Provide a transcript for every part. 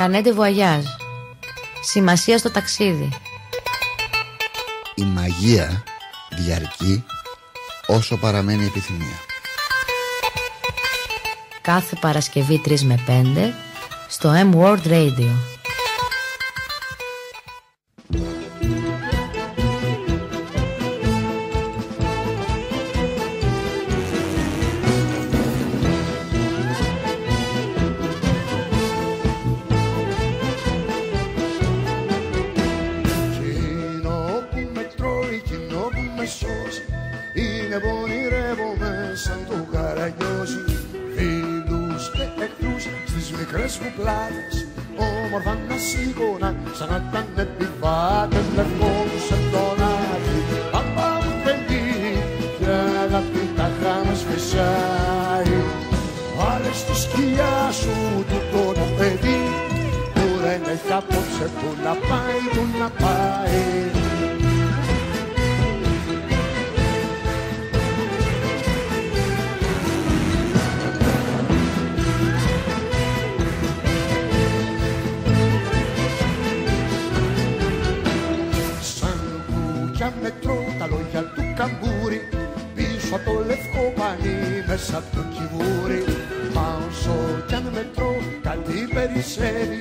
Carnet de voyage. Σημασία στο ταξίδι. Η μαγεία διαρκεί όσο παραμένει η επιθυμία. Κάθε Παρασκευή 3 με 5 στο M-World Radio. Όμορφα να σίγουρα σαν να ήταν επιβάτες λευκόντουσαν τον άδει. Παπά μου παιδί και αγάπη τα χάμας φυσάει. Βάλε στη σκιά σου τούτο το παιδί που δεν έχει απόψε που να πάει, που να πάει. Μετρώ τα λόγια του καμπούρι πίσω από το λευκό πανί μέσα από το κιβούρι. Μα όσο κι αν μετρώ κάτι περισσεύει,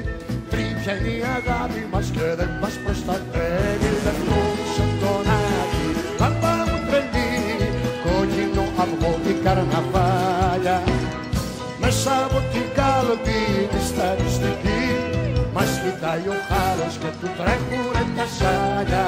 τρίπια είναι η αγάπη μας και δεν μας προστατεύει. Λευκό σαν τον άδει, παπά μου τρελή, κόκκινο αυγό η καρναβάλια. Μέσα από την κάλοπη τη στατιστική μας κοιτάει ο χάρος και του τρέχουνε τα σάλια.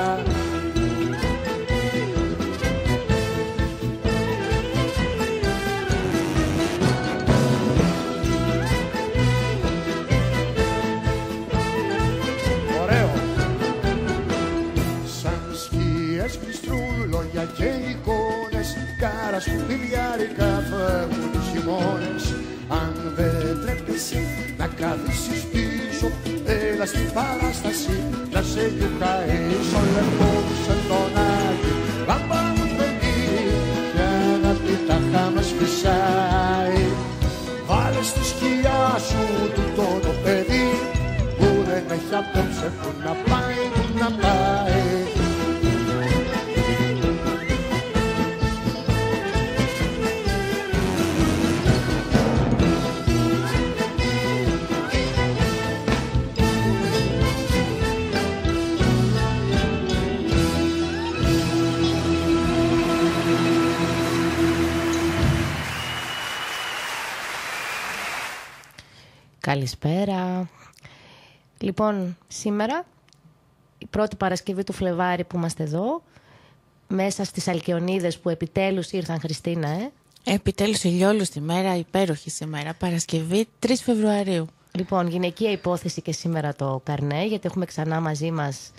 Και εικόνες, κάρα σκουπιδιάρικα φεύγουν τους χειμώνες. Αν δεν τρέπεσαι να καθίσεις πίσω, έλα στην παράσταση να σε γιουχαίσω. Λευκόντουσαν τον Άγιο, παπά μου παιδί και αγάπη τα χάμας φυσάει. Βάλε στη σκιά σου τούτο το παιδί που δεν έχει απόψε που να πάει, που να πάει. Καλησπέρα. Λοιπόν, σήμερα η πρώτη Παρασκευή του Φλεβάρι που είμαστε εδώ, μέσα στις Αλκιονίδες που επιτέλους ήρθαν, Χριστίνα, Επιτέλους ηλιόλου στη μέρα, υπέροχη σήμερα, Παρασκευή 3 Φεβρουαρίου. Λοιπόν, γυναικεία υπόθεση και σήμερα το καρνέ, γιατί έχουμε ξανά μαζί μας,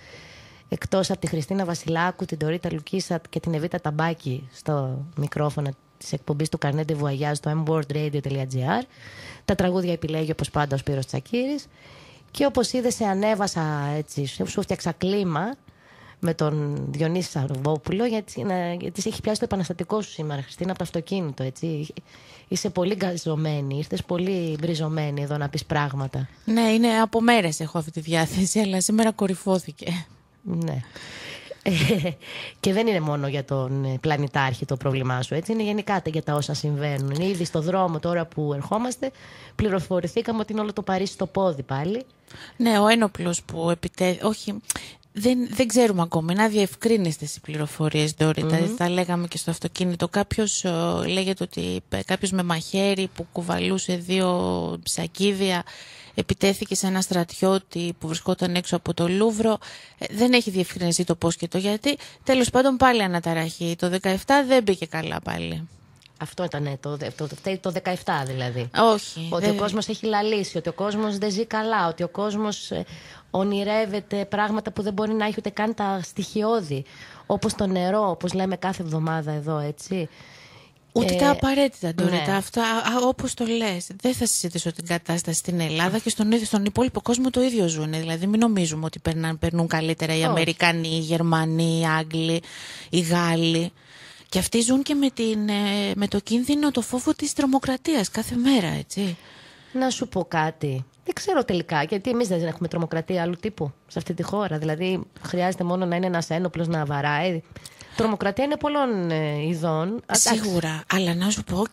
εκτός από τη Χριστίνα Βασιλάκου, την Τωρίτα Λουκίσα και την Εβίτα Ταμπάκη στο μικρόφωνο της εκπομπής του Carnet de Voyage στο mworldradio.gr. Τα τραγούδια επιλέγει όπως πάντα ο Σπύρος Τσακύρης. Και όπως είδες, σε ανέβασα έτσι, σου φτιάξα κλίμα με τον Διονύση Σαρβόπουλο, γιατί σε έχει πιάσει το επαναστατικό σου σήμερα, Χριστίνα, από το αυτοκίνητο, έτσι. Είσαι πολύ γκαζωμένη, ήρθες πολύ μπριζωμένη εδώ να πεις πράγματα. Ναι, είναι από μέρες έχω αυτή τη διάθεση, αλλά σήμερα κορυφώθηκε. Ναι. Και δεν είναι μόνο για τον πλανητάρχη το πρόβλημά σου, έτσι. Είναι γενικά για τα όσα συμβαίνουν. Είναι ήδη στο δρόμο τώρα που ερχόμαστε. Πληροφορηθήκαμε ότι είναι όλο το Παρίσι στο πόδι πάλι. Ναι, ο ένοπλος που όχι, δεν ξέρουμε ακόμα. Είναι αδιευκρίνηστες οι πληροφορίες, Ντόριτα. Τα λέγαμε και στο αυτοκίνητο. Κάποιος λέγεται ότι κάποιος με μαχαίρι που κουβαλούσε 2 σακίδια επιτέθηκε σε ένα στρατιώτη που βρισκόταν έξω από το Λούβρο. Δεν έχει διευκρινιστεί το πώς και το γιατί. Τέλος πάντων, πάλι αναταραχή. Το 17 δεν μπήκε καλά πάλι. Αυτό ήταν το 17 δηλαδή. Όχι. Ότι ο κόσμος έχει λαλήσει, ότι ο κόσμος δεν ζει καλά, ότι ο κόσμος ονειρεύεται πράγματα που δεν μπορεί να έχει ούτε καν τα στοιχειώδη. Όπως το νερό, όπως λέμε κάθε εβδομάδα εδώ, έτσι. Ούτε τα απαραίτητα, Ντόριτα. Ναι. Αυτά, όπως το λες, δεν θα συζητήσω την κατάσταση στην Ελλάδα και στον υπόλοιπο κόσμο το ίδιο ζουν. Δηλαδή, μην νομίζουμε ότι περνούν καλύτερα οι Αμερικανοί, οι Γερμανοί, οι Άγγλοι, οι Γάλλοι. Και αυτοί ζουν και με το κίνδυνο, το φόβο της τρομοκρατίας κάθε μέρα, έτσι. Να σου πω κάτι. Δεν ξέρω τελικά, γιατί εμείς δεν έχουμε τρομοκρατία άλλου τύπου σε αυτή τη χώρα. Δηλαδή, χρειάζεται μόνο να είναι ένας ένοπλος να βαράει. Τρομοκρατία είναι πολλών ειδών. Σίγουρα, αλλά να σου πω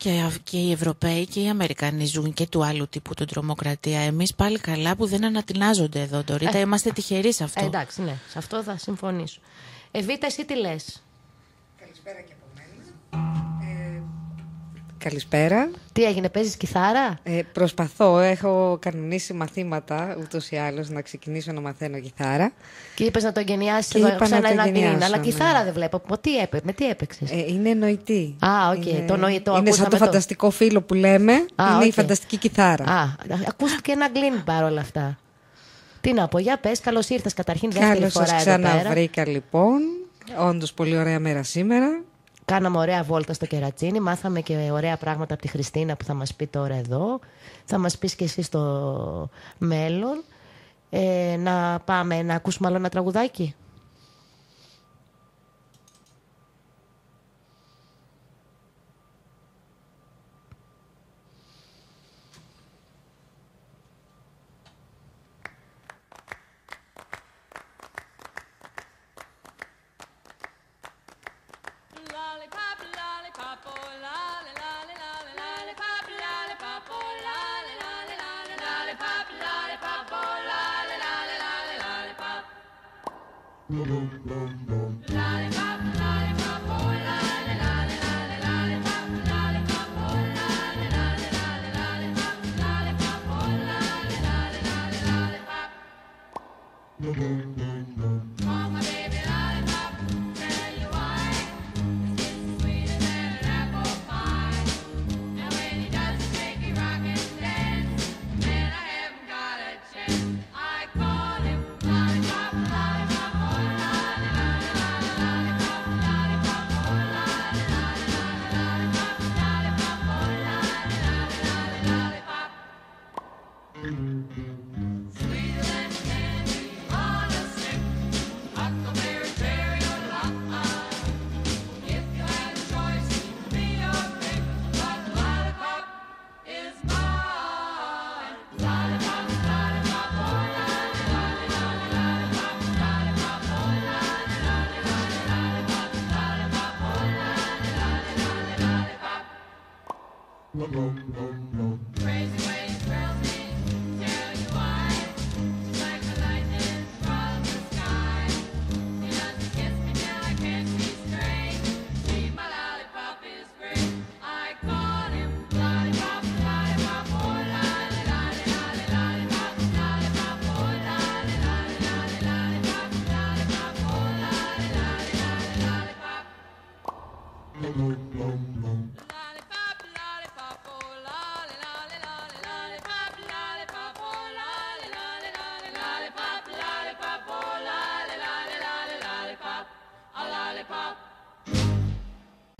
και οι Ευρωπαίοι και οι Αμερικανοί ζουν και του άλλου τύπου την τρομοκρατία. Εμείς πάλι καλά που δεν ανατινάζονται εδώ, Ντορίτα, είμαστε τυχεροί σε αυτό. Εντάξει, ναι, σε αυτό θα συμφωνήσω. Βίτα, εσύ τι λες? Καλησπέρα και από μένα. Καλησπέρα. Τι έγινε, παίζεις κιθάρα? Προσπαθώ, έχω κανονίσει μαθήματα ούτως ή άλλως να ξεκινήσω να μαθαίνω κιθάρα. Και είπες να το εγκαινιάσεις εδώ ξανά ένα γκριν. Αλλά κιθάρα δεν βλέπω. Με τι έπαιξες? Είναι νοητή. οκ. Είναι σαν το φανταστικό φίλο που λέμε. Είναι η φανταστική κιθάρα. Ακούστηκε ένα γκλιν παρόλα αυτά. Τι να πω, για πες, καλώς ήρθες καταρχήν δεύτερη φορά εδώ πέρα. Ξαναβρήκα λοιπόν. Όντως πολύ ωραία μέρα σήμερα. Κάναμε ωραία βόλτα στο Κερατσίνι, μάθαμε και ωραία πράγματα από τη Χριστίνα που θα μας πει τώρα εδώ. Θα μας πεις και εσύ στο μέλλον. Να πάμε να ακούσουμε άλλο ένα τραγουδάκι.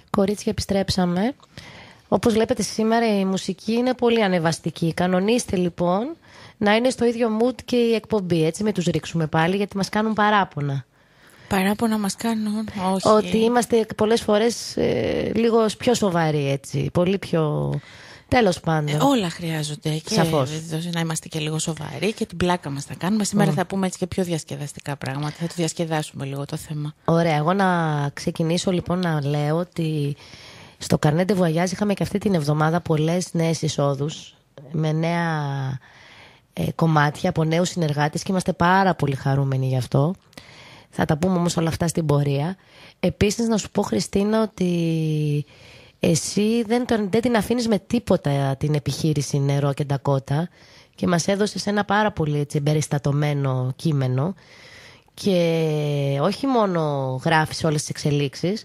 Κορίτσια, επιστρέψαμε. Όπως βλέπετε σήμερα η μουσική είναι πολύ ανεβαστική. Κανονίστε λοιπόν να είναι στο ίδιο mood και η εκπομπή. Έτσι μην τους ρίξουμε πάλι γιατί μας κάνουν παράπονα. Παράπονα μας κάνουν, όχι. Ότι είμαστε πολλές φορές λίγο πιο σοβαροί έτσι. Πολύ πιο... Τέλος πάντων. Όλα χρειάζονται και σαφώς. Να είμαστε και λίγο σοβαροί και την πλάκα μας θα κάνουμε. Σήμερα θα πούμε έτσι και πιο διασκεδαστικά πράγματα. Θα το διασκεδάσουμε λίγο το θέμα. Ωραία. Εγώ να ξεκινήσω λοιπόν να λέω ότι στο Carnet de Voyage είχαμε και αυτή την εβδομάδα πολλές νέες εισόδους με νέα κομμάτια από νέους συνεργάτες και είμαστε πάρα πολύ χαρούμενοι γι' αυτό. Θα τα πούμε όμως όλα αυτά στην πορεία. Επίσης να σου πω, Χριστίνα, ότι εσύ δεν την αφήνεις με τίποτα την επιχείρηση Νερό και Ντακότα και μας έδωσες ένα πάρα πολύ έτσι, εμπεριστατωμένο κείμενο και όχι μόνο γράφεις όλες τις εξελίξεις,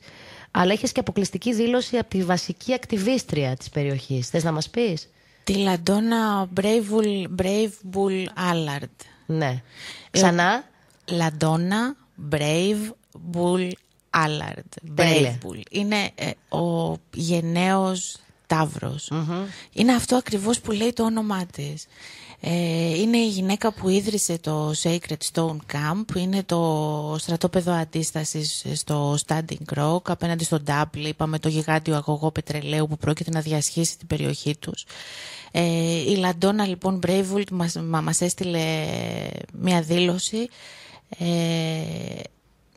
αλλά έχεις και αποκλειστική δήλωση από τη βασική ακτιβίστρια της περιοχής. Θες να μας πεις? Τη Λαντόνα Brave Bull Allard. Ναι. Ξανά. Λαντόνα Brave Bull Allard. Brave Bull. Είναι ο γενναίος ταύρος. Είναι αυτό ακριβώς που λέει το όνομά της. Είναι η γυναίκα που ίδρυσε το Sacred Stone Camp, είναι το στρατόπεδο αντίστασης στο Standing Rock απέναντι στο Double, είπαμε το γιγάντιο αγωγό πετρελαίου που πρόκειται να διασχίσει την περιοχή τους. Η Λαντόνα λοιπόν Μπρέιβουλτ μας έστειλε μια δήλωση.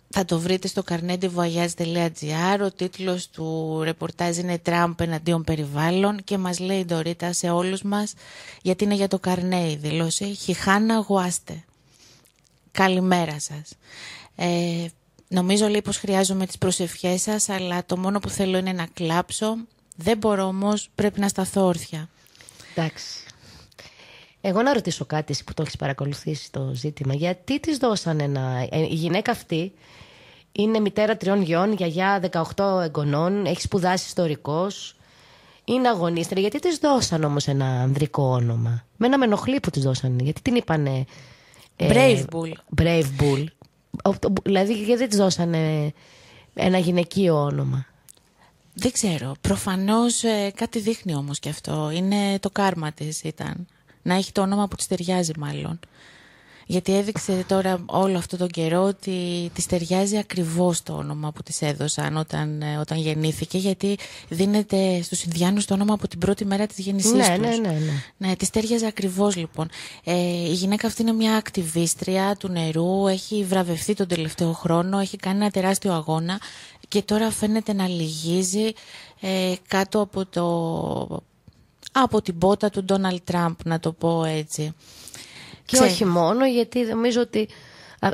Θα το βρείτε στο carnetdevoyage.gr. Ο τίτλος του ρεπορτάζ είναι «Τραμπ εναντίον περιβάλλον» και μας λέει η Ντορίτα σε όλους μας, γιατί είναι για το Καρνέ η δήλωση, «Χιχάνα γουάστε». Καλημέρα σας. Νομίζω λέει πως χρειάζομαι τις προσευχές σας, αλλά το μόνο που θέλω είναι να κλάψω. Δεν μπορώ όμως, πρέπει να σταθώ όρθια. Εντάξει. Εγώ να ρωτήσω κάτι, εσύ που το έχεις παρακολουθήσει το ζήτημα. Γιατί της δώσανε η γυναίκα αυτή είναι μητέρα 3 γιών, γιαγιά 18 εγγονών, έχει σπουδάσει ιστορικός, είναι αγωνίστρια. Γιατί της δώσαν όμως ένα ανδρικό όνομα? Μένα με ενοχλεί που της δώσανε. Γιατί την είπανε Brave Bull. Brave Bull. Δηλαδή γιατί δεν της δώσανε ένα γυναικείο όνομα? Δεν ξέρω. Προφανώς κάτι δείχνει όμως και αυτό. Είναι το κάρμα της ήταν. Να έχει το όνομα που της ταιριάζει μάλλον. Γιατί έδειξε τώρα όλο αυτό τον καιρό ότι της ταιριάζει ακριβώς το όνομα που της έδωσαν όταν γεννήθηκε, γιατί δίνεται στους Ινδιάνους το όνομα από την πρώτη μέρα της γέννησής τους. Ναι, της ταιριάζει ακριβώς λοιπόν. Η γυναίκα αυτή είναι μια ακτιβίστρια του νερού, έχει βραβευτεί τον τελευταίο χρόνο, έχει κάνει ένα τεράστιο αγώνα και τώρα φαίνεται να λυγίζει κάτω από την πότα του Ντόναλντ Τραμπ, να το πω έτσι. Και όχι μόνο, γιατί νομίζω ότι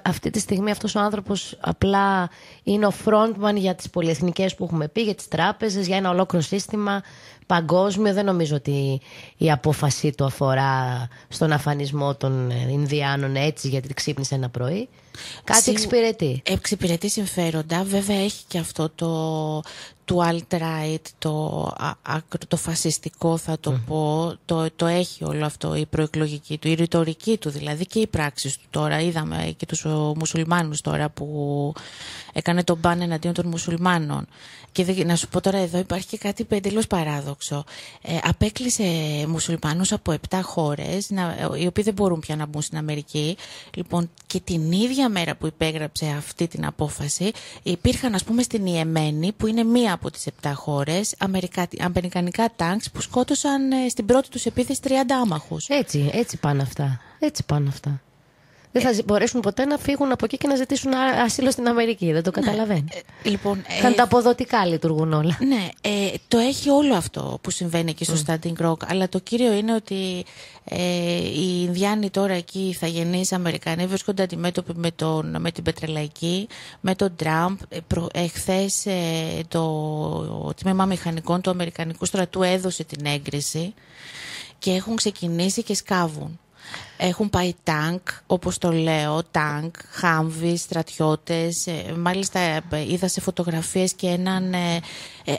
αυτή τη στιγμή αυτός ο άνθρωπος απλά είναι ο frontman για τις πολυεθνικές που έχουμε πει, για τις τράπεζες, για ένα ολόκληρο σύστημα παγκόσμιο. Δεν νομίζω ότι η απόφασή του αφορά στον αφανισμό των Ινδιάνων έτσι, γιατί ξύπνησε ένα πρωί. Κάτι εξυπηρετεί. Εξυπηρετεί συμφέροντα. Βέβαια έχει και αυτό του alt-right, το φασιστικό θα το πω, το έχει όλο αυτό, η προεκλογική του, η ρητορική του δηλαδή και οι πράξεις του τώρα. Είδαμε και τους μουσουλμάνους τώρα που έκανε τον μπαν εναντίον των μουσουλμάνων. Και να σου πω τώρα εδώ υπάρχει και κάτι εντελώς παράδοξο. Απέκλεισε μουσουλμάνους από 7 χώρες, οι οποίοι δεν μπορούν πια να μπουν στην Αμερική. Λοιπόν, και την ίδια μέρα που υπέγραψε αυτή την απόφαση, υπήρχαν ας πούμε στην Ιεμένη, που είναι μία από τις 7 χώρες, αμερικανικά τάγκς που σκότωσαν στην πρώτη τους επίθεση 30 άμαχους. Έτσι πάνε αυτά. Δεν θα μπορέσουν ποτέ να φύγουν από εκεί και να ζητήσουν ασύλο στην Αμερική. Δεν το καταλαβαίνει. Λοιπόν, ανταποδοτικά λειτουργούν όλα. Ναι, το έχει όλο αυτό που συμβαίνει εκεί στο Standing Rock. Αλλά το κύριο είναι ότι οι Ινδιάνοι τώρα εκεί, θα γεννείς Αμερικανοί, βρίσκονται αντιμέτωποι με την πετρελαϊκή, με τον Τραμπ. Εχθές το τμήμα μηχανικών του Αμερικανικού στρατού έδωσε την έγκριση και έχουν ξεκινήσει και σκάβουν. Έχουν πάει τάγκ, όπως το λέω, τάγκ, χάμβι, στρατιώτες. Μάλιστα είδα σε φωτογραφίες και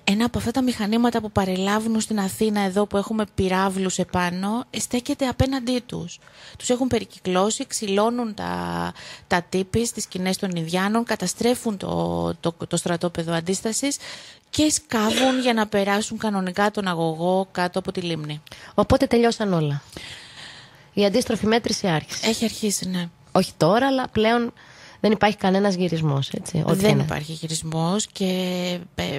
ένα από αυτά τα μηχανήματα που παρελάβουν στην Αθήνα εδώ που έχουμε πυράβλους επάνω, στέκεται απέναντί τους. Τους έχουν περικυκλώσει, ξυλώνουν τα τύπη στις σκηνές των Ινδιάνων, καταστρέφουν το στρατόπεδο αντίστασης και σκάβουν για να περάσουν κανονικά τον αγωγό κάτω από τη λίμνη. Οπότε τελειώσαν όλα. Η αντίστροφη μέτρηση άρχισε. Έχει αρχίσει, ναι. Όχι τώρα, αλλά πλέον δεν υπάρχει κανένας γυρισμός. Έτσι, δεν υπάρχει γυρισμός και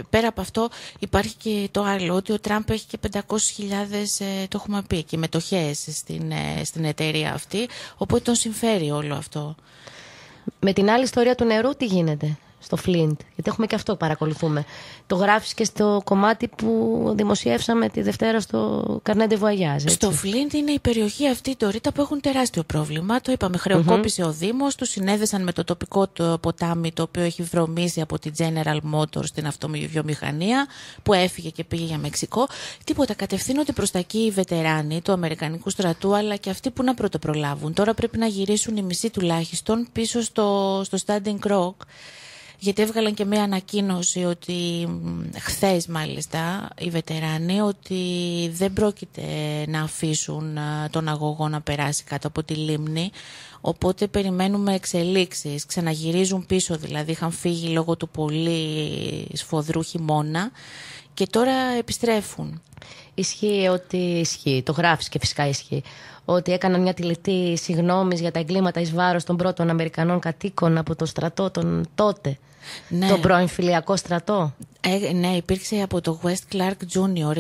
πέρα από αυτό υπάρχει και το άλλο, ότι ο Τραμπ έχει και 500.000, το έχουμε πει, και μετοχές στην εταιρεία αυτή, οπότε τον συμφέρει όλο αυτό. Με την άλλη ιστορία του νερού τι γίνεται στο Flint? Γιατί έχουμε και αυτό, παρακολουθούμε. Το γράφεις και στο κομμάτι που δημοσιεύσαμε τη Δευτέρα στο Carnet de Voyage. Στο Flint είναι η περιοχή αυτή, το Ρίτα, που έχουν τεράστιο πρόβλημα. Το είπαμε, χρεοκόπησε ο Δήμος, του συνέδεσαν με το τοπικό ποτάμι, το οποίο έχει βρωμίσει από τη General Motors στην αυτοβιομηχανία, που έφυγε και πήγε για Μεξικό. Τίποτα, κατευθύνονται προς τα εκεί οι βετεράνοι του Αμερικανικού στρατού, αλλά και αυτοί που να πρωτοπρολάβουν. Τώρα πρέπει να γυρίσουν οι μισοί τουλάχιστον πίσω στο Standing Rock. Γιατί έβγαλαν και μια ανακοίνωση ότι χθες μάλιστα οι βετεράνοι ότι δεν πρόκειται να αφήσουν τον αγωγό να περάσει κάτω από τη λίμνη, οπότε περιμένουμε εξελίξεις. Ξαναγυρίζουν πίσω, δηλαδή είχαν φύγει λόγω του πολύ σφοδρού χειμώνα και τώρα επιστρέφουν. Ισχύει, το γράφεις και φυσικά ισχύει, ότι έκαναν μια τηλετή συγγνώμης για τα εγκλήματα εις βάρος των πρώτων Αμερικανών κατοίκων από το στρατό τον τότε, τον πρώην φιλιακό στρατό. Ναι, υπήρξε από το West Clark Jr.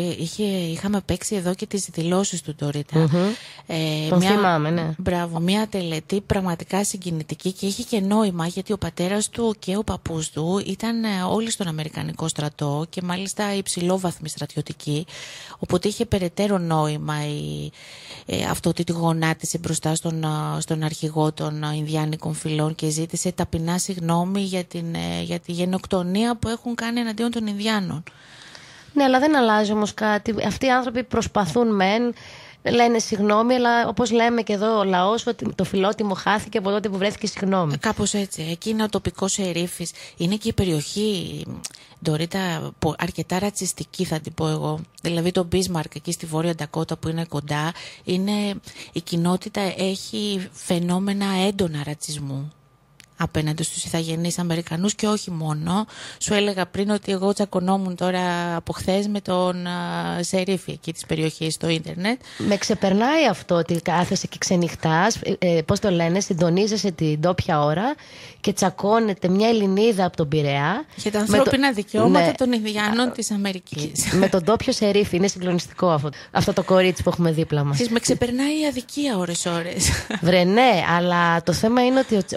Είχαμε παίξει εδώ και τις δηλώσεις του Ντορίτα. Τον θυμάμαι, ναι. Μπράβο, μια τελετή πραγματικά συγκινητική και είχε και νόημα, γιατί ο πατέρας του και ο παππούς του ήταν όλοι στον Αμερικανικό στρατό και μάλιστα υψηλόβαθμοι στρατιωτικοί, οπότε είχε περαιτέρω νόημα αυτό ότι τη γονάτισε μπροστά στον αρχηγό των Ινδιάνικων φυλών και ζήτησε ταπεινά συγγνώμη για τη γενοκτονία που έχουν κάνει εναντίον των Ινδιάνων. Ναι, αλλά δεν αλλάζει όμως κάτι. Αυτοί οι άνθρωποι προσπαθούν λένε συγγνώμη, αλλά όπως λέμε και εδώ ο λαός, ότι το φιλότιμο χάθηκε από τότε που βρέθηκε συγγνώμη. Κάπως έτσι. Εκεί είναι ο τοπικός σερίφης. Είναι και η περιοχή, Ντορίτα, αρκετά ρατσιστική, θα την πω εγώ. Δηλαδή το Μπίσμαρκ εκεί στη Βόρεια Ντακότα που είναι κοντά, η κοινότητα έχει φαινόμενα έντονα ρατσισμού απέναντι στους ηθαγενείς Αμερικανούς και όχι μόνο. Σου έλεγα πριν ότι εγώ τσακωνόμουν τώρα από χθες με τον σερίφη εκεί της περιοχής στο ίντερνετ. Με ξεπερνάει αυτό ότι κάθεσαι και ξενυχτάς, πώς το λένε, συντονίζεσαι την ντόπια ώρα και τσακώνεται μια Ελληνίδα από τον Πειραιά για τα ανθρώπινα δικαιώματα των Ινδιάνων της Αμερικής. Με τον ντόπιο σερίφη. Είναι συγκλονιστικό αυτό το κορίτσι που έχουμε δίπλα μας. Με ξεπερνάει η αδικία ώρες-ώρες. Βρε ναι, αλλά το θέμα είναι ότι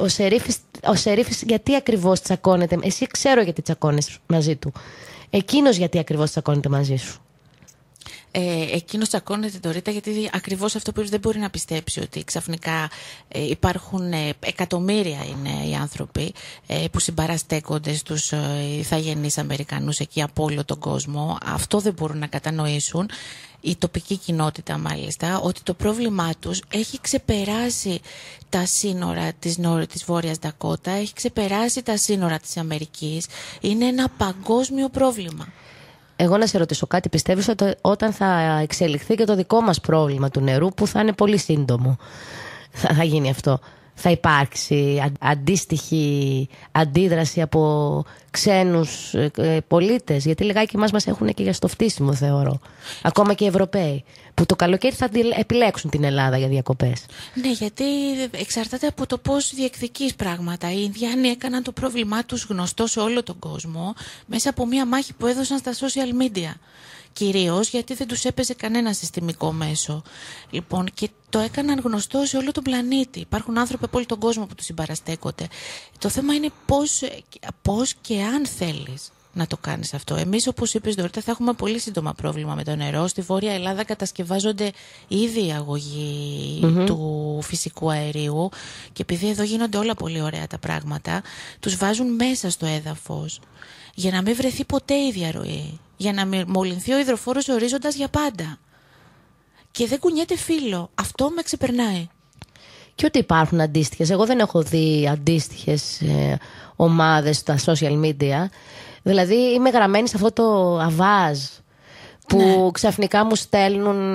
ο σερίφης γιατί ακριβώς τσακώνεται. Εσύ ξέρω γιατί τσακώνεσαι μαζί του. Εκείνος γιατί ακριβώς τσακώνεται μαζί σου. Εκείνος τσακώνεται, Ντορίτα, γιατί ακριβώς αυτό που δεν μπορεί να πιστέψει, ότι ξαφνικά υπάρχουν εκατομμύρια είναι οι άνθρωποι που συμπαραστέκονται στους ηθαγενείς Αμερικανούς εκεί από όλο τον κόσμο. Αυτό δεν μπορούν να κατανοήσουν. Η τοπική κοινότητα μάλιστα, ότι το πρόβλημά τους έχει ξεπεράσει τα σύνορα της Βόρειας Ντακότα, έχει ξεπεράσει τα σύνορα της Αμερικής. Είναι ένα παγκόσμιο πρόβλημα. Εγώ να σε ρωτήσω κάτι, πιστεύεις ότι όταν θα εξελιχθεί και το δικό μας πρόβλημα του νερού, που θα είναι πολύ σύντομο, θα γίνει αυτό, θα υπάρξει αντίστοιχη αντίδραση από ξένους πολίτες? Γιατί λιγάκι μας έχουν και για στο φτύσιμο, θεωρώ. Ακόμα και οι Ευρωπαίοι, που το καλοκαίρι θα επιλέξουν την Ελλάδα για διακοπές. Ναι, γιατί εξαρτάται από το πώς διεκδικείς πράγματα. Οι Ινδιάνοι έκαναν το πρόβλημά τους γνωστό σε όλο τον κόσμο μέσα από μια μάχη που έδωσαν στα social media. Κυρίως γιατί δεν τους έπαιζε κανένα συστημικό μέσο. Λοιπόν, και το έκαναν γνωστό σε όλο τον πλανήτη. Υπάρχουν άνθρωποι από όλο τον κόσμο που τους συμπαραστέκονται. Το θέμα είναι πώς και αν θέλεις να το κάνεις αυτό. Εμείς, όπως είπες, Ντορίτα, θα έχουμε πολύ σύντομα πρόβλημα με το νερό. Στη Βόρεια Ελλάδα κατασκευάζονται ήδη οι αγωγοί του φυσικού αερίου και επειδή εδώ γίνονται όλα πολύ ωραία τα πράγματα, τους βάζουν μέσα στο έδαφος για να μην βρεθεί ποτέ η διαρροή, για να μην μολυνθεί ο υδροφόρος ορίζοντας για πάντα. Και δεν κουνιέται φύλλο. Αυτό με ξεπερνάει. Και ότι υπάρχουν αντίστοιχες. Εγώ δεν έχω δει αντίστοιχες ομάδες στα social media. Δηλαδή είμαι γραμμένη σε αυτό το αβάζ που ξαφνικά μου στέλνουν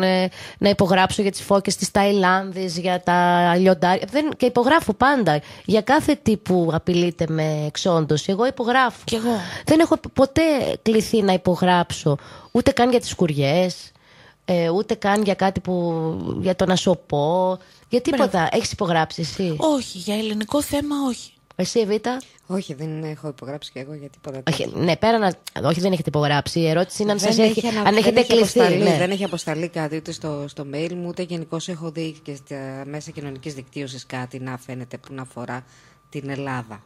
να υπογράψω για τις φώκες της Ταϊλάνδης, για τα λιοντάρια. Και υπογράφω πάντα. Για κάθε τι που απειλείται με εξόντωση, εγώ υπογράφω. Κι εγώ. Δεν έχω ποτέ κληθεί να υπογράψω, ούτε καν για τις σκουριές, ούτε καν για κάτι για το να σωπώ. Για τίποτα. Έχεις υπογράψει εσύ? Όχι, για ελληνικό θέμα όχι. Εσύ, Βίτα? Όχι, δεν έχω υπογράψει και εγώ για τίποτα. Όχι, ναι, όχι, δεν έχετε υπογράψει. Η ερώτηση είναι αν έχετε κλειστεί. Ναι. Δεν έχει αποσταλεί κάτι ούτε στο mail μου, ούτε γενικώς έχω δει και στα μέσα κοινωνικής δικτύωσης κάτι να φαίνεται που να αφορά την Ελλάδα.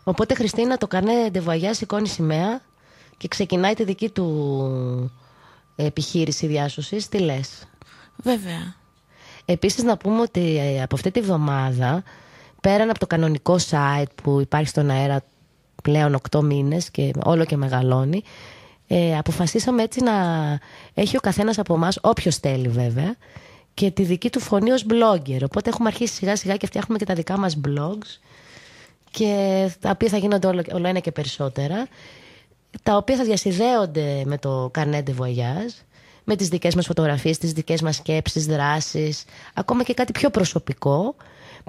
Οπότε, Χριστίνα, το Καρνέ ντε Βουαγιάζ σηκώνει σημαία και ξεκινάει τη δική του επιχείρηση διάσωσης. Τι λες? Βέβαια. Επίσης, να πούμε ότι από αυτή τη βδομάδα, πέραν από το κανονικό site που υπάρχει στον αέρα πλέον 8 μήνες και όλο και μεγαλώνει, αποφασίσαμε έτσι να έχει ο καθένας από εμάς, όποιος θέλει βέβαια, και τη δική του φωνή ως blogger. Οπότε έχουμε αρχίσει σιγά σιγά και φτιάχνουμε και τα δικά μας blogs, και τα οποία θα γίνονται όλο ένα και περισσότερα, τα οποία θα διασυνδέονται με το Καρνέ ντε Βουαγιάζ, με τις δικές μας φωτογραφίες, τις δικές μας σκέψεις, δράσεις, ακόμα και κάτι πιο προσωπικό,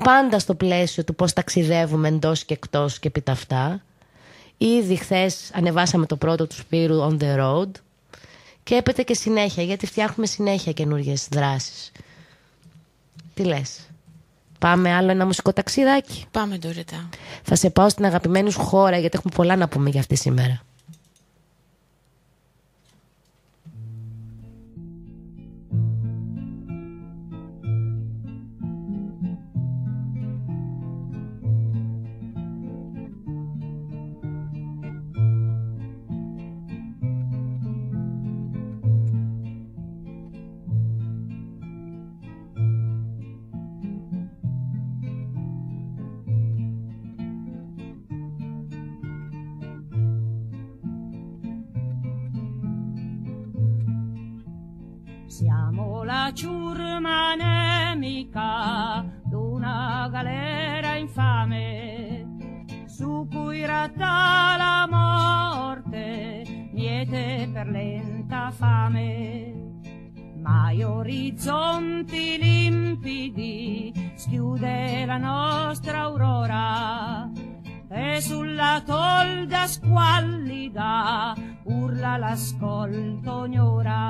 πάντα στο πλαίσιο του πώς ταξιδεύουμε εντός και εκτός και επί τα αυτά. Ήδη χθες ανεβάσαμε το πρώτο του Σπύρου On The Road, και έπεται και συνέχεια, γιατί φτιάχνουμε συνέχεια καινούργιες δράσεις. Τι λες? Πάμε άλλο ένα μουσικό ταξιδάκι? Πάμε, Ντόριτα. Θα σε πάω στην αγαπημένη σου χώρα, γιατί έχουμε πολλά να πούμε για αυτή σήμερα. Siamo la ciurma nemica d'una galera infame su cui ratta la morte, miete per lenta fame. Mai orizzonti limpidi schiude la nostra aurora e sulla tolda squallida urla l'ascolto ognora.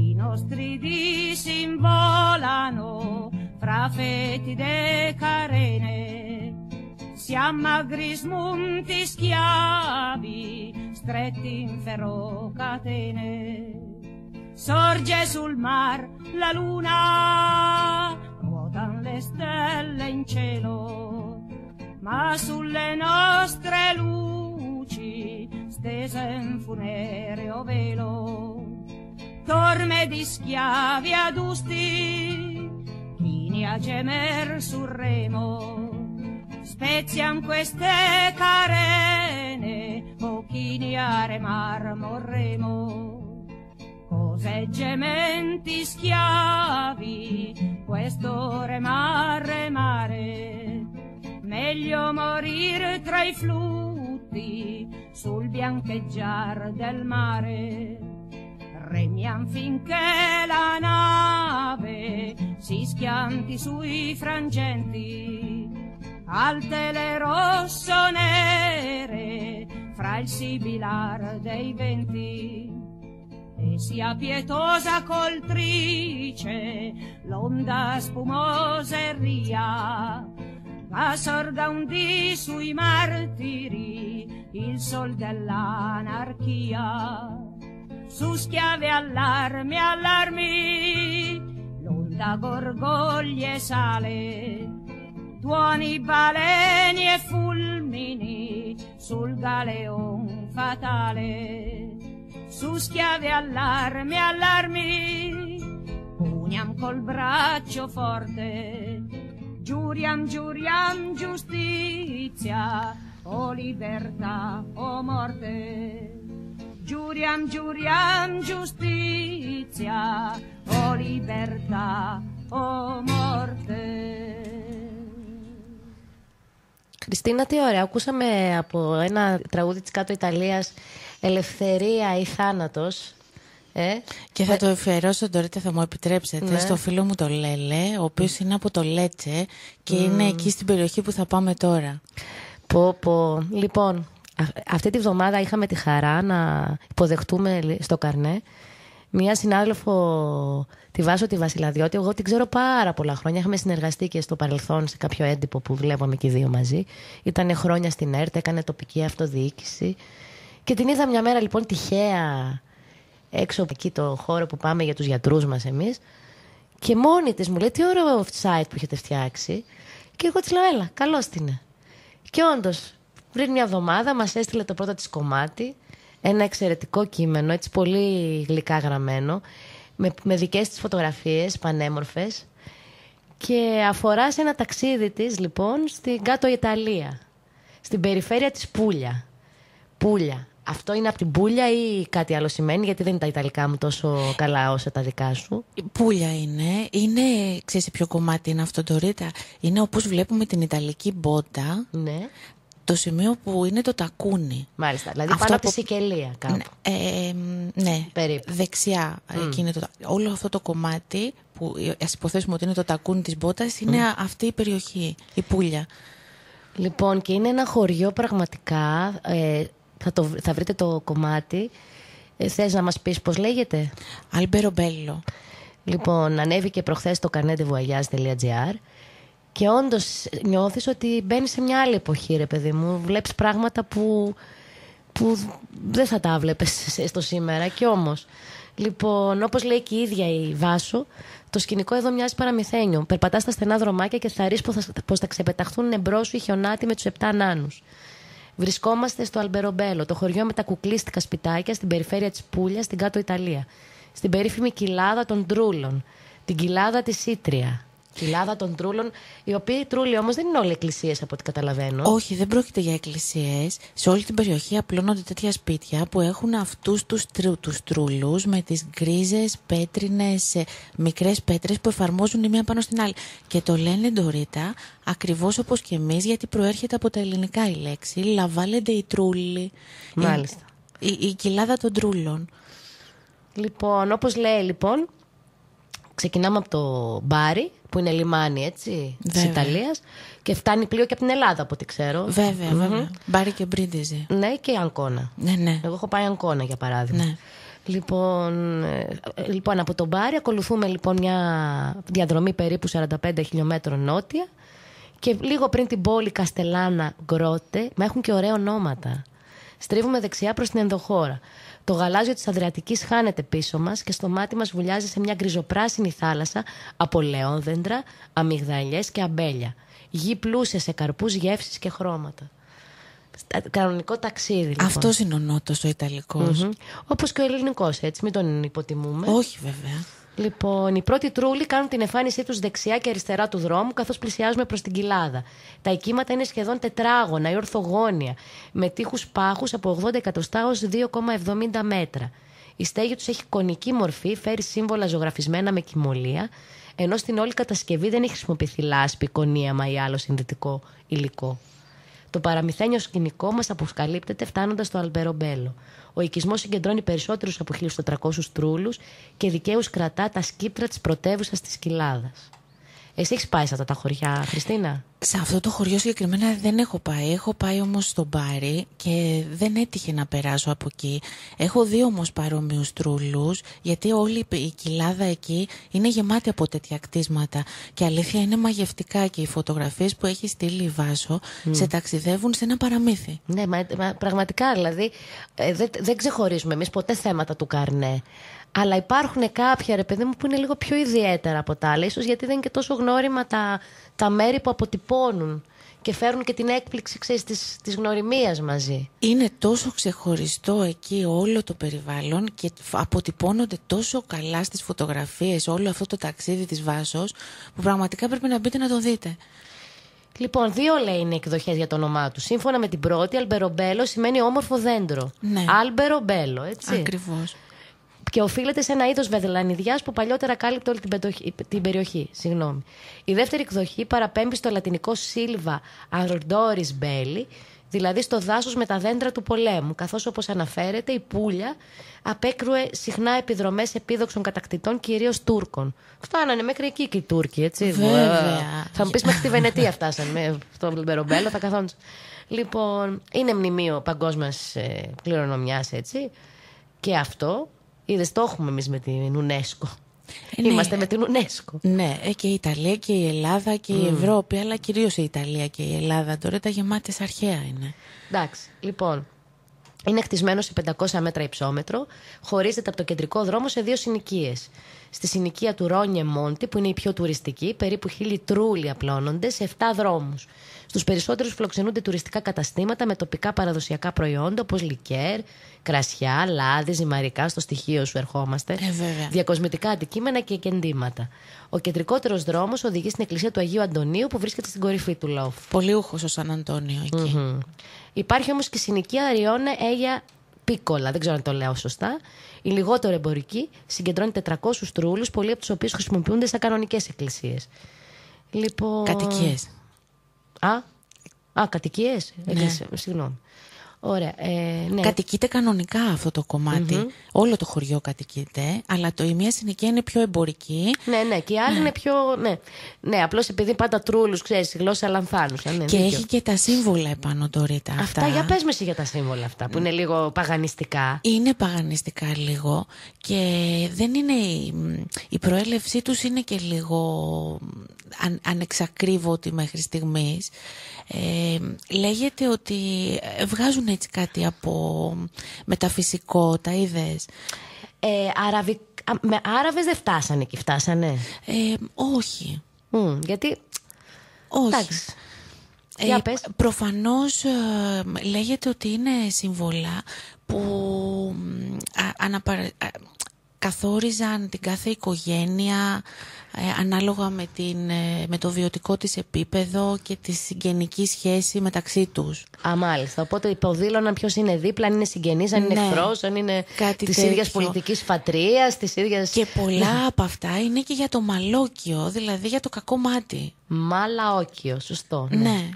I nostri dì s'involano fra fetide carene, siamo magri smunti schiavi stretti in ferro catene. Sorge sul mar la luna, ruotan le stelle in cielo, ma sulle nostre luci stese un funereo velo. Torme di schiavi adusti, chini a gemer sul remo, spezian queste carene, o chini a remar morremo. Cos'è gementi schiavi, questo remare, meglio morir tra i flutti, sul biancheggiar del mare. Remiam finché la nave si schianti sui frangenti, alte le rosso-nere fra il sibilar dei venti, e sia pietosa coltrice l'onda spumosa e ria, ma sorga un dì sui martiri il sol dell'anarchia. Su schiave allarmi, allarmi, l'onda gorgoglie sale, tuoni baleni e fulmini sul galeon fatale. Su schiave allarmi, allarmi, pugniam col braccio forte, giuriam, giuriam giustizia, o libertà o morte. Giuriam, giuriam giustizia, o libertà o morte. Χριστίνα, τι ωραία. Ακούσαμε από ένα τραγούδι της Κάτω Ιταλίας, Ελευθερία ή θάνατος. Και θα το αφιερώσω, Ντορίτα, θα μου επιτρέψετε, στο φίλο μου το Λέλε, ο οποίος είναι από το Λέτσε και είναι εκεί στην περιοχή που θα πάμε τώρα. Λοιπόν, αυτή τη βδομάδα είχαμε τη χαρά να υποδεχτούμε στο Καρνέ μία συνάδελφο, τη Βάσο τη Βασιλαδιώτη. Εγώ την ξέρω πάρα πολλά χρόνια. Είχαμε συνεργαστεί και στο παρελθόν σε κάποιο έντυπο που δουλεύαμε και οι δύο μαζί. Ήταν χρόνια στην ΕΡΤ, έκανε τοπική αυτοδιοίκηση. Και την είδα μια μέρα λοιπόν τυχαία έξω από εκεί το χώρο που πάμε για τους γιατρούς μας εμείς. Και μόνη της μου λέει: τι ωραίο site που έχετε φτιάξει. Και εγώ της λέω: έλα, καλώς την είναι. Και όντως, πριν μια εβδομάδα μας έστειλε το πρώτο της κομμάτι, ένα εξαιρετικό κείμενο, έτσι πολύ γλυκά γραμμένο, με δικές της φωτογραφίες πανέμορφες, και αφορά σε ένα ταξίδι της λοιπόν στην Κάτω Ιταλία, στην περιφέρεια της Πούλια. Πούλια. Αυτό είναι από την Πούλια ή κάτι άλλο σημαίνει, γιατί δεν είναι τα Ιταλικά μου τόσο καλά όσο τα δικά σου? Πούλια είναι. Ξέρεις ποιο κομμάτι είναι αυτό, Ντορίτα? Είναι όπως βλέπουμε την Ιταλική μπότα. Ναι. Το σημείο που είναι το τακούνι. Μάλιστα, δηλαδή αυτό πάνω από τη Σικελία κάπου. Ναι, περίπου. Δεξιά. Εκεί είναι όλο αυτό το κομμάτι που ας υποθέσουμε ότι είναι το τακούνι της μπότας, είναι αυτή η περιοχή, η Πούλια. Λοιπόν, και είναι ένα χωριό πραγματικά, θα βρείτε το κομμάτι, Θες να μας πεις πώς λέγεται? Αλμπερομπέλο. Λοιπόν, ανέβηκε προχθές στο carnetdevoyage.gr και όντως νιώθεις ότι μπαίνεις σε μια άλλη εποχή, ρε παιδί μου. Βλέπεις πράγματα που δεν θα τα βλέπεις στο σήμερα, και όμως. Λοιπόν, όπως λέει και η ίδια η Βάσο, το σκηνικό εδώ μοιάζει παραμυθένιο. Περπατάς στα στενά δρομάκια και θα ρίσεις πως θα ξεπεταχθούν εμπρός σου οι χιονάτοι με τους 7 νάνους. Βρισκόμαστε στο Αλμπερομπέλο, το χωριό με τα κουκλίστικα σπιτάκια στην περιφέρεια της Πούλιας, στην κάτω Ιταλία. Στην περίφημη κοιλάδα των Τρούλων, την κοιλάδα της Ήτρια. Κοιλάδα των Τρούλων, οι οποίοι τρούλοι όμως δεν είναι όλοι εκκλησίες από ό,τι καταλαβαίνω. Όχι, δεν πρόκειται για εκκλησίες. Σε όλη την περιοχή απλώνονται τέτοια σπίτια που έχουν αυτούς τους τρούλους με τις γκρίζες, πέτρινες, μικρές πέτρες που εφαρμόζουν η μία πάνω στην άλλη. Και το λένε Ντορίτα ακριβώς όπως και εμείς, γιατί προέρχεται από τα ελληνικά η λέξη. Λαβάλεντε οι τρούλοι. Μάλιστα. Η κοιλάδα των Τρούλων. Λοιπόν, όπως λέει, λοιπόν, ξεκινάμε από το Μπάρι, που είναι λιμάνι, έτσι, της Ιταλίας, και φτάνει πλοίο και από την Ελλάδα, από ό,τι ξέρω. Βέβαια. Μπάρι και Μπρίντιζι. Ναι, και Αγκώνα. Ναι. Εγώ έχω πάει Αγκώνα, για παράδειγμα. Ναι. Λοιπόν, από το Μπάρι ακολουθούμε λοιπόν μια διαδρομή περίπου 45 χιλιόμετρων νότια και λίγο πριν την πόλη Καστελάνα Γκρότε, μα έχουν και ωραία ονόματα. Στρίβουμε δεξιά προς την ενδοχώρα. Το γαλάζιο της Αδριατικής χάνεται πίσω μας και στο μάτι μας βουλιάζει σε μια γκριζοπράσινη θάλασσα από λεόνδεντρα, αμυγδαλιές και αμπέλια. Γη πλούσια σε καρπούς, γεύσεις και χρώματα. Κανονικό ταξίδι, λοιπόν. Αυτός είναι ο νότος, ο Ιταλικός. Όπως και ο ελληνικός, έτσι, μην τον υποτιμούμε. Όχι, βέβαια. Λοιπόν, οι πρώτοι τρούλοι κάνουν την εμφάνισή τους δεξιά και αριστερά του δρόμου καθώς πλησιάζουμε προς την κοιλάδα. Τα οικίματα είναι σχεδόν τετράγωνα ή ορθογώνια, με τείχους πάχους από 80 εκατοστά ως 2,70 μέτρα. Η στέγη τους έχει κονική μορφή, φέρει σύμβολα ζωγραφισμένα με κυμολία, ενώ στην όλη κατασκευή δεν έχει χρησιμοποιηθεί λάσπη, κονίαμα ή άλλο συνδετικό υλικό. Το παραμυθένιο σκηνικό μας αποκαλύπτεται φτάνοντας στο Αλμπερομπέλο. Ο οικισμός συγκεντρώνει περισσότερους από 1.400 τρούλους και δικαίους κρατά τα σκύπτρα της πρωτεύουσας της Κοιλάδας. Εσύ έχεις πάει σε αυτά τα χωριά, Χριστίνα? Σε αυτό το χωριό συγκεκριμένα δεν έχω πάει. Έχω πάει όμως στο Μπάρι και δεν έτυχε να περάσω από εκεί. Έχω δει όμως παρόμοιους τρούλους, γιατί όλη η κοιλάδα εκεί είναι γεμάτη από τέτοια κτίσματα. Και αλήθεια είναι μαγευτικά, και οι φωτογραφίες που έχει στείλει η Βάσο σε ταξιδεύουν σε ένα παραμύθι. Ναι, πραγματικά δηλαδή δεν ξεχωρίζουμε εμείς ποτέ θέματα του Καρνέ. Αλλά υπάρχουν κάποια, ρε παιδί μου, που είναι λίγο πιο ιδιαίτερα από τα άλλα. Ίσως γιατί δεν είναι και τόσο γνώριμα τα μέρη που αποτυπώνουν και φέρουν και την έκπληξη, ξέρεις, της γνωριμίας μαζί. Είναι τόσο ξεχωριστό εκεί όλο το περιβάλλον και αποτυπώνονται τόσο καλά στις φωτογραφίες όλο αυτό το ταξίδι της Βάσος, που πραγματικά πρέπει να μπείτε να το δείτε. Λοιπόν, 2 λέει είναι εκδοχές για το όνομά του. Σύμφωνα με την πρώτη, Αλμπερομπέλο σημαίνει όμορφο δέντρο. Ναι. Αλμπερομπέλο, έτσι. Ακριβώς. Και οφείλεται σε ένα είδος βεδελανιδιάς που παλιότερα κάλυπτε όλη την περιοχή. Η δεύτερη εκδοχή παραπέμπει στο λατινικό Silva ardoris belli, δηλαδή στο δάσος με τα δέντρα του πολέμου, καθώς όπως αναφέρεται η Πούλια απέκρουε συχνά επιδρομές επίδοξων κατακτητών, κυρίως Τούρκων. Φτάνανε μέχρι εκεί και οι Τούρκοι, έτσι. Βέβαια. Θα μου πεις μέχρι τη Βενετία φτάσανε στο Αλμπερομπέλο, θα καθόντουσαν. Λοιπόν, είναι μνημείο παγκόσμιας κληρονομιάς, έτσι. Και αυτό. Είδες, το έχουμε εμείς με την UNESCO. Είμαστε με την UNESCO. Ναι, και η Ιταλία και η Ελλάδα και η Ευρώπη, αλλά κυρίως η Ιταλία και η Ελλάδα τώρα τα γεμάτες αρχαία είναι. Εντάξει, λοιπόν. Είναι χτισμένο σε 500 μέτρα υψόμετρο, χωρίζεται από το κεντρικό δρόμο σε 2 συνοικίες. Στη συνοικία του Ρόνιε Μόντι, που είναι η πιο τουριστική, περίπου 1.000 τρούλοι απλώνονται σε 7 δρόμους. Στους περισσότερους φιλοξενούνται τουριστικά καταστήματα με τοπικά παραδοσιακά προϊόντα όπως λικέρ, κρασιά, λάδι, ζυμαρικά, στο στοιχείο σου ερχόμαστε, διακοσμητικά αντικείμενα και κεντήματα. Ο κεντρικότερος δρόμος οδηγεί στην εκκλησία του Αγίου Αντωνίου που βρίσκεται στην κορυφή του λόφου. Πολύουχος ο Σαν Αντώνιο εκεί. Υπάρχει όμως και η συνοικία Ριόνε Έγια Πίκολα, δεν ξέρω αν το λέω σωστά. Η λιγότερο εμπορική συγκεντρώνει 400 τρούλους, πολλοί από τους οποίους χρησιμοποιούνται σαν κανονικές εκκλησίες. Λοιπόν... Κατοικίες. Κατοικίες. Ναι. Συγγνώμη. Ωραία. Ναι. Κατοικείται κανονικά αυτό το κομμάτι. Όλο το χωριό κατοικείται, αλλά η μία συνοικία είναι πιο εμπορική. Ναι, και η άλλη είναι πιο. Ναι, απλώς επειδή πάντα τρούλους, ξέρεις, η γλώσσα λανθάνουσα. Ναι, και έχει και τα σύμβολα επάνω, Ντόριτα. Αυτά, για πες με εσύ για τα σύμβολα αυτά, που είναι λίγο παγανιστικά. Είναι παγανιστικά λίγο και δεν είναι. Η προέλευσή τους είναι και λίγο ανεξακρίβωτη μέχρι στιγμής. Λέγεται ότι βγάζουν έτσι κάτι από μεταφυσικό, τα είδες? Με Άραβες δεν φτάσανε εκεί, φτάσανε? Όχι. Γιατί? Όχι. Εντάξει. Για πες. Προφανώς λέγεται ότι είναι σύμβολα που καθόριζαν την κάθε οικογένεια ανάλογα με το βιωτικό της επίπεδο και τη συγγενική σχέση μεταξύ τους. Μάλιστα. Οπότε υποδήλωναν ποιος είναι δίπλα, αν είναι συγγενής, αν είναι εχθρός, αν είναι της ίδιας πολιτικής φατρίας, της ίδιας... Και πολλά από αυτά είναι και για το μαλόκιο, δηλαδή για το κακό μάτι. Μαλαόκιο, σωστό. Ναι.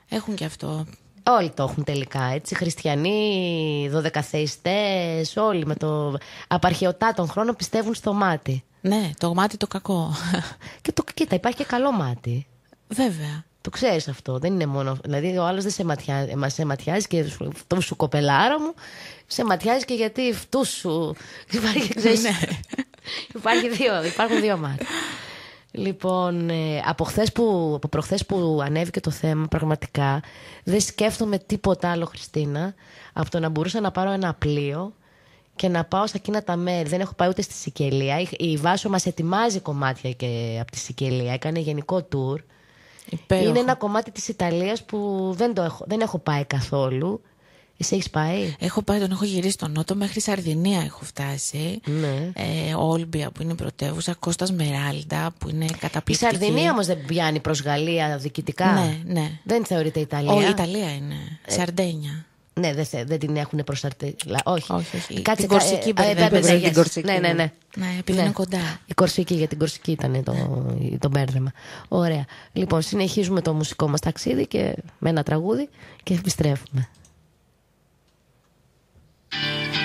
Έχουν και αυτό. Όλοι το έχουν τελικά, έτσι. Χριστιανοί, δωδεκαθεϊστές, όλοι με το απαρχαιωτά των χρόνων πιστεύουν στο μάτι. Ναι, το μάτι το κακό. Και κοίτα, υπάρχει και καλό μάτι. Βέβαια. Το ξέρεις αυτό, δεν είναι μόνο. Δηλαδή ο άλλος δεν σε ματιάζει και αυτό σου κοπελάρα μου, σε ματιάζει και γιατί αυτού σου. Υπάρχουν δύο μάτια. Λοιπόν, από προχθές που ανέβηκε το θέμα, πραγματικά δεν σκέφτομαι τίποτα άλλο, Χριστίνα, από το να μπορούσα να πάρω ένα πλοίο και να πάω σε εκείνα τα μέρη. Δεν έχω πάει ούτε στη Σικελία. Η Βάσο μας ετοιμάζει κομμάτια και από τη Σικελία. Έκανε γενικό tour. Υπέροχο. Είναι ένα κομμάτι της Ιταλίας που δεν έχω πάει καθόλου. Εσύ έχεις πάει? Έχω πάει, τον έχω γυρίσει στον Νότο, μέχρι Σαρδινία έχω φτάσει. Ναι. Όλμπια που είναι πρωτεύουσα, Κώστα Σμεράλντα που είναι καταπληκτική. Η Σαρδινία όμως δεν πιάνει προς Γαλλία διοικητικά? Ναι. Δεν θεωρείται Ιταλία? Όχι, Ιταλία είναι. Σαρντένια. Ναι, δεν την έχουν προσαρτήσει. Όχι. Κάτσε, την Κορσική Ναι. Ναι, επειδή είναι κοντά. Η Κορσική, για την Κορσική ήταν το μπέρδεμα. Ωραία. Λοιπόν, συνεχίζουμε το μουσικό μας ταξίδι και με ένα τραγούδι και επιστρέφουμε. Yeah.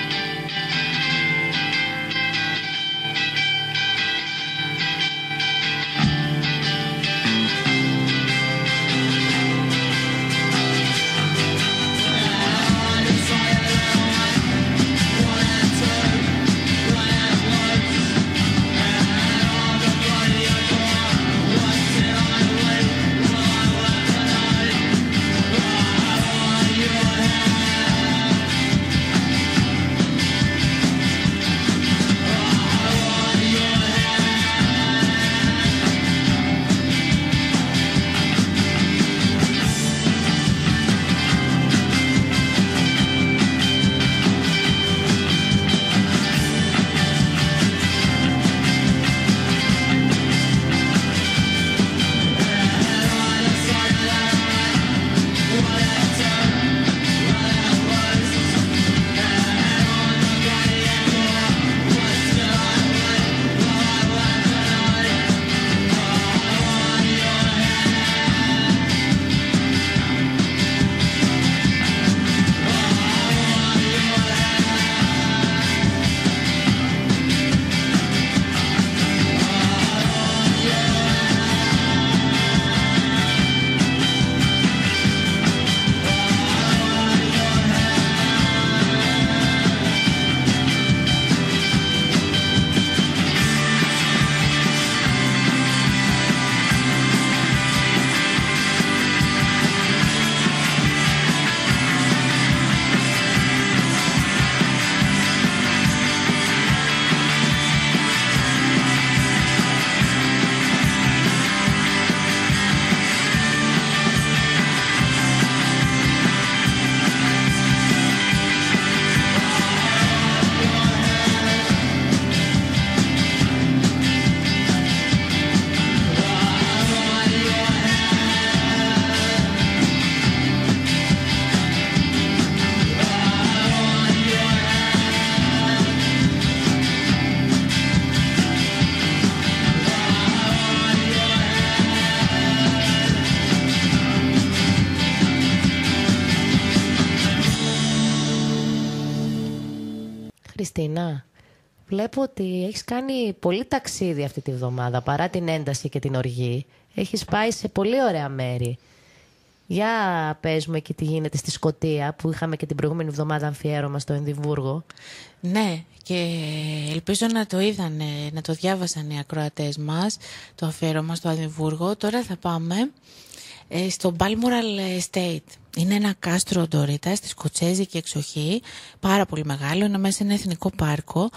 Χριστίνα, βλέπω ότι έχεις κάνει πολύ ταξίδι αυτή τη βδομάδα, παρά την ένταση και την οργή. Έχεις πάει σε πολύ ωραία μέρη. Για πες μου εκεί τι γίνεται στη Σκωτία, που είχαμε και την προηγούμενη εβδομάδα αμφιέρωμα στο Εδιμβούργο. Ναι, και ελπίζω να το είδανε, να το διάβασαν οι ακροατές μας, το αφιέρωμα στο Εδιμβούργο. Τώρα θα πάμε στο Balmoral Estate. Είναι ένα κάστρο ντόριτα στη σκοτσέζικη εξοχή, πάρα πολύ μεγάλο, είναι μέσα σε ένα εθνικό πάρκο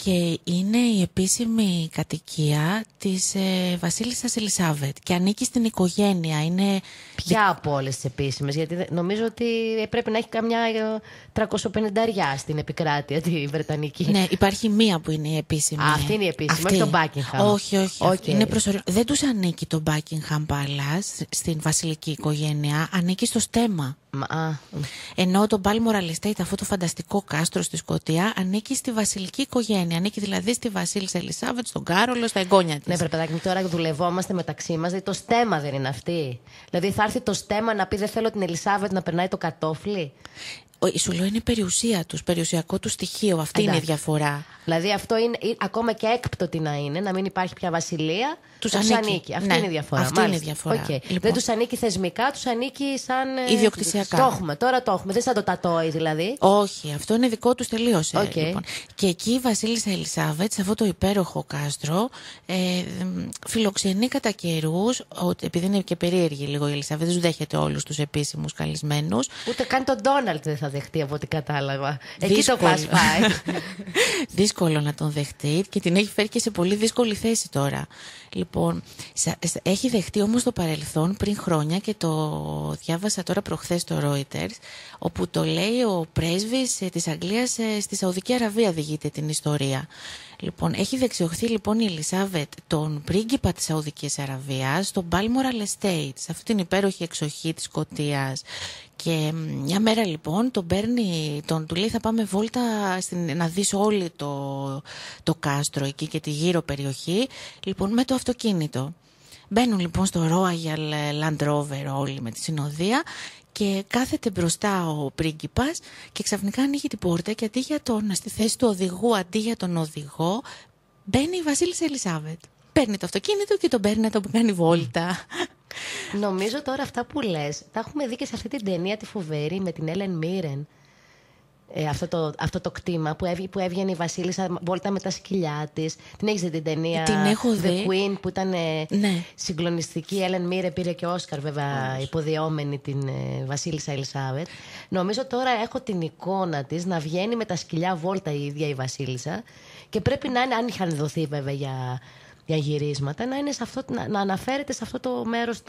και είναι η επίσημη κατοικία της βασίλισσας Ελισάβετ και ανήκει στην οικογένεια. Είναι... Ποια από όλες τις επίσημες, γιατί νομίζω ότι πρέπει να έχει καμιά 350 στην επικράτεια τη Βρετανική. Ναι, υπάρχει μία που είναι η επίσημη. Αυτή είναι η επίσημη, όχι το Buckingham. Όχι. Okay. Είναι προσωρινό. Δεν τους ανήκει το Buckingham Palace στην βασιλική οικογένεια, ανήκει στο στέμμα. Ενώ το Balmoral Estate, αυτό το φανταστικό κάστρο στη Σκωτία, ανήκει στη βασιλική οικογένεια. Ανήκει δηλαδή στη βασίλισσα Ελισάβετ, στον Κάρολο, στα εγγόνια της. Ναι, παιδάκι μου, τώρα δουλευόμαστε μεταξύ μας. Δηλαδή το στέμμα δεν είναι αυτή. Δηλαδή θα έρθει το στέμμα να πει δεν θέλω την Ελισάβετ να περνάει το κατόφλι. Σου λέω είναι περιουσία τους, περιουσιακό του στοιχείο. Αυτή είναι η διαφορά. Δηλαδή αυτό είναι, ακόμα και έκπτωτη να είναι, να μην υπάρχει πια βασιλεία, τους ανήκει. Αυτή είναι η διαφορά. Αυτή είναι η διαφορά. Okay. Λοιπόν. Δεν τους ανήκει θεσμικά, τους ανήκει σαν. Ιδιοκτησιακά. Τώρα το έχουμε. Δεν σαν το τατόι δηλαδή. Όχι, αυτό είναι δικό τους τελείως. Λοιπόν. Και εκεί η βασίλισσα Ελισάβετ, σε αυτό το υπέροχο κάστρο, φιλοξενεί κατά καιρούς, επειδή είναι και περίεργη λίγο η Ελισάβετ, δεν δέχεται όλους τους επίσημους καλεσμένους. Ούτε καν τον Ντόναλντ δεν θα δεχτεί από ό,τι κατάλαβα. Εκεί το πας πάει. Δύσκολο να τον δεχτεί και την έχει φέρει και σε πολύ δύσκολη θέση τώρα. Λοιπόν, έχει δεχτεί όμως το παρελθόν πριν χρόνια και το διάβασα τώρα προχθές στο Reuters, όπου το λέει ο πρέσβης της Αγγλίας στη Σαουδική Αραβία, διηγείται την ιστορία. Λοιπόν, έχει δεξιωχθεί λοιπόν η Ελισάβετ τον πρίγκιπα της Σαουδικής Αραβίας στο Balmoral Estate, σε αυτή την υπέροχη εξοχή της Σκωτίας. Και μια μέρα λοιπόν τον παίρνει, του λέει θα πάμε βόλτα να δεις όλη το κάστρο εκεί και τη γύρω περιοχή, λοιπόν με το αυτοκίνητο. Μπαίνουν λοιπόν στο Royal Land Rover όλοι με τη συνοδεία και κάθεται μπροστά ο πρίγκιπας και ξαφνικά ανοίγει την πόρτα και αντί για στη θέση του οδηγού, αντί για τον οδηγό, μπαίνει η βασίλισσα Ελισάβετ. Παίρνει το αυτοκίνητο και τον παίρνει να τον κάνει βόλτα. Νομίζω τώρα αυτά που λες, τα έχουμε δει και σε αυτή την ταινία τη φοβερή με την Έλεν Μίρεν. Αυτό το κτήμα που έβγαινε η βασίλισσα βόλτα με τα σκυλιά της. Την έχεις δει την ταινία? Την έχω The δει. Queen, που ήταν συγκλονιστική. Η Έλεν Μίρεν πήρε και Όσκαρ βέβαια υποδιόμενη την βασίλισσα Ελισάβετ. Νομίζω τώρα έχω την εικόνα της να βγαίνει με τα σκυλιά βόλτα η ίδια η βασίλισσα και πρέπει να είναι, αν είχαν δοθεί βέβαια για γυρίσματα, να αναφέρεται σε αυτό το μέρος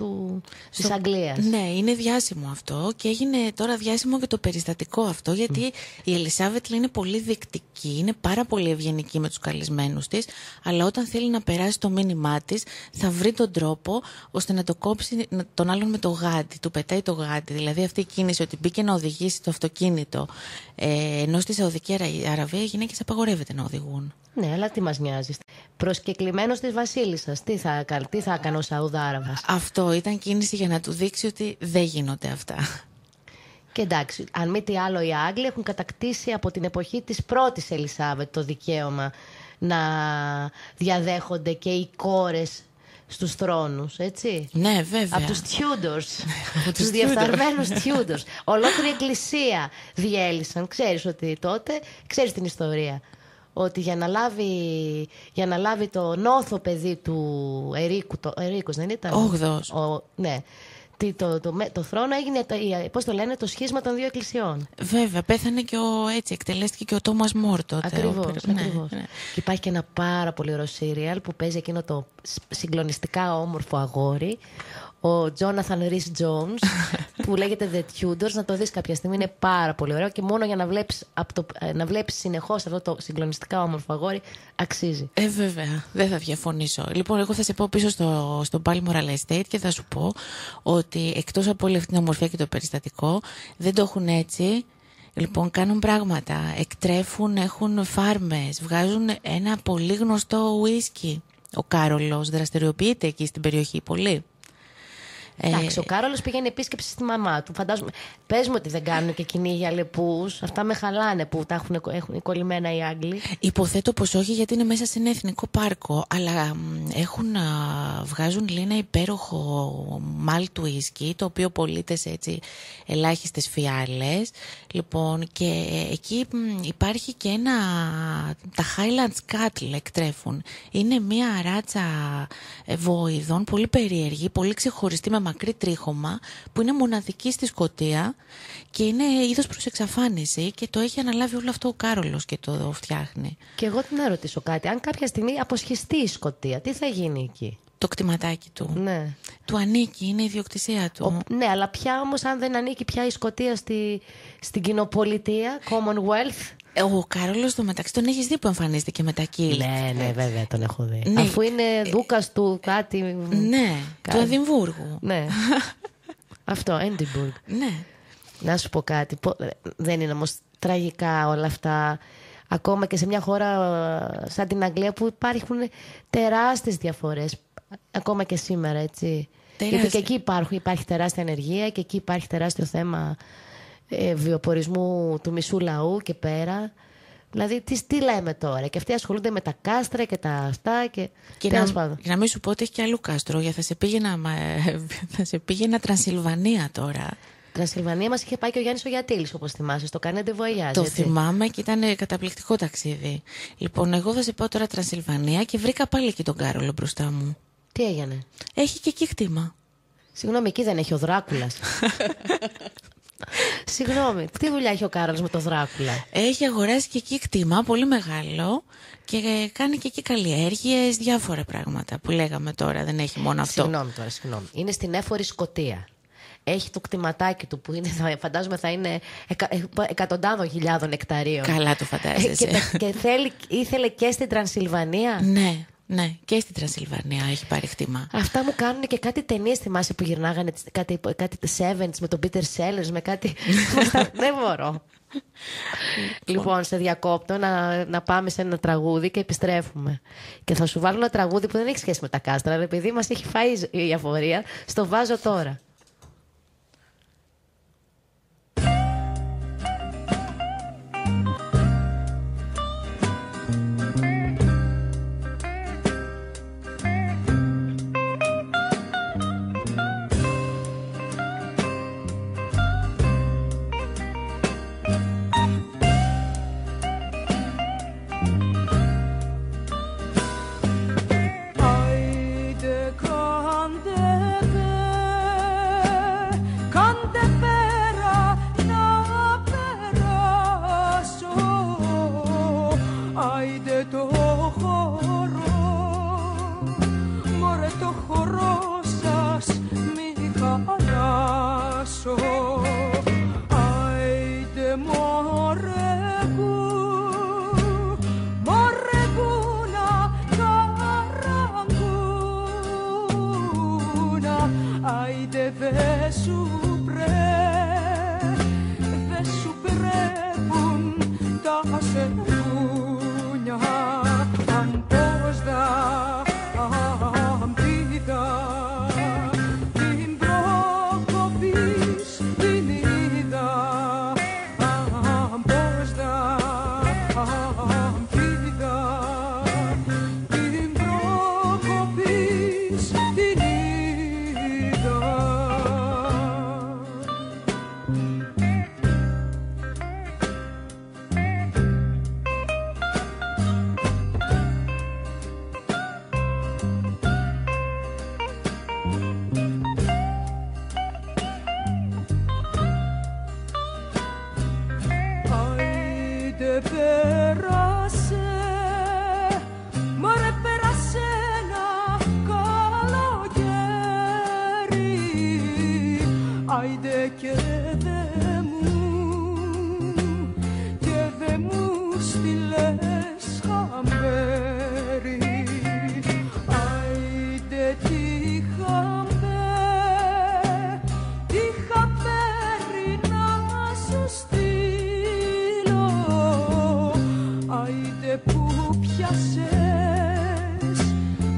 της Αγγλίας. Ναι, είναι διάσημο αυτό και έγινε τώρα διάσημο και το περιστατικό αυτό, γιατί η Ελισάβετ είναι πολύ δεικτική, είναι πάρα πολύ ευγενική με τους καλεσμένους της, αλλά όταν θέλει να περάσει το μήνυμά της θα βρει τον τρόπο ώστε να το κόψει τον άλλον με το γάντι, του πετάει το γάντι. Δηλαδή αυτή η κίνηση ότι μπήκε να οδηγήσει το αυτοκίνητο, ενώ στη Σαουδική Αραβία οι γυναίκες απαγορεύεται να οδηγούν. Ναι, αλλά τι μας νοιάζει. Προσκεκλημένος της βασίλισσας. Τι θα έκανε ο Σαουδάραβας? Αυτό ήταν κίνηση για να του δείξει ότι δεν γίνονται αυτά. Και εντάξει, αν μη τι άλλο, οι Άγγλοι έχουν κατακτήσει από την εποχή της πρώτης Ελισάβετ το δικαίωμα να διαδέχονται και οι κόρες στους θρόνους, έτσι. Ναι, βέβαια. Από τους Tudors, τους διεφθαρμένους Tudors. Ολόκληρη εκκλησία διέλυσαν. Ξέρεις ότι τότε, ξέρεις την ιστορία, ότι για να λάβει το νόθο παιδί του Ερίκους, δεν ήταν? Όγδος. Ναι. Το θρόνο έγινε, πώς το λένε, το σχίσμα των δύο εκκλησιών. Βέβαια, πέθανε και εκτελέστηκε και ο Τόμας Μόρ τότε. Ακριβώς. Ναι. Και υπάρχει και ένα πάρα πολύ ωραίο σύριαλ που παίζει εκείνο το συγκλονιστικά όμορφο αγόρι, ο Τζόναθαν Ρις Τζόνς, που λέγεται The Tudors. Να το δεις κάποια στιγμή, είναι πάρα πολύ ωραίο και μόνο για να βλέπεις συνεχώς αυτό το συγκλονιστικά όμορφο αγόρι αξίζει. Βέβαια, δεν θα διαφωνήσω. Λοιπόν, εγώ θα σε πω πίσω στο Balmoral Estate και θα σου πω ότι εκτός από όλη αυτή την ομορφιά και το περιστατικό, δεν το έχουν έτσι. Λοιπόν, κάνουν πράγματα, εκτρέφουν, έχουν φάρμες, βγάζουν ένα πολύ γνωστό ουίσκι. Ο Κάρολος δραστηριοποιείται εκεί στην περιοχή πολύ. Εντάξει, ο Κάρολος πηγαίνει επίσκεψη στη μαμά του. Φαντάζομαι. Πες μου ότι δεν κάνουν και κυνήγι αλεπούς. Αυτά με χαλάνε που τα έχουν κολλημένα οι Άγγλοι. Υποθέτω πως όχι, γιατί είναι μέσα σε ένα εθνικό πάρκο. Αλλά βγάζουν λέει ένα υπέροχο μάλτου ουίσκι, το οποίο πωλείται σε έτσι ελάχιστες φιάλες. Λοιπόν, και εκεί υπάρχει και τα Highlands Cattle εκτρέφουν. Είναι μια ράτσα βοηδών, πολύ περίεργη, πολύ ξεχωριστή, με μακρύ τρίχωμα, που είναι μοναδική στη Σκωτία και είναι είδος προς εξαφάνιση, και το έχει αναλάβει όλο αυτό ο Κάρολος και το φτιάχνει. Και εγώ τι να ρωτήσω κάτι, αν κάποια στιγμή αποσχιστεί η Σκωτία, τι θα γίνει εκεί? Το κτηματάκι του. Ναι. Του ανήκει, είναι η ιδιοκτησία του. Ναι, αλλά πια όμως, αν δεν ανήκει πια η Σκωτία στην κοινοπολιτεία, Commonwealth. Ο Κάρολος το μεταξύ τον έχεις δει που εμφανίζεται και με τα κίλτ. Ναι, βέβαια τον έχω δει. Ναι. Αφού είναι δούκας του κάτι. Ναι, του Εδιμβούργου. Ναι. Αυτό, Edinburgh. Ναι. Να σου πω κάτι. Δεν είναι όμως τραγικά όλα αυτά? Ακόμα και σε μια χώρα σαν την Αγγλία, που υπάρχουν τεράστιες διαφορές. Ακόμα και σήμερα, έτσι. Τεράστια. Γιατί και εκεί υπάρχει τεράστια ανεργία, και εκεί υπάρχει τεράστιο θέμα βιοπορισμού του μισού λαού και πέρα. Δηλαδή, τι λέμε τώρα? Και αυτοί ασχολούνται με τα κάστρα και τα αυτά. Και να μην σου πω ότι έχει και αλλού κάστρο, γιατί θα σε πήγαινα Τρανσιλβανία τώρα. Τρανσιλβανία μας είχε πάει και ο Γιάννης ο Γιατήλης, όπως θυμάσαι, στο Κάνετε Voyage. Το θυμάμαι και ήταν καταπληκτικό ταξίδι. Λοιπόν, εγώ θα σε πάω τώρα Τρανσιλβανία και βρήκα πάλι εκεί τον Κάρολο μπροστά μου. Τι έγινε? Έχει και εκεί κτήμα. Συγγνώμη, εκεί δεν έχει ο Δράκουλας? Συγγνώμη, τι δουλειά έχει ο Κάρολος με το Δράκουλα? Έχει αγοράσει και εκεί κτήμα πολύ μεγάλο και κάνει και εκεί καλλιέργειες, διάφορα πράγματα που λέγαμε τώρα. Δεν έχει μόνο αυτό. Συγγνώμη. Είναι στην Έφορη Σκωτία. Έχει το κτηματάκι του που φαντάζομαι θα είναι εκατοντάδων χιλιάδων εκταρίων. Καλά το φαντάζεσαι. Και ήθελε και στην Τρανσιλβανία. Ναι, και στην Τρανσιλβανία έχει πάρει κτήμα. Αυτά μου κάνουν και κάτι ταινίες, θυμάσαι, που γυρνάγανε κάτι Sevens με τον Peter Sellers, με κάτι. Δεν μπορώ. Λοιπόν, σε διακόπτω να πάμε σε ένα τραγούδι και επιστρέφουμε. Και θα σου βάλω ένα τραγούδι που δεν έχει σχέση με τα κάστρα, αλλά επειδή μας έχει φάει η αφορία, στο βάζω τώρα.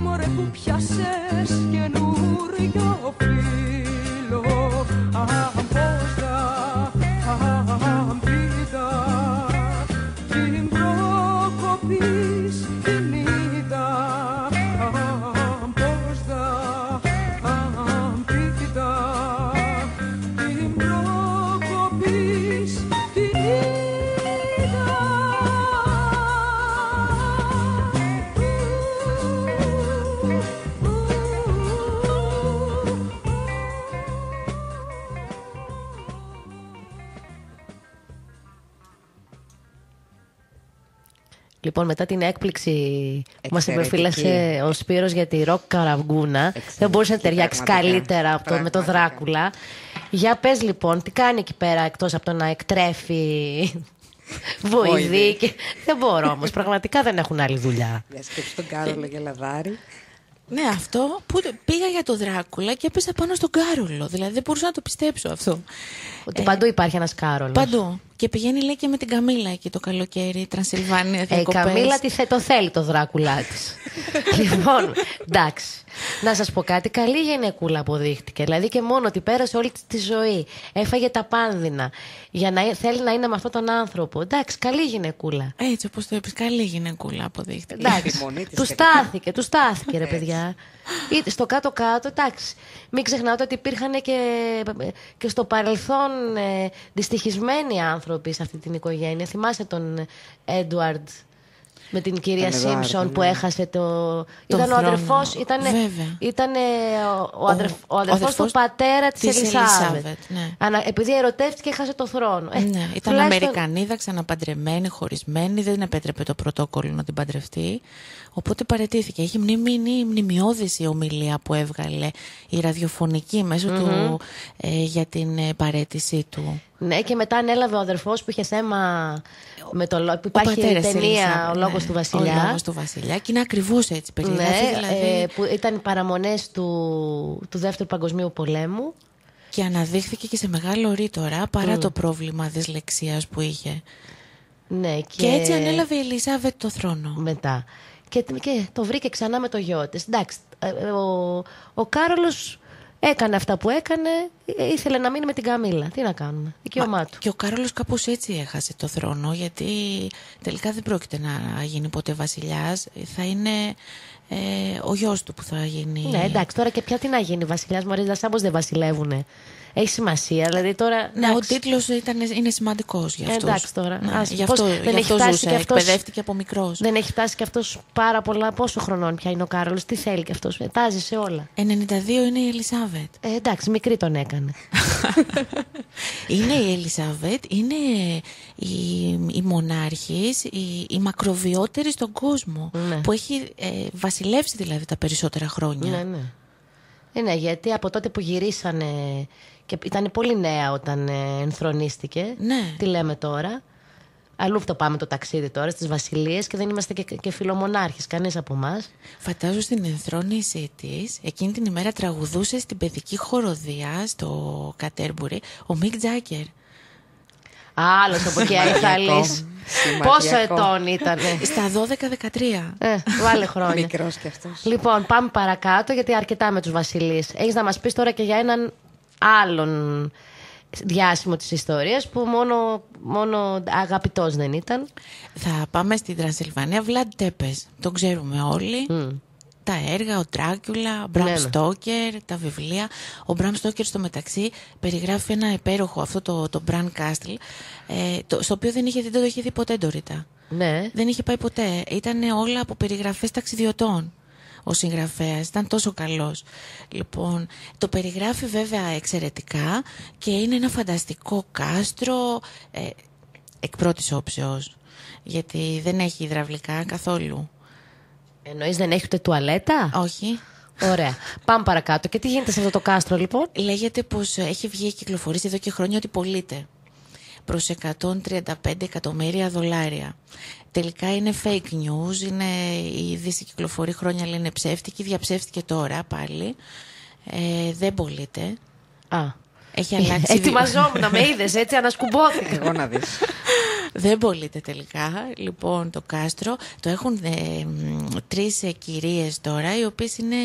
Μωρέ που πιάσες καινούριο φίλο. προκοπής την είδα, πως θα πήτα, την προκοπής την είδα. Λοιπόν, μετά την έκπληξη που μας Εξαιρετική. επεφύλασε ο Σπύρος για τη ροκ καραγκούνα, δεν μπορούσε να ταιριάξει πραγματικά. καλύτερα από με το Δράκουλα. Για πες λοιπόν, τι κάνει εκεί πέρα εκτός από το να εκτρέφει βοηδή. Δεν μπορώ όμως, πραγματικά δεν έχουν άλλη δουλειά. Για σκέψη τον Κάρολο Γελαδάρη. Ναι, αυτό που πήγα για το Δράκουλα και έπεσα πάνω στον Κάρολο. Δηλαδή δεν μπορούσα να το πιστέψω αυτό. Ότι παντού υπάρχει ένας Κάρολος. Παντού. Και πηγαίνει λέει και με την Καμίλα εκεί το καλοκαίρι, Τρανσιλβάνια, Η διακοπές. Καμίλα το θέλει το Δράκουλά της. Λοιπόν, εντάξει. Να σας πω κάτι, καλή γυναικούλα αποδείχτηκε. Δηλαδή και μόνο ότι πέρασε όλη τη ζωή, έφαγε τα πάνδυνα για να θέλει να είναι με αυτόν τον άνθρωπο. Εντάξει, καλή γυναικούλα. Έτσι όπως το είπες, καλή γυναικούλα αποδείχτηκε. Εντάξει, επιμονή της του στάθηκε ρε παιδιά. Στο κάτω-κάτω, εντάξει. Μην ξεχνάτε ότι υπήρχαν και στο παρελθόν δυστυχισμένοι άνθρωποι σε αυτή την οικογένεια. Θυμάσαι τον Έντουαρντ με την κυρία Τον Σίμψον Εδουάρντο, που ναι. έχασε Τον ήταν ο θρόνο. αδερφός, Βέβαια. ήταν ο αδερφός του πατέρα της Ελισάβετ. Ελισάβετ, ναι. Επειδή ερωτεύτηκε έχασε το θρόνο. Ναι, ήταν τουλάχιστον- Αμερικανίδα, ξαναπαντρεμένη, χωρισμένη, δεν επέτρεπε το πρωτόκολλο να την παντρευτεί. Οπότε παραιτήθηκε. Έχει μνημειώδης η ομιλία που έβγαλε η ραδιοφωνική μέσω του για την παραίτησή του. Ναι, και μετά ανέλαβε ο αδερφός που είχε θέμα με το λόγο. Που υπάρχει πατέρας της ταινία Ελισάβετ, Ο Λόγος ναι. του Βασιλιά. Ο Λόγος του Βασιλιά. Και είναι ακριβώς έτσι. Περιγράφει Ναι, δηλαδή. που ήταν οι παραμονές του Δεύτερου Παγκοσμίου Πολέμου. Και αναδείχθηκε και σε μεγάλο ρήτορα παρά το πρόβλημα δυσλεξίας που είχε. Ναι, Και έτσι ανέλαβε η Ελισάβετ το θρόνο. μετά. Και το βρήκε ξανά με το γιο της. Εντάξει, ο Κάρολος έκανε αυτά που έκανε, ήθελε να μείνει με την Καμίλα. Τι να κάνουμε, δικαίωμά του. Και ο Κάρολος κάπως έτσι έχασε το θρόνο, γιατί τελικά δεν πρόκειται να γίνει ποτέ βασιλιάς. Θα είναι ο γιος του που θα γίνει. Ναι, εντάξει, τώρα και πια τι να γίνει, βασιλιάς Μωρής, σάμπος δεν βασιλεύουνε. Έχει σημασία, δηλαδή τώρα. Ναι, ο εντάξει. τίτλος είναι σημαντικός για αυτούς. Εντάξει τώρα. Ναι, Ας, γι' πώς αυτό, δεν γι' έχει αυτό φτάσει ζούσε, και αυτός- εκπαιδεύτηκε από μικρός. Δεν έχει φτάσει και αυτός πάρα πολλά. Πόσο χρονών πια είναι ο Κάρολος, τι θέλει και αυτός. Τάζει σε όλα. 92 είναι η Ελισάβετ. Εντάξει, μικρή τον έκανε. Είναι η Ελισάβετ, είναι η μονάρχης, η μακροβιότερη στον κόσμο. Ναι. Που έχει βασιλεύσει δηλαδή τα περισσότερα χρόνια. Ναι, ναι. Ναι, γιατί από τότε που γυρίσανε. Και ήταν πολύ νέα όταν ενθρονίστηκε. Ναι. Τι λέμε τώρα. Αλλού το πάμε το ταξίδι τώρα στις βασιλείες και δεν είμαστε και φιλομονάρχες, κανείς από εμάς. Φαντάζομαι στην ενθρόνησή της, εκείνη την ημέρα τραγουδούσε στην παιδική χοροδία στο Κατέρμπουρι ο Μικ Τζάκερ. Άλλος από εκεί Αϊθαλής. Πόσο ετών ήταν. Στα 12-13. Βάλε χρόνια. Μικρός κι αυτός. Λοιπόν, πάμε παρακάτω γιατί αρκετά με τους βασιλείς. Έχεις να μας πεις τώρα και για έναν άλλον διάσημο της ιστορίας που μόνο αγαπητός δεν ήταν. Θα πάμε στην Τρανσιλβανία. Βλαντ Τέπες. Τον ξέρουμε όλοι. Τα έργα, ο Ντράκουλα, ο Μπραμ Ναι, ναι. Στόκερ, τα βιβλία. Ο Μπραμ Στόκερ στο μεταξύ περιγράφει ένα υπέροχο αυτό το Μπραν Κάστλ, στο οποίο δεν το είχε δει ποτέ Ντόριτα. Ναι. Δεν είχε πάει ποτέ. Ήταν όλα από περιγραφές ταξιδιωτών. Ο συγγραφέας ήταν τόσο καλός. Λοιπόν, το περιγράφει βέβαια εξαιρετικά και είναι ένα φανταστικό κάστρο εκ πρώτης όψεως. Γιατί δεν έχει υδραυλικά καθόλου. Εννοείς δεν έχει ούτε τουαλέτα? Όχι. Ωραία. Πάμε παρακάτω. Και τι γίνεται σε αυτό το κάστρο λοιπόν? Λέγεται πως έχει βγει και κυκλοφορήσει εδώ και χρόνια ότι πωλείται προς 135 εκατομμύρια δολάρια. Τελικά είναι fake news, η είδηση κυκλοφορεί χρόνια, αλλά είναι ψεύτικη, διαψεύτηκε τώρα πάλι. Δεν πωλείται. Έχει αλλάξει. Ετοιμαζόμουν, με είδες έτσι, ανασκουμπώθηκα. Εγώ να δεις. Δεν πωλείται τελικά. Λοιπόν, το κάστρο το έχουν 3 κυρίες τώρα, οι οποίες είναι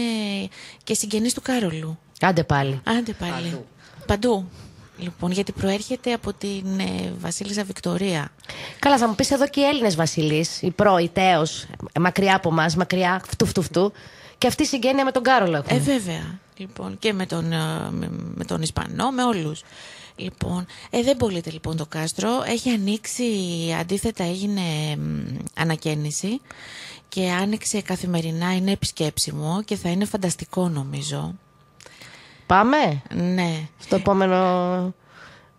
και συγγενείς του Κάρολου. Άντε πάλι. Άντε πάλι. Παντού. Λοιπόν, γιατί προέρχεται από την Βασίλισσα Βικτωρία. Καλά, θα μου πεις εδώ και οι Έλληνες βασιλείς, η τέος, μακριά από εμάς, μακριά φτου. Και αυτή η συγγένεια με τον Κάρολο έχουμε. Βέβαια. Λοιπόν, και με τον Ισπανό, με όλους. Λοιπόν, δεν πωλείται λοιπόν το κάστρο. Έχει ανοίξει, αντίθετα έγινε ανακαίνιση και άνοιξε καθημερινά, είναι επισκέψιμο και θα είναι φανταστικό νομίζω. Πάμε. Ναι. Στο επόμενο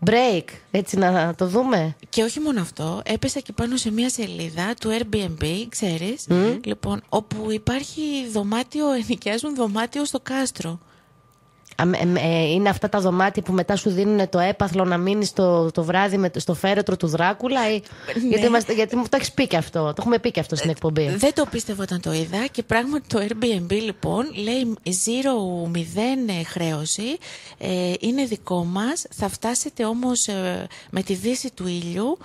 break, έτσι να το δούμε. Και όχι μόνο αυτό, έπεσα και πάνω σε μια σελίδα του Airbnb, ξέρεις, λοιπόν, όπου υπάρχει δωμάτιο, ενοικιάζουν δωμάτιο στο κάστρο. Είναι αυτά τα δωμάτια που μετά σου δίνουν το έπαθλο να μείνεις το βράδυ στο φέρετρο του Δράκουλα Ναι. γιατί μου το έχεις πει και αυτό. Το έχουμε πει και αυτό στην εκπομπή. Δεν το πίστευα όταν το είδα και πράγματι το Airbnb λοιπόν λέει 0 χρέωση, είναι δικό μας, θα φτάσετε όμως με τη δύση του ήλιου.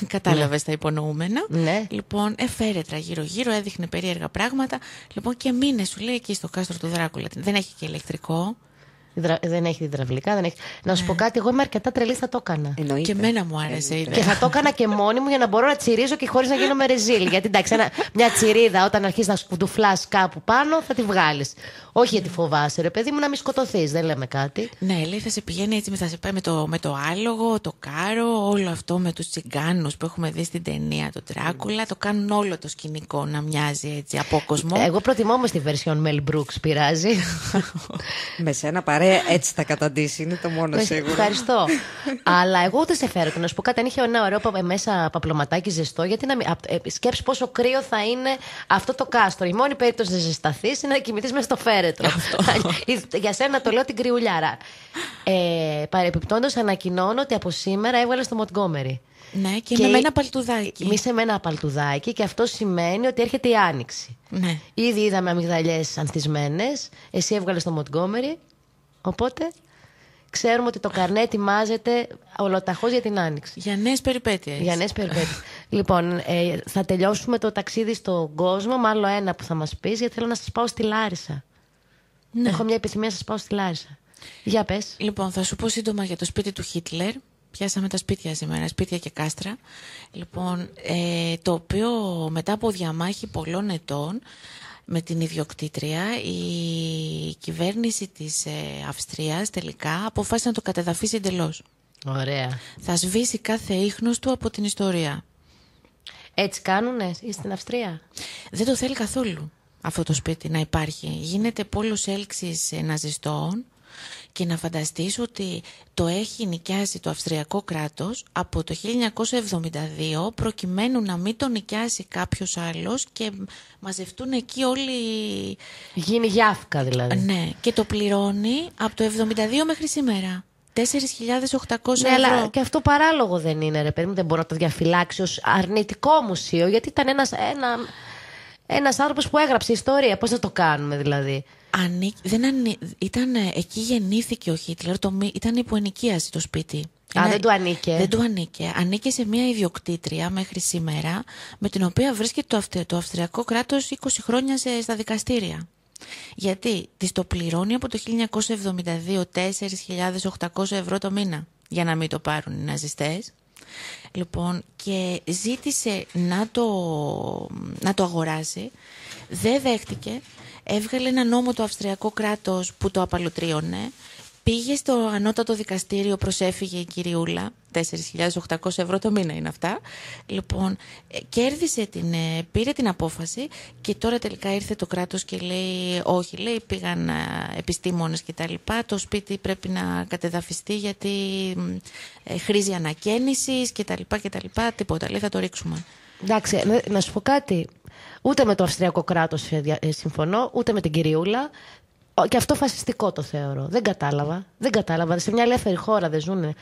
Κατάλαβες τα υπονοούμενα. Ναι. Λοιπόν, φέρετρα γύρω-γύρω, έδειχνε περίεργα πράγματα. Λοιπόν, και μήνες σου λέει εκεί στο κάστρο του Δράκουλα. Δεν έχει και ηλεκτρικό. Δεν έχει υδραυλικά, δεν έχει. Να σου πω κάτι, εγώ είμαι αρκετά τρελή, θα το έκανα. Εννοείται. Και εμένα μου άρεσε. Και θα το έκανα και μόνη μου για να μπορώ να τσιρίζω και χωρίς να γίνομαι ρεζίλ. Γιατί εντάξει, μια τσιρίδα όταν αρχίσει να σκουντουφλάς κάπου πάνω θα τη βγάλεις. Όχι γιατί φοβάσαι, ρε παιδί μου, να μην σκοτωθείς, δεν λέμε κάτι. Ναι, λέει θα σε πηγαίνει έτσι, θα σε πάει με το άλογο, το κάρο, όλο αυτό με τους τσιγκάνους που έχουμε δει στην ταινία του Ντράκουλα. Το κάνουν όλο το σκηνικό να μοιάζει έτσι απόκοσμο. Εγώ προτιμώ όμως τη version Mel Brooks, πειράζει. Με σένα παρέα έτσι θα καταντήσει, είναι το μόνο σίγουρο. Ευχαριστώ. Αλλά εγώ ούτε σε φέρω. Να σου πω κάτι, αν είχε ένα ωραίο μέσα παπλωματάκι ζεστό, γιατί να μην. Σκέψου πόσο κρύο θα είναι αυτό το κάστρο. Η μόνη περίπτωση να ζεσταθείς είναι να κοιμηθείς μέσα στο φέρετρο. Για σένα το λέω την κρυουλιάρα. Παρεπιπτόντως, ανακοινώνω ότι από σήμερα έβγαλε στο Montgomery. Ναι, και είμαι με ένα παλτουδάκι. Είσαι με ένα παλτουδάκι και αυτό σημαίνει ότι έρχεται η άνοιξη. Ναι. Ήδη είδαμε αμυγδαλιές ανθισμένες. Εσύ έβγαλες στο Montgomery. Οπότε ξέρουμε ότι το καρνέ ετοιμάζεται ολοταχώς για την άνοιξη. Για νέες περιπέτειες. Για νέες περιπέτειες. Λοιπόν, θα τελειώσουμε το ταξίδι στον κόσμο με άλλο ένα που θα μας πεις, γιατί θέλω να σας πάω στη Λάρισα. Ναι. Έχω μια επιθυμία να σας πάω στη Λάρισα. Για πες. Λοιπόν, θα σου πω σύντομα για το σπίτι του Χίτλερ. Πιάσαμε τα σπίτια σήμερα, σπίτια και κάστρα. Λοιπόν, το οποίο μετά από διαμάχη πολλών ετών με την ιδιοκτήτρια, η κυβέρνηση της Αυστρίας τελικά αποφάσισε να το κατεδαφίσει εντελώς. Ωραία. Θα σβήσει κάθε ίχνος του από την ιστορία. Έτσι κάνουνε ή στην Αυστρία? Δεν το θέλει καθόλου αυτό το σπίτι να υπάρχει. Γίνεται πόλος έλξης ναζιστών και να φανταστείς ότι το έχει νοικιάσει το Αυστριακό κράτος από το 1972 προκειμένου να μην το νοικιάσει κάποιος άλλος και μαζευτούν εκεί όλοι... Γίνει γιάφκα δηλαδή. Ναι, και το πληρώνει από το 1972 μέχρι σήμερα. 4.800 ναι, ευρώ. Αλλά και αυτό παράλογο δεν είναι, ρε παιδί μου. Δεν μπορεί να το διαφυλάξει ως αρνητικό μουσείο, γιατί ήταν ένας άνθρωπος που έγραψε ιστορία. Πώς θα το κάνουμε δηλαδή? Εκεί γεννήθηκε ο Χίτλερ, ήταν υποενοικίαση το σπίτι. Δεν του ανήκε. Δεν του ανήκε. Ανήκε σε μια ιδιοκτήτρια μέχρι σήμερα, με την οποία βρίσκεται το Αυστριακό κράτος 20 χρόνια στα δικαστήρια. Γιατί της το πληρώνει από το 1972 4.800 ευρώ το μήνα για να μην το πάρουν οι ναζιστές. Λοιπόν, και ζήτησε να το αγοράσει, δεν δέχτηκε, έβγαλε ένα νόμο το Αυστριακό κράτος που το απαλωτρίωνε, πήγε στο ανώτατο δικαστήριο, προσέφυγε η κυριούλα, 4.800 ευρώ το μήνα είναι αυτά. Λοιπόν, πήρε την απόφαση και τώρα τελικά ήρθε το κράτος και λέει, όχι, λέει, πήγαν επιστήμονες και τα λοιπά, το σπίτι πρέπει να κατεδαφιστεί γιατί χρήζει ανακαίνησης και τα λοιπά, τίποτα, λέει, θα το ρίξουμε. Εντάξει, να σου πω κάτι. Ούτε με το Αυστριακό κράτος συμφωνώ, ούτε με την κυριούλα. Και αυτό φασιστικό το θεωρώ. Δεν κατάλαβα. Σε μια ελεύθερη χώρα δεν ζουνε.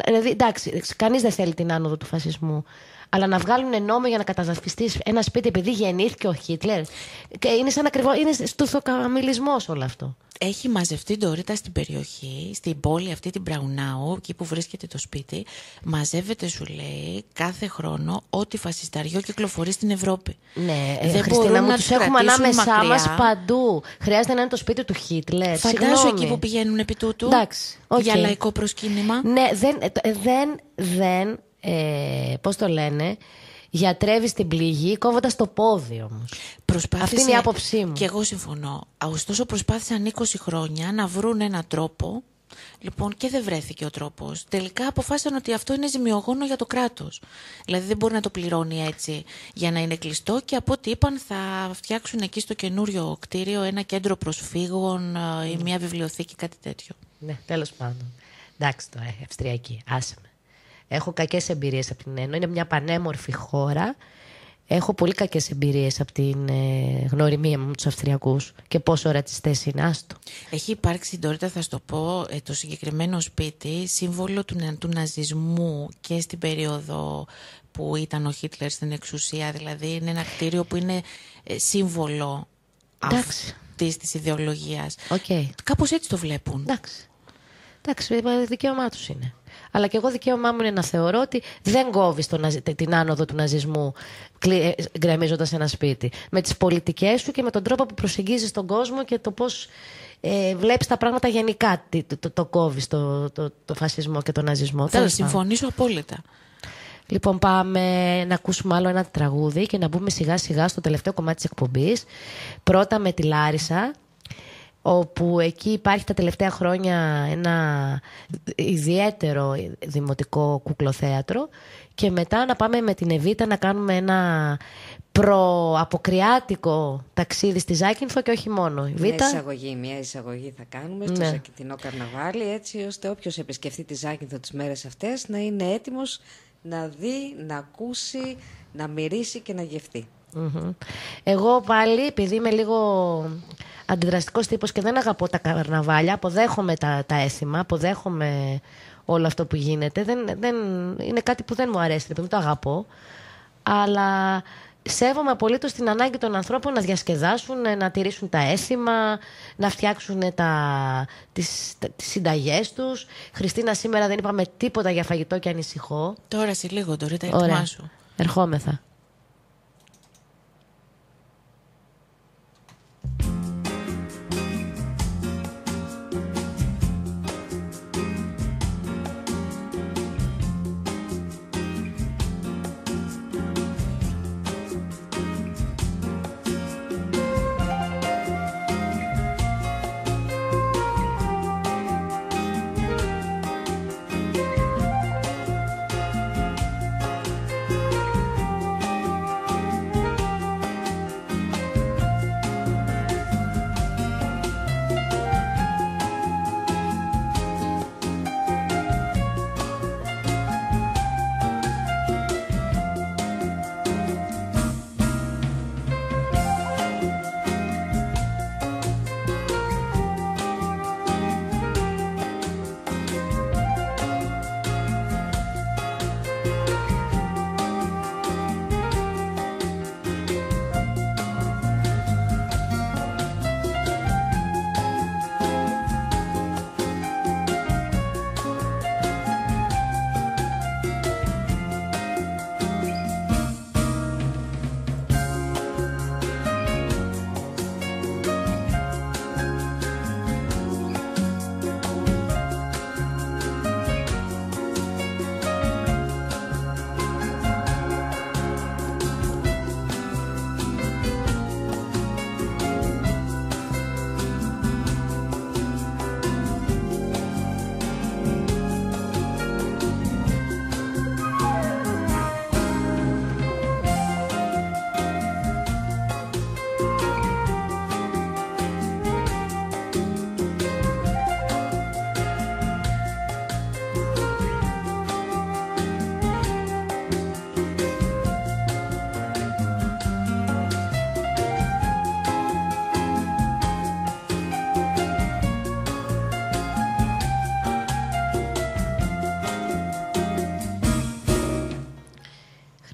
Δηλαδή, εντάξει, κανείς δεν θέλει την άνοδο του φασισμού. Αλλά να βγάλουν νόμο για να καταδαφιστεί ένα σπίτι επειδή γεννήθηκε ο Χίτλερ. Και είναι σαν ακριβώς. Είναι στουθοκαμιλισμός όλο αυτό. Έχει μαζευτεί Ντόριτα στην περιοχή, στην πόλη αυτή την Μπραουνάου, εκεί που βρίσκεται το σπίτι. Μαζεύεται, σου λέει, κάθε χρόνο ό,τι φασισταριό κυκλοφορεί στην Ευρώπη. Ναι, Δεν Χριστίνα μου, να τους τους έχουμε κρατήσουν ανάμεσά μακριά. μας παντού. Χρειάζεται να είναι το σπίτι του Χίτλερ. Φαντάσου Συγγνώμη. εκεί που πηγαίνουν επί τούτου. Εντάξει, οκ. Για λαϊκό προσκύνημα. Ναι, δεν πώς το λένε, γιατρεύει την πληγή κόβοντας το πόδι όμως. Αυτή είναι η άποψή μου. Και εγώ συμφωνώ. Ωστόσο προσπάθησαν 20 χρόνια να βρουν έναν τρόπο. Λοιπόν, και δεν βρέθηκε ο τρόπος. Τελικά αποφάσισαν ότι αυτό είναι ζημιογόνο για το κράτος. Δηλαδή δεν μπορεί να το πληρώνει έτσι για να είναι κλειστό, και από ό,τι είπαν θα φτιάξουν εκεί στο καινούριο κτίριο ένα κέντρο προσφύγων ή μια βιβλιοθήκη, κάτι τέτοιο. Ναι, τέλος πάντων. Εντάξει τώρα, Αυστριακή, άσε με. Έχω κακές εμπειρίες από την Ένω. Είναι μια πανέμορφη χώρα. Έχω πολύ κακές εμπειρίες από την γνωριμία μου με τους Αυστριακούς και πόσο ρατσιστές είναι. Άστο. Έχει υπάρξει, Ντόριτα, θα σου το πω, το συγκεκριμένο σπίτι σύμβολο του ναζισμού και στην περίοδο που ήταν ο Χίτλερ στην εξουσία. Δηλαδή είναι ένα κτίριο που είναι σύμβολο αυτής της ιδεολογίας. Okay. Κάπως έτσι το βλέπουν. Εντάξει, δικαίωμά τους είναι. Αλλά και εγώ δικαίωμά μου είναι να θεωρώ ότι δεν κόβεις την άνοδο του ναζισμού γκρεμίζοντας ένα σπίτι. Με τις πολιτικές σου και με τον τρόπο που προσεγγίζεις τον κόσμο και το πώς βλέπεις τα πράγματα γενικά. Το κόβεις το φασισμό και τον ναζισμό. Θα συμφωνήσω απόλυτα. Λοιπόν, πάμε να ακούσουμε άλλο ένα τραγούδι και να μπούμε σιγά σιγά στο τελευταίο κομμάτι της εκπομπής. Πρώτα με τη Λάρισα, όπου εκεί υπάρχει τα τελευταία χρόνια ένα ιδιαίτερο δημοτικό κουκλοθέατρο, και μετά να πάμε με την Εβίτα να κάνουμε ένα προαποκριάτικο ταξίδι στη Ζάκυνθο και όχι μόνο. Μια εισαγωγή θα κάνουμε στο Ζακυνθινό Καρναβάλι, έτσι ώστε όποιος επισκεφτεί τη Ζάκυνθο τις μέρες αυτές να είναι έτοιμος να δει, να ακούσει, να μυρίσει και να γευτεί. Εγώ πάλι, επειδή είμαι λίγο αντιδραστικός τύπος και δεν αγαπώ τα καρναβάλια, αποδέχομαι τα έθιμα, αποδέχομαι όλο αυτό που γίνεται. Είναι κάτι που δεν μου αρέσει, δεν το αγαπώ. Αλλά σέβομαι απολύτως την ανάγκη των ανθρώπων να διασκεδάσουν, να τηρήσουν τα έθιμα, να φτιάξουν τις συνταγές τους. Χριστίνα, σήμερα δεν είπαμε τίποτα για φαγητό και ανησυχώ. Τώρα σε λίγο, Ντόριτα, ετοιμάσου. Ερχόμεθα.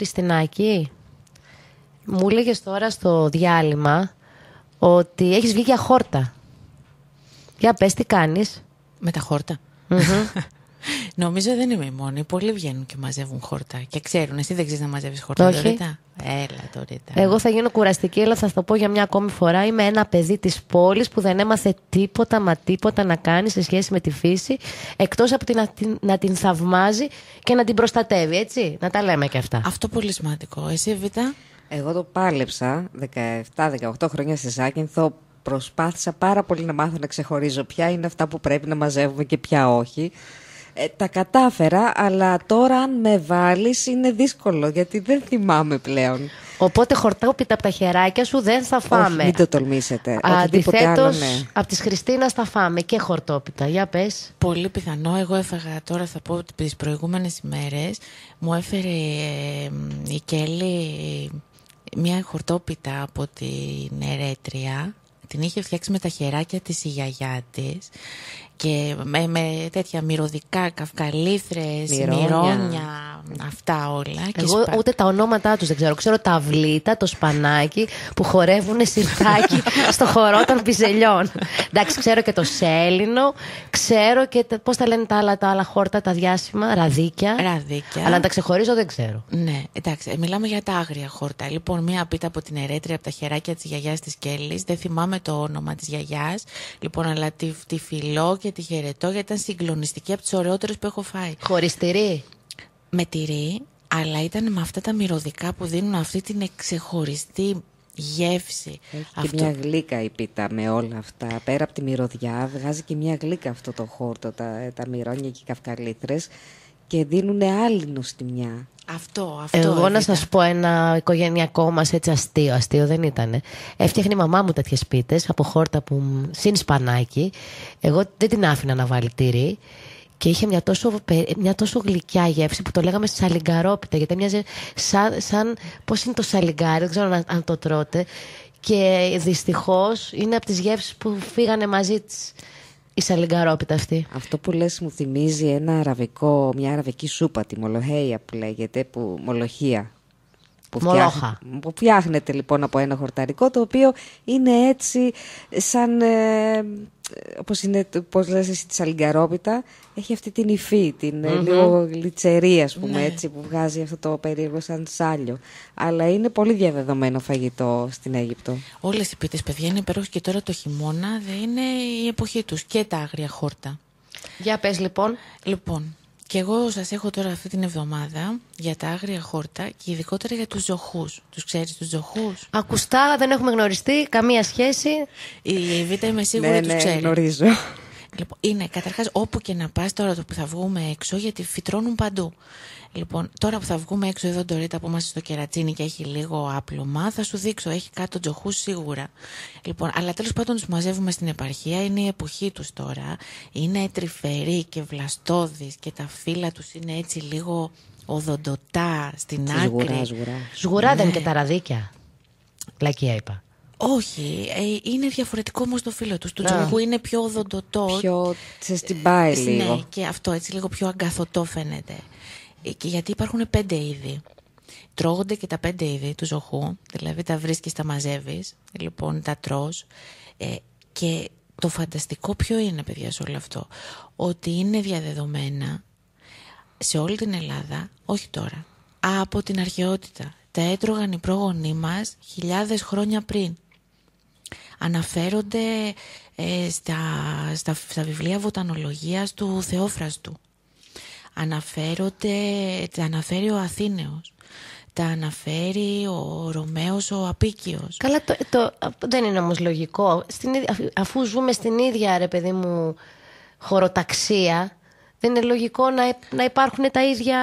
Χριστινάκη, μου έλεγες τώρα στο διάλειμμα ότι έχεις βγει για χόρτα. Για πες, τι κάνεις? Με τα χόρτα. Νομίζω δεν είμαι η μόνη. Πολλοί βγαίνουν και μαζεύουν χόρτα. Και ξέρουν, εσύ δεν ξέρεις να μαζεύεις χόρτα, Όχι. Ντορίτα. Έλα, Ντορίτα. Εγώ θα γίνω κουραστική, αλλά θα το πω για μια ακόμη φορά. Είμαι ένα παιδί της πόλης που δεν έμαθε τίποτα μα τίποτα να κάνει σε σχέση με τη φύση, εκτός από να την θαυμάζει και να την προστατεύει, έτσι. Να τα λέμε και αυτά. Αυτό πολύ σημαντικό. Εσύ, Βίτα? Εγώ το πάλεψα 17-18 χρόνια στη Ζάκυνθο. Προσπάθησα πάρα πολύ να μάθω να ξεχωρίζω ποια είναι αυτά που πρέπει να μαζεύουμε και ποια όχι. Τα κατάφερα, αλλά τώρα αν με βάλεις είναι δύσκολο, γιατί δεν θυμάμαι πλέον. Οπότε χορτόπιτα από τα χεράκια σου δεν θα φάμε. Όχι, μην το τολμήσετε. Οτιδήποτε άλλο, Αντιθέτως, ναι. από της Χριστίνας θα φάμε και χορτόπιτα. Για πες. Πολύ πιθανό. Εγώ έφαγα τώρα, θα πω, τις προηγούμενες ημέρες. Μου έφερε η Κέλλη μια χορτόπιτα από την Ερέτρια. Την είχε φτιάξει με τα χεράκια της η γιαγιά της και με τέτοια μυρωδικά, καυκαλίθρες, μυρώνια, αυτά όλα. Εγώ ούτε τα ονόματά τους δεν ξέρω. Ξέρω τα αυλίτα, το σπανάκι που χορεύουν σιρτάκι στο χορό των πιζελιών. Εντάξει, ξέρω και το σέλινο, ξέρω και πώς τα λένε τα άλλα χόρτα, τα διάσημα, ραδίκια. Αλλά να τα ξεχωρίζω δεν ξέρω. Ναι, εντάξει, μιλάμε για τα άγρια χόρτα. Λοιπόν, μία πίτα από την Ερέτρια, από τα χεράκια της γιαγιάς της Κέλλης. Δεν θυμάμαι το όνομα της γιαγιάς. Λοιπόν, αλλά τη φιλώ και τη χαιρετώ, γιατί ήταν συγκλονιστική, από τις ωραιότερες που έχω φάει. Χωρίς τυρί? Με τυρί, αλλά ήταν με αυτά τα μυρωδικά που δίνουν αυτή την ξεχωριστή γεύση. Έχει και μια γλύκα η πίτα με όλα αυτά. Πέρα από τη μυρωδιά, βγάζει και μια γλύκα αυτό το χόρτο, τα μυρώνια και οι καυκαλίθρες, και δίνουν άλλη νοστιμιά. Αυτό. Εγώ να σας πω ένα οικογενειακό μας έτσι αστείο δεν ήτανε. Έφτιαχνε η μαμά μου τέτοιες πίτες από χόρτα που συν σπανάκι. Εγώ δεν την άφηνα να βάλει τυρί. Και είχε μια τόσο γλυκιά γεύση που το λέγαμε σαλιγκαρόπιτα. Γιατί μοιάζει σαν πώς είναι το σαλιγκάρι, δεν ξέρω αν το τρώτε. Και δυστυχώς είναι από τις γεύσεις που φύγανε μαζί της η σαλιγκαρόπιτα αυτή. Αυτό που λες μου θυμίζει μια αραβική σούπα, τη μολοχέα που λέγεται, μολοχία. Που φτιάχνεται λοιπόν από ένα χορταρικό, το οποίο είναι έτσι σαν, πώς λες εσύ, τη σαλιγκαρόπιτα, έχει αυτή την υφή, λίγο γλιτσερία, ας πούμε, έτσι, που βγάζει αυτό το περίεργο σαν σάλιο. Αλλά είναι πολύ διαδεδομένο φαγητό στην Αίγυπτο. Όλες οι πίτες, παιδιά, είναι υπέροχες, και τώρα το χειμώνα δεν είναι η εποχή τους, και τα άγρια χόρτα. Για πες λοιπόν. Λοιπόν, και εγώ σας έχω τώρα αυτή την εβδομάδα για τα άγρια χόρτα και ειδικότερα για τους ζωχούς. Τους ξέρεις τους ζωχούς? Ακουστά, δεν έχουμε γνωριστεί, καμία σχέση. Η Βίτα είμαι σίγουρη τους ξέρει. Ναι, γνωρίζω. Λοιπόν, είναι καταρχάς όπου και να πας τώρα που θα βγούμε έξω, γιατί φυτρώνουν παντού. Λοιπόν, τώρα που θα βγούμε έξω εδώ, Ντορίτα, που είμαστε στο κερατσίνι και έχει λίγο άπλωμα, θα σου δείξω, έχει κάτω τζοχούς σίγουρα. Λοιπόν, αλλά τέλος πάντων τους μαζεύουμε στην επαρχία, είναι η εποχή τους τώρα. Είναι τρυφεροί και βλαστώδεις και τα φύλλα τους είναι έτσι λίγο οδοντοτά στην άκρη. Σγουρά δεν είναι και τα ραδίκια? Πλακία είπα. Όχι, είναι διαφορετικό όμως το φύλλο τους. Του τζοχού είναι πιο οδοντοτό. Πιο τσεστιμπάει λίγο. Ναι, και αυτό έτσι λίγο πιο αγκαθωτό φαίνεται. Και γιατί υπάρχουν 5 είδη. Τρώγονται και τα 5 είδη του ζωχού, δηλαδή τα βρίσκεις, τα μαζεύεις, λοιπόν τα τρως. Και το φανταστικό ποιο είναι, παιδιά, σε όλο αυτό? Ότι είναι διαδεδομένα σε όλη την Ελλάδα, όχι τώρα, από την αρχαιότητα. Τα έτρωγαν οι πρόγονοί μας χιλιάδες χρόνια πριν. Αναφέρονται στα βιβλία βοτανολογίας του Θεόφραστου. Τα αναφέρει ο Αθήνεος. Τα αναφέρει ο Ρωμαίος ο Απίκιος. Καλά, δεν είναι όμως λογικό. Αφού ζούμε στην ίδια, ρε παιδί μου, χωροταξία, δεν είναι λογικό να υπάρχουν τα ίδια?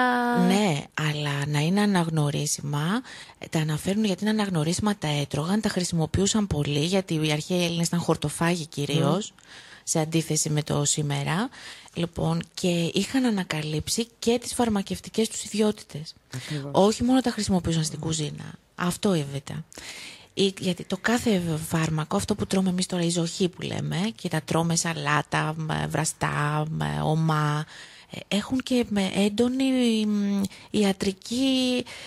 Ναι, αλλά να είναι αναγνωρίσιμα. Τα αναφέρουν γιατί είναι αναγνωρίσιμα, τα έτρωγαν, τα χρησιμοποιούσαν πολύ, γιατί οι αρχαίοι Έλληνες ήταν χορτοφάγοι κυρίως, σε αντίθεση με το σήμερα. Λοιπόν, και είχαν ανακαλύψει και τις φαρμακευτικές τους ιδιότητες. Όχι μόνο τα χρησιμοποιούσαν στην κουζίνα. Αυτό η Βίτα. Γιατί το κάθε φάρμακο, αυτό που τρώμε εμείς τώρα, η ζωχή που λέμε, και τα τρώμε σαλάτα, βραστά, ομά, έχουν και με έντονη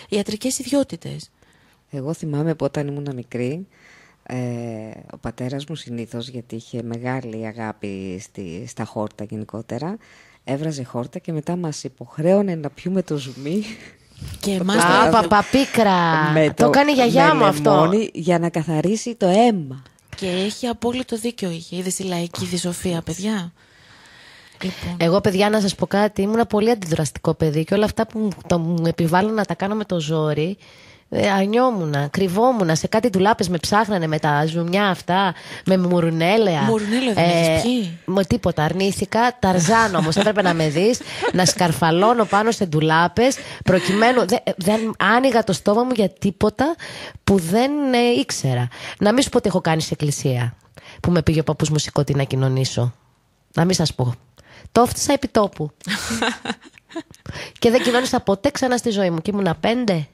ιατρικές ιδιότητες. Εγώ θυμάμαι που όταν ήμουν μικρή, ο πατέρας μου συνήθως, γιατί είχε μεγάλη αγάπη στα χόρτα γενικότερα, έβραζε χόρτα και μετά μας υποχρέωνε να πιούμε το ζουμί. Και εμάς παπαπίκρα. Το κάνει η γιαγιά μου αυτό. Για να καθαρίσει το αίμα. Και έχει απόλυτο δίκιο. Είδες η λαϊκή δυσοφία, παιδιά. Λοιπόν. Εγώ, παιδιά, να σας πω κάτι, ήμουν πολύ αντιδραστικό παιδί και όλα αυτά που μου επιβάλλουν να τα κάνω με το ζόρι, ανιόμουνα, κρυβόμουνα σε κάτι ντουλάπες, με ψάχνανε με τα ζουμιά αυτά, με μουρουνέλαια. Μουρουνέλαια δεν έχεις πιει? Τίποτα, αρνήθηκα. Ταρζάν όμως, έπρεπε να με δεις, να σκαρφαλώνω πάνω σε ντουλάπες, προκειμένου δεν άνοιγα το στόμα μου για τίποτα που δεν ήξερα. Να μην σου πω ότι έχω κάνει σε εκκλησία, που με πήγε ο παππούς μου σηκώτη να κοινωνήσω. Να μην σας πω. Το έφτιασα επί τόπου. Και δεν κοινώνησα ποτέ ξανά στη ζωή μου. Και ήμουνα 5.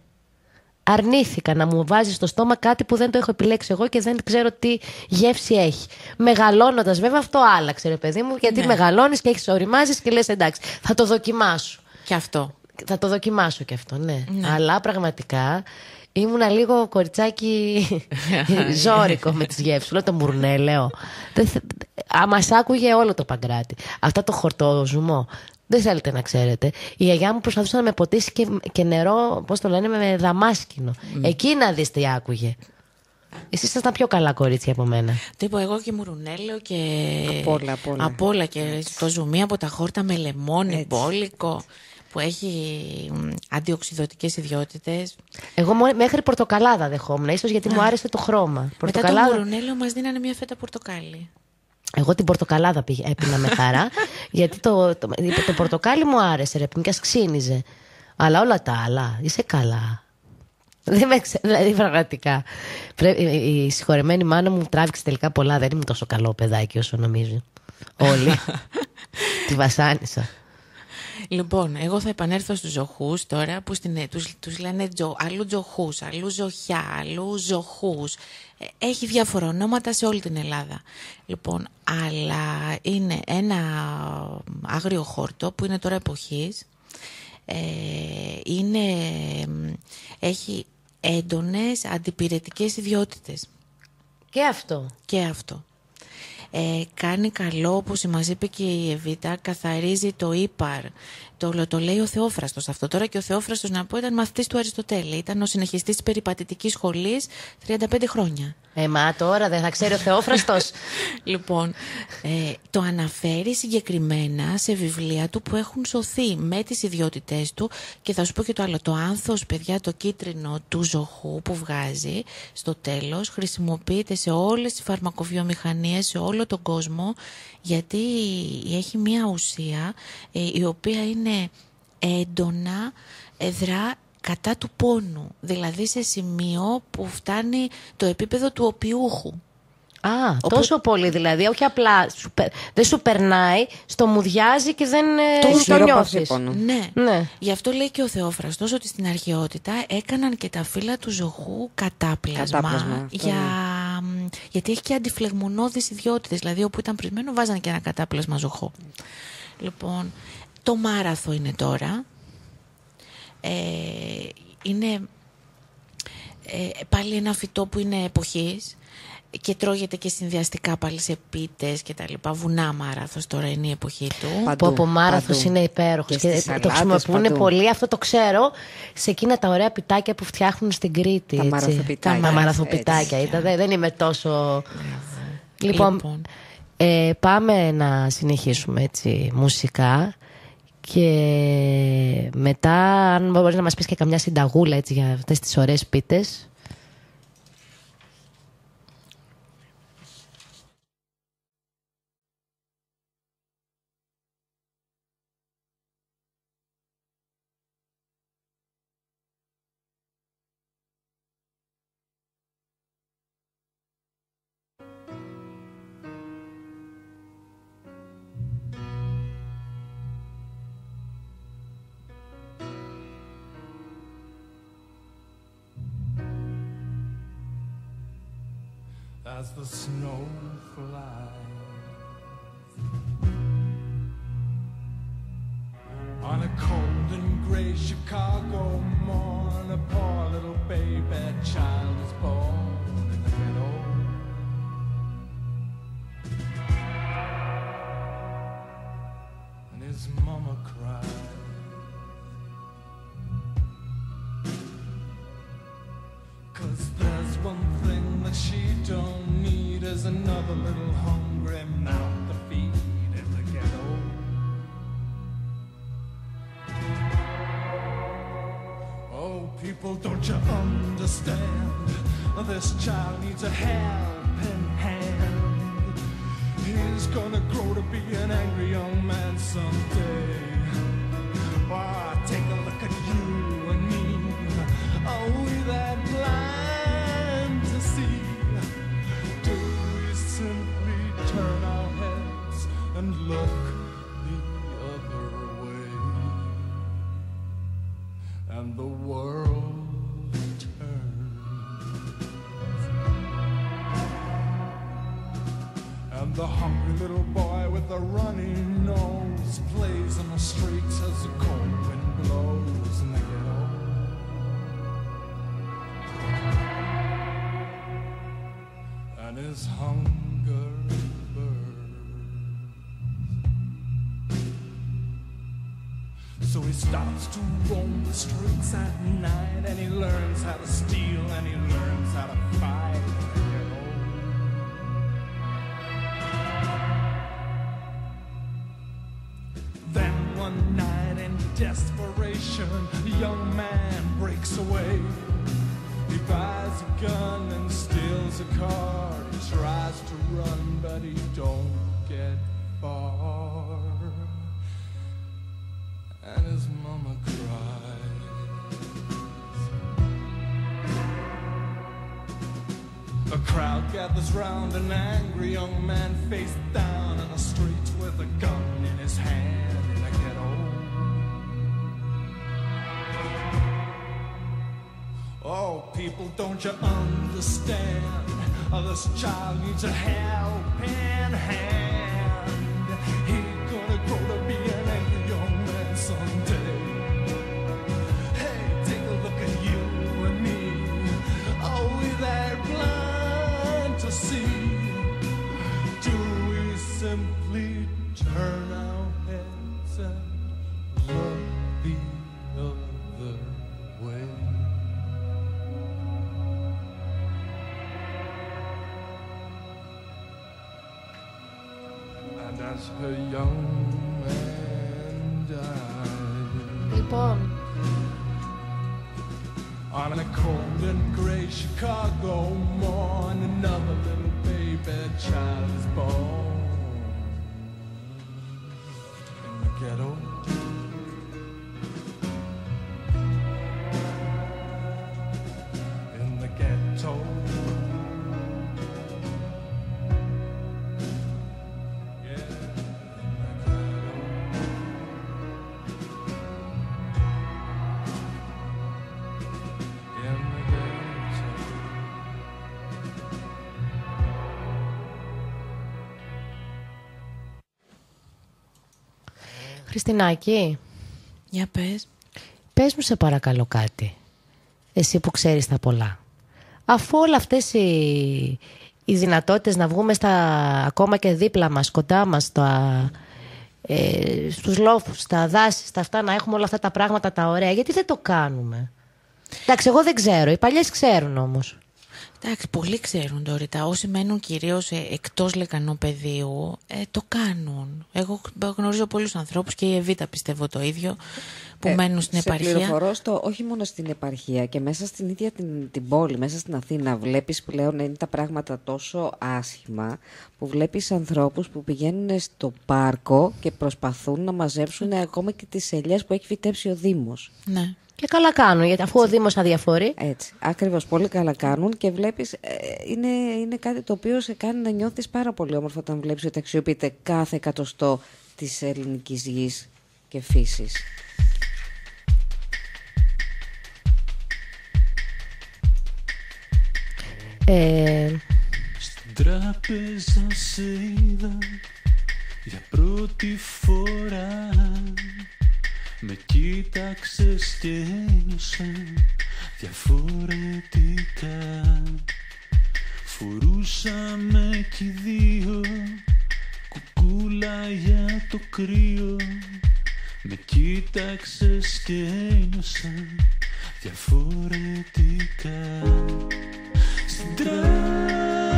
Αρνήθηκα να μου βάζει στο στόμα κάτι που δεν το έχω επιλέξει εγώ και δεν ξέρω τι γεύση έχει. Μεγαλώνοντας, βέβαια, αυτό άλλαξε, ρε παιδί μου, γιατί μεγαλώνεις και έχεις οριμάζεις και λες εντάξει, θα το δοκιμάσω. Και αυτό. Θα το δοκιμάσω και αυτό, ναι. Αλλά πραγματικά ήμουνα λίγο κοριτσάκι ζώρικο με τις γεύσεις. Λέω το μουρνέλαιο. Μας άκουγε όλο το Παγκράτη. Αυτά το χορτόζουμο. Δεν θέλετε να ξέρετε. Η γιαγιά μου προσπαθούσε να με ποτίσει και νερό, πώς το λένε, με δαμάσκηνο. Εκεί να δεις τι άκουγε. Εσείς ήσασταν πιο καλά κορίτσια από μένα. Τύπο εγώ και μουρουνέλαιο και. Απ' όλα. Και το ζουμί από τα χόρτα με λεμόνι, μπόλικο, που έχει αντιοξυδωτικές ιδιότητες. Εγώ μέχρι πορτοκαλάδα δεχόμουν, ίσως γιατί μου άρεσε το χρώμα. Μετά το μουρουνέλαιο μας δίνανε μια φέτα πορτοκάλι. Εγώ την πορτοκαλάδα έπινα με χαρά, γιατί το πορτοκάλι μου άρεσε, ρε, και ξύνιζε. Αλλά όλα τα άλλα, είσαι καλά. Δεν με ξέρω, δηλαδή πραγματικά. Η συγχωρεμένη μάνα μου τράβηξε τελικά πολλά, δεν ήμουν τόσο καλό παιδάκι όσο νομίζω. Όλοι. Τη βασάνισα. Λοιπόν, εγώ θα επανέλθω στους ζωχούς τώρα, που τους λένε αλλού τζοχούς, αλλού ζοχιά, αλλού ζωχούς. Έχει διάφορα ονόματα σε όλη την Ελλάδα. Λοιπόν, αλλά είναι ένα άγριο χόρτο που είναι τώρα εποχής. Έχει έντονες αντιπυρετικές ιδιότητες. Και αυτό. Κάνει καλό, όπως μας είπε και η Εβίτα, καθαρίζει το ύπαρ. Το λέει ο Θεόφραστος αυτό. Τώρα και ο Θεόφραστος, να πω, ήταν μαθητής του Αριστοτέλη. Ήταν ο συνεχιστής της περιπατητικής σχολής 35 χρόνια. Μα τώρα δεν θα ξέρει ο Θεόφραστος. Λοιπόν, το αναφέρει συγκεκριμένα σε βιβλία του που έχουν σωθεί με τις ιδιότητές του. Και θα σου πω και το άλλο. Το άνθος, παιδιά, το κίτρινο του ζωχού που βγάζει στο τέλος, χρησιμοποιείται σε όλες τις φαρμακοβιομηχανίες, σε όλο τον κόσμο, γιατί έχει μια ουσία η οποία είναι έντονα, δρά κατά του πόνου, δηλαδή σε σημείο που φτάνει το επίπεδο του οπιούχου. Τόσο πολύ δηλαδή, όχι απλά δεν σου περνάει, στο μουδιάζει και δεν το νιώθεις. Ναι. Γι' αυτό λέει και ο Θεόφραστος ότι στην αρχαιότητα έκαναν και τα φύλλα του ζωχού κατάπλασμα γιατί έχει και αντιφλεγμονώδεις ιδιότητες, δηλαδή όπου ήταν πρισμένο βάζανε και ένα κατάπλασμα ζωχό. Λοιπόν, το μάραθο είναι τώρα. Είναι πάλι ένα φυτό που είναι εποχής και τρώγεται και συνδυαστικά πάλι σε πίτες και τα λοιπά. Βουνά μάραθος τώρα είναι η εποχή του. Που από μάραθος είναι υπέροχος και το χρησιμοποιούν πολύ, αυτό το ξέρω, σε εκείνα τα ωραία πιτάκια που φτιάχνουν στην Κρήτη. Τα μαραθοπιτάκια. Δεν είμαι τόσο. Λοιπόν, πάμε να συνεχίσουμε έτσι μουσικά. Και μετά, αν μπορείς να μας πεις και καμιά συνταγούλα έτσι, για αυτές τις ωραίες πίτες. As the snow flies On a cold and gray Chicago morn, a poor little baby child is born in the ghetto. And his mama cried. Cause there's one thing that she don't need, is another little hungry mouth to feed in the ghetto. Oh, people, don't you understand? This child needs a helping hand. He's gonna grow to be an angry young man someday. Oh, take a look at you and me. Are we that blind to see? Do we simply turn our heads and look the other way? And the world turns. And the hungry little boy with the runny nose plays on the streets as the cold wind blows in the ghetto. And his hunger burns. So he starts to roam the streets at night, and he learns how to steal, and he learns how to fight. Then one night in desperation, a young man breaks away. He buys a gun and steals a car. He tries to run, but he don't get far. And his mama cries. A crowd gathers round an angry young man face down on the street with a gun in his hand in the ghetto. Oh, people, don't you understand? This child needs a helping hand. He's gonna grow to be an angry young man someday. Hey, take a look at you and me. Are we that blind to see? Do we simply turn our heads and look the other way? And as her young man died, Λοιπόν, on a cold and gray Chicago morn, another little baby child is born in the ghetto. In the ghetto. Χριστινάκη, Για πες. πες μου σε παρακαλώ κάτι. Εσύ που ξέρεις τα πολλά. Αφού όλα αυτές οι δυνατότητες να βγούμε ακόμα και δίπλα μας, κοντά μας, στους λόφους, στα δάση, στα αυτά, να έχουμε όλα αυτά τα πράγματα τα ωραία, γιατί δεν το κάνουμε? Εντάξει, εγώ δεν ξέρω. Οι παλιές ξέρουν όμως. Εντάξει, πολλοί ξέρουν τώρα. Όσοι μένουν κυρίως εκτός λεκανοπεδίου, το κάνουν. Εγώ γνωρίζω πολλούς ανθρώπους, και η Εβίτα πιστεύω το ίδιο, που μένουν στην επαρχία. Σε πληροφορώ όχι μόνο στην επαρχία, και μέσα στην ίδια την πόλη, μέσα στην Αθήνα, βλέπεις πλέον είναι τα πράγματα τόσο άσχημα, που βλέπεις ανθρώπους που πηγαίνουν στο πάρκο και προσπαθούν να μαζέψουν ακόμα και τις ελιές που έχει φυτέψει ο Δήμος. Ναι. Και καλά κάνουν, γιατί αφού ο Δήμος αδιαφορεί. Έτσι, ακριβώς, πολύ καλά κάνουν, και βλέπεις, είναι κάτι το οποίο σε κάνει να νιώθεις πάρα πολύ όμορφα όταν βλέπεις ότι αξιοποιείται κάθε εκατοστό της ελληνικής γης και φύσης. Στην τράπεζα σε είδα για πρώτη φορά, Με κοίταξες και ένιωσα διαφορετικά. Φορούσαμε κι οι δύο κουκούλα για το κρύο. Με κοίταξες και ένιωσα διαφορετικά. Στην τράπεζα,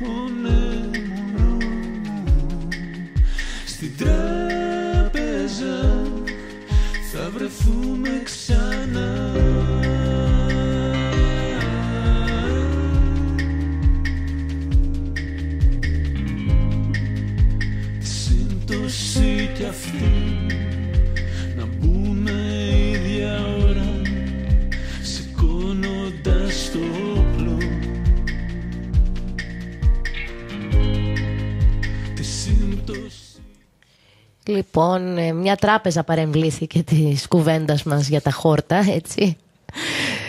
ω ναι μωρό μου, στην τράπεζα θα βρεθούμε ξανά. Τι σύμπτωση κι αυτή να μπούμε ίδια ώρα, σηκώνοντας το όπλο. Τι σύμπτωση. Λοιπόν, μια τράπεζα παρεμβλήθηκε της κουβέντας μας για τα χόρτα, έτσι.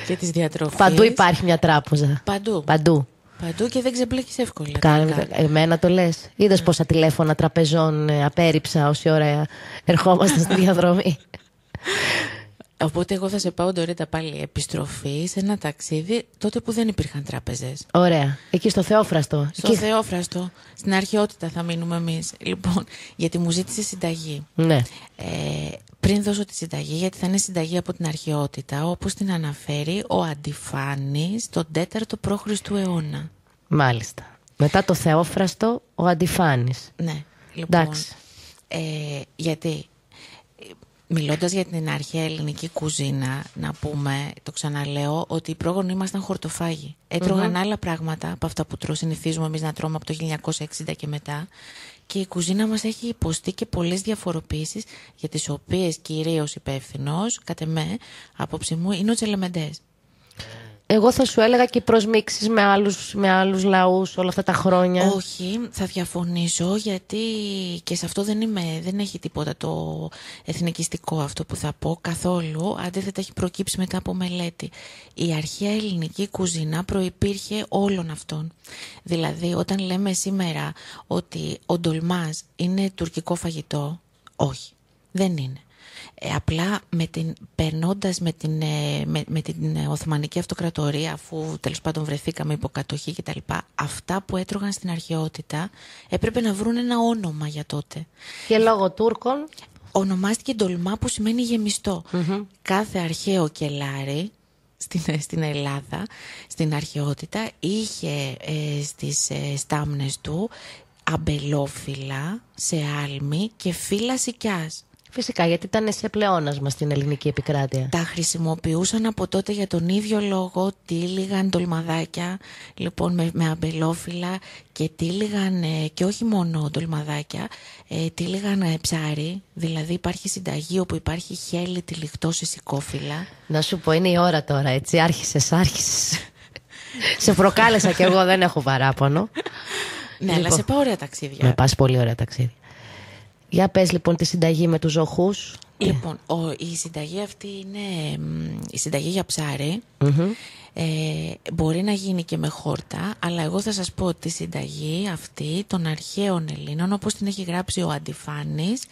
Και τις διατροφές. Παντού υπάρχει μια τράπεζα. Παντού. Παντού. Παντού και δεν ξεμπλέκεις εύκολα. Εμένα το λες. Είδες πόσα τηλέφωνα τραπεζών απέρριψα όση ώρα ερχόμαστε στη διαδρομή. Οπότε εγώ θα σε πάω, Ντορίτα, πάλι επιστροφή σε ένα ταξίδι τότε που δεν υπήρχαν τράπεζες. Ωραία. Εκεί στο Θεόφραστο. Στο Θεόφραστο. Στην αρχαιότητα θα μείνουμε εμείς. Λοιπόν, γιατί μου ζήτησε συνταγή. Ναι. Πριν δώσω τη συνταγή, γιατί θα είναι συνταγή από την αρχαιότητα, όπως την αναφέρει ο Αντιφάνης τον 4ο π.Χ. αιώνα. Μάλιστα. Μετά το Θεόφραστο, ο Αντιφάνης. Ναι. Λοιπόν, εντάξει. Γιατί μιλώντας για την αρχαία ελληνική κουζίνα, να πούμε, το ξαναλέω, ότι οι πρόγονοι ήμασταν χορτοφάγοι. Έτρωγαν άλλα πράγματα από αυτά που συνηθίζουμε εμείς να τρώμε από το 1960 και μετά. Και η κουζίνα μας έχει υποστεί και πολλές διαφοροποιήσεις, για τις οποίες κυρίως υπεύθυνος, κατ' εμέ, απόψη μου, είναι ο Τσελεμεντές. Εγώ θα σου έλεγα και προσμίξεις με άλλους λαούς όλα αυτά τα χρόνια. Όχι, θα διαφωνήσω, γιατί και σε αυτό δεν έχει τίποτα το εθνικιστικό αυτό που θα πω καθόλου. Αντίθετα, έχει προκύψει μετά από μελέτη. Η αρχαία ελληνική κουζίνα προϋπήρχε όλων αυτών. Δηλαδή, όταν λέμε σήμερα ότι ο ντολμάς είναι τουρκικό φαγητό, όχι, δεν είναι. Απλά περνώντας με την Οθωμανική Αυτοκρατορία, αφού τέλος πάντων βρεθήκαμε υποκατοχή κτλ., αυτά που έτρωγαν στην αρχαιότητα έπρεπε να βρουν ένα όνομα για τότε. Και λόγω Τούρκων ονομάστηκε ντολμά, που σημαίνει γεμιστό. Κάθε αρχαίο κελάρι στην Ελλάδα, στην αρχαιότητα, είχε στις στάμνες του αμπελόφυλλα σε άλμη και φύλλα σικιάς. Φυσικά, γιατί ήταν σε πλεόνασμα στην ελληνική επικράτεια. Τα χρησιμοποιούσαν από τότε για τον ίδιο λόγο. Τύλιγαν ντολμαδάκια, λοιπόν, με αμπελόφυλλα, και τύλιγαν και όχι μόνο ντολμαδάκια, τύλιγαν ψάρι. Δηλαδή υπάρχει συνταγή όπου υπάρχει χέλι τυλιχτό σε σικόφυλλα. Να σου πω, είναι η ώρα τώρα, έτσι. Άρχισες. Σε προκάλεσα κι εγώ, δεν έχω παράπονο. Ναι, αλλά σε πάω ωραία ταξίδια. Με πας πολύ ωραία ταξίδια. Για πες λοιπόν τη συνταγή με τους ζωχούς. Λοιπόν, η συνταγή αυτή είναι η συνταγή για ψάρι. Μπορεί να γίνει και με χόρτα, αλλά εγώ θα σας πω τη συνταγή αυτή των αρχαίων Ελλήνων, όπως την έχει γράψει ο Αντιφάνης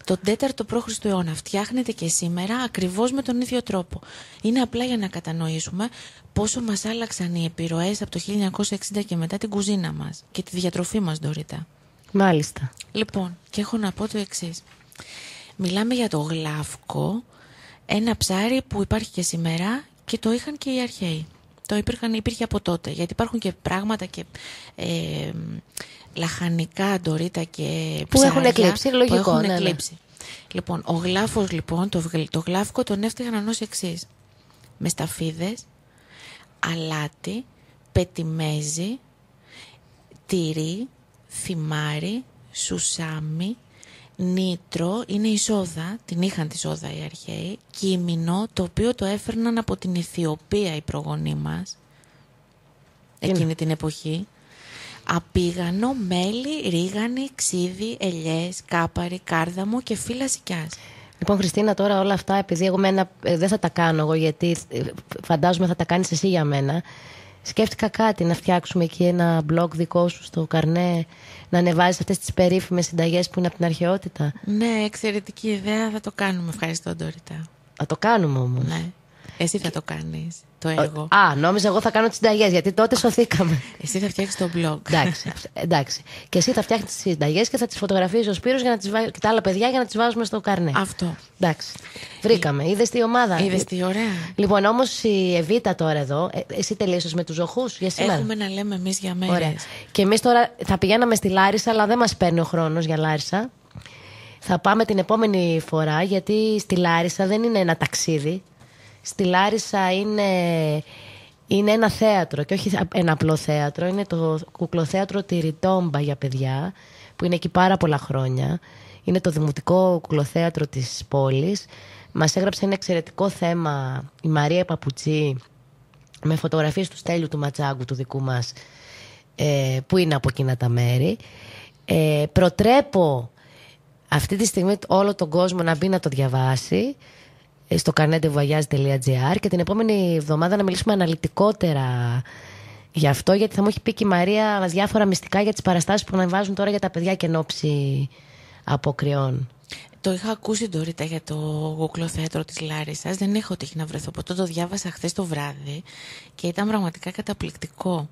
τον 4ο π.Χ. αιώνα. Φτιάχνεται και σήμερα ακριβώς με τον ίδιο τρόπο. Είναι απλά για να κατανοήσουμε πόσο μας άλλαξαν οι επιρροές από το 1960 και μετά την κουζίνα μας και τη διατροφή μας, Ντορίτα. Μάλιστα. Λοιπόν, και έχω να πω το εξής. Μιλάμε για το γλάφκο, ένα ψάρι που υπάρχει και σήμερα και το είχαν και οι αρχαίοι. Υπήρχε από τότε, γιατί υπάρχουν και πράγματα και λαχανικά, Ντορίτα, και που ψάρια έχουν εκλείψει, λογικό. Που έχουν εκλείψει. Λοιπόν, ο γλάφος, λοιπόν, το γλάφκο τον έφτιαχναν ως εξής. Με σταφίδες, αλάτι, πετιμέζι, τυρί, θυμάρι, σουσάμι, νήτρο, είναι η σόδα, την είχαν τη σόδα οι αρχαίοι, κίμινο, το οποίο το έφερναν από την Αιθιοπία οι προγονείς μας εκείνη την εποχή, απίγανο, μέλι, ρίγανη, ξύδι, ελιές, κάπαρι, κάρδαμο και φύλλα σικιάς. Λοιπόν, Χριστίνα, τώρα όλα αυτά, επειδή εγώ δεν θα τα κάνω εγώ, γιατί φαντάζομαι θα τα κάνεις εσύ για μένα, Σκέφτηκα κάτι, να φτιάξουμε εκεί ένα blog δικό σου στο Καρνέ, να ανεβάζεις αυτές τις περίφημες συνταγές που είναι από την αρχαιότητα. Ναι, εξαιρετική ιδέα, θα το κάνουμε. Ευχαριστώ, Ντόριτα. Θα το κάνουμε όμως. Ναι. Εσύ θα το κάνεις, το έργο. Νόμιζα εγώ θα κάνω τις συνταγές, γιατί τότε σωθήκαμε. Εσύ θα φτιάξεις το blog. Εντάξει. Και εσύ θα φτιάχνεις τις συνταγές και θα τις φωτογραφίζεις ο Σπύρος και τα άλλα παιδιά για να τις βάζουμε στο Καρνέ. Αυτό. Εντάξει. Βρήκαμε. Είδες τη ομάδα. Είδες τι ωραία. Λοιπόν, όμως η Εβίτα τώρα εδώ, εσύ τελείωσες με τους ζωχούς για σήμερα. Έχουμε να λέμε εμείς για μέρες. Ωραία. Και εμείς τώρα θα πηγαίναμε στη Λάρισα, αλλά δεν μας παίρνει ο χρόνος για Λάρισα. Θα πάμε την επόμενη φορά, γιατί στη Λάρισα δεν είναι ένα ταξίδι. Στη Λάρισα είναι ένα θέατρο και όχι ένα απλό θέατρο. Είναι το κουκλοθέατρο Τιριτόμπα για παιδιά, που είναι εκεί πάρα πολλά χρόνια. Είναι το δημοτικό κουκλοθέατρο της πόλης. Μας έγραψε ένα εξαιρετικό θέμα η Μαρία Παπουτσί, με φωτογραφίες του Στέλιου του Ματσάγκου, του δικού μας, που είναι από εκείνα τα μέρη. Προτρέπω αυτή τη στιγμή όλο τον κόσμο να μπει να το διαβάσει στο carnetdevoyage.gr και την επόμενη εβδομάδα να μιλήσουμε αναλυτικότερα γι' αυτό, γιατί θα μου έχει πει και η Μαρία διάφορα μυστικά για τις παραστάσεις που αναβάζουν τώρα για τα παιδιά και εν ώψη αποκριών. Το είχα ακούσει, Ντόριτα, για το κουκλοθέατρο της Λάρισσας. Δεν έχω τύχει να βρεθώ. Οπότε το διάβασα χθες το βράδυ και ήταν πραγματικά καταπληκτικό.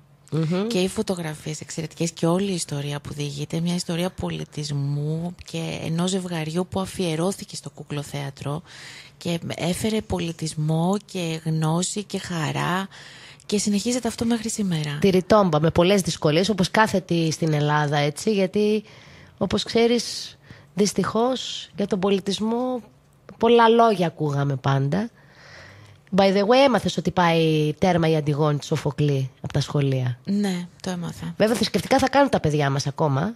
Και οι φωτογραφίες εξαιρετικές και όλη η ιστορία που διηγείται, μια ιστορία πολιτισμού και ενός ζευγαριού που αφιερώθηκε στο κουκλοθέατρο και έφερε πολιτισμό και γνώση και χαρά και συνεχίζεται αυτό μέχρι σήμερα. Τιριτόμπα με πολλές δυσκολίες, όπως κάθετη στην Ελλάδα, έτσι, γιατί όπως ξέρεις δυστυχώς για τον πολιτισμό πολλά λόγια ακούγαμε πάντα. By the way, έμαθες ότι πάει τέρμα η Αντιγόνη του Σοφοκλή από τα σχολεία? Ναι, το έμαθα. Βέβαια θρησκευτικά θα κάνουν τα παιδιά μας ακόμα,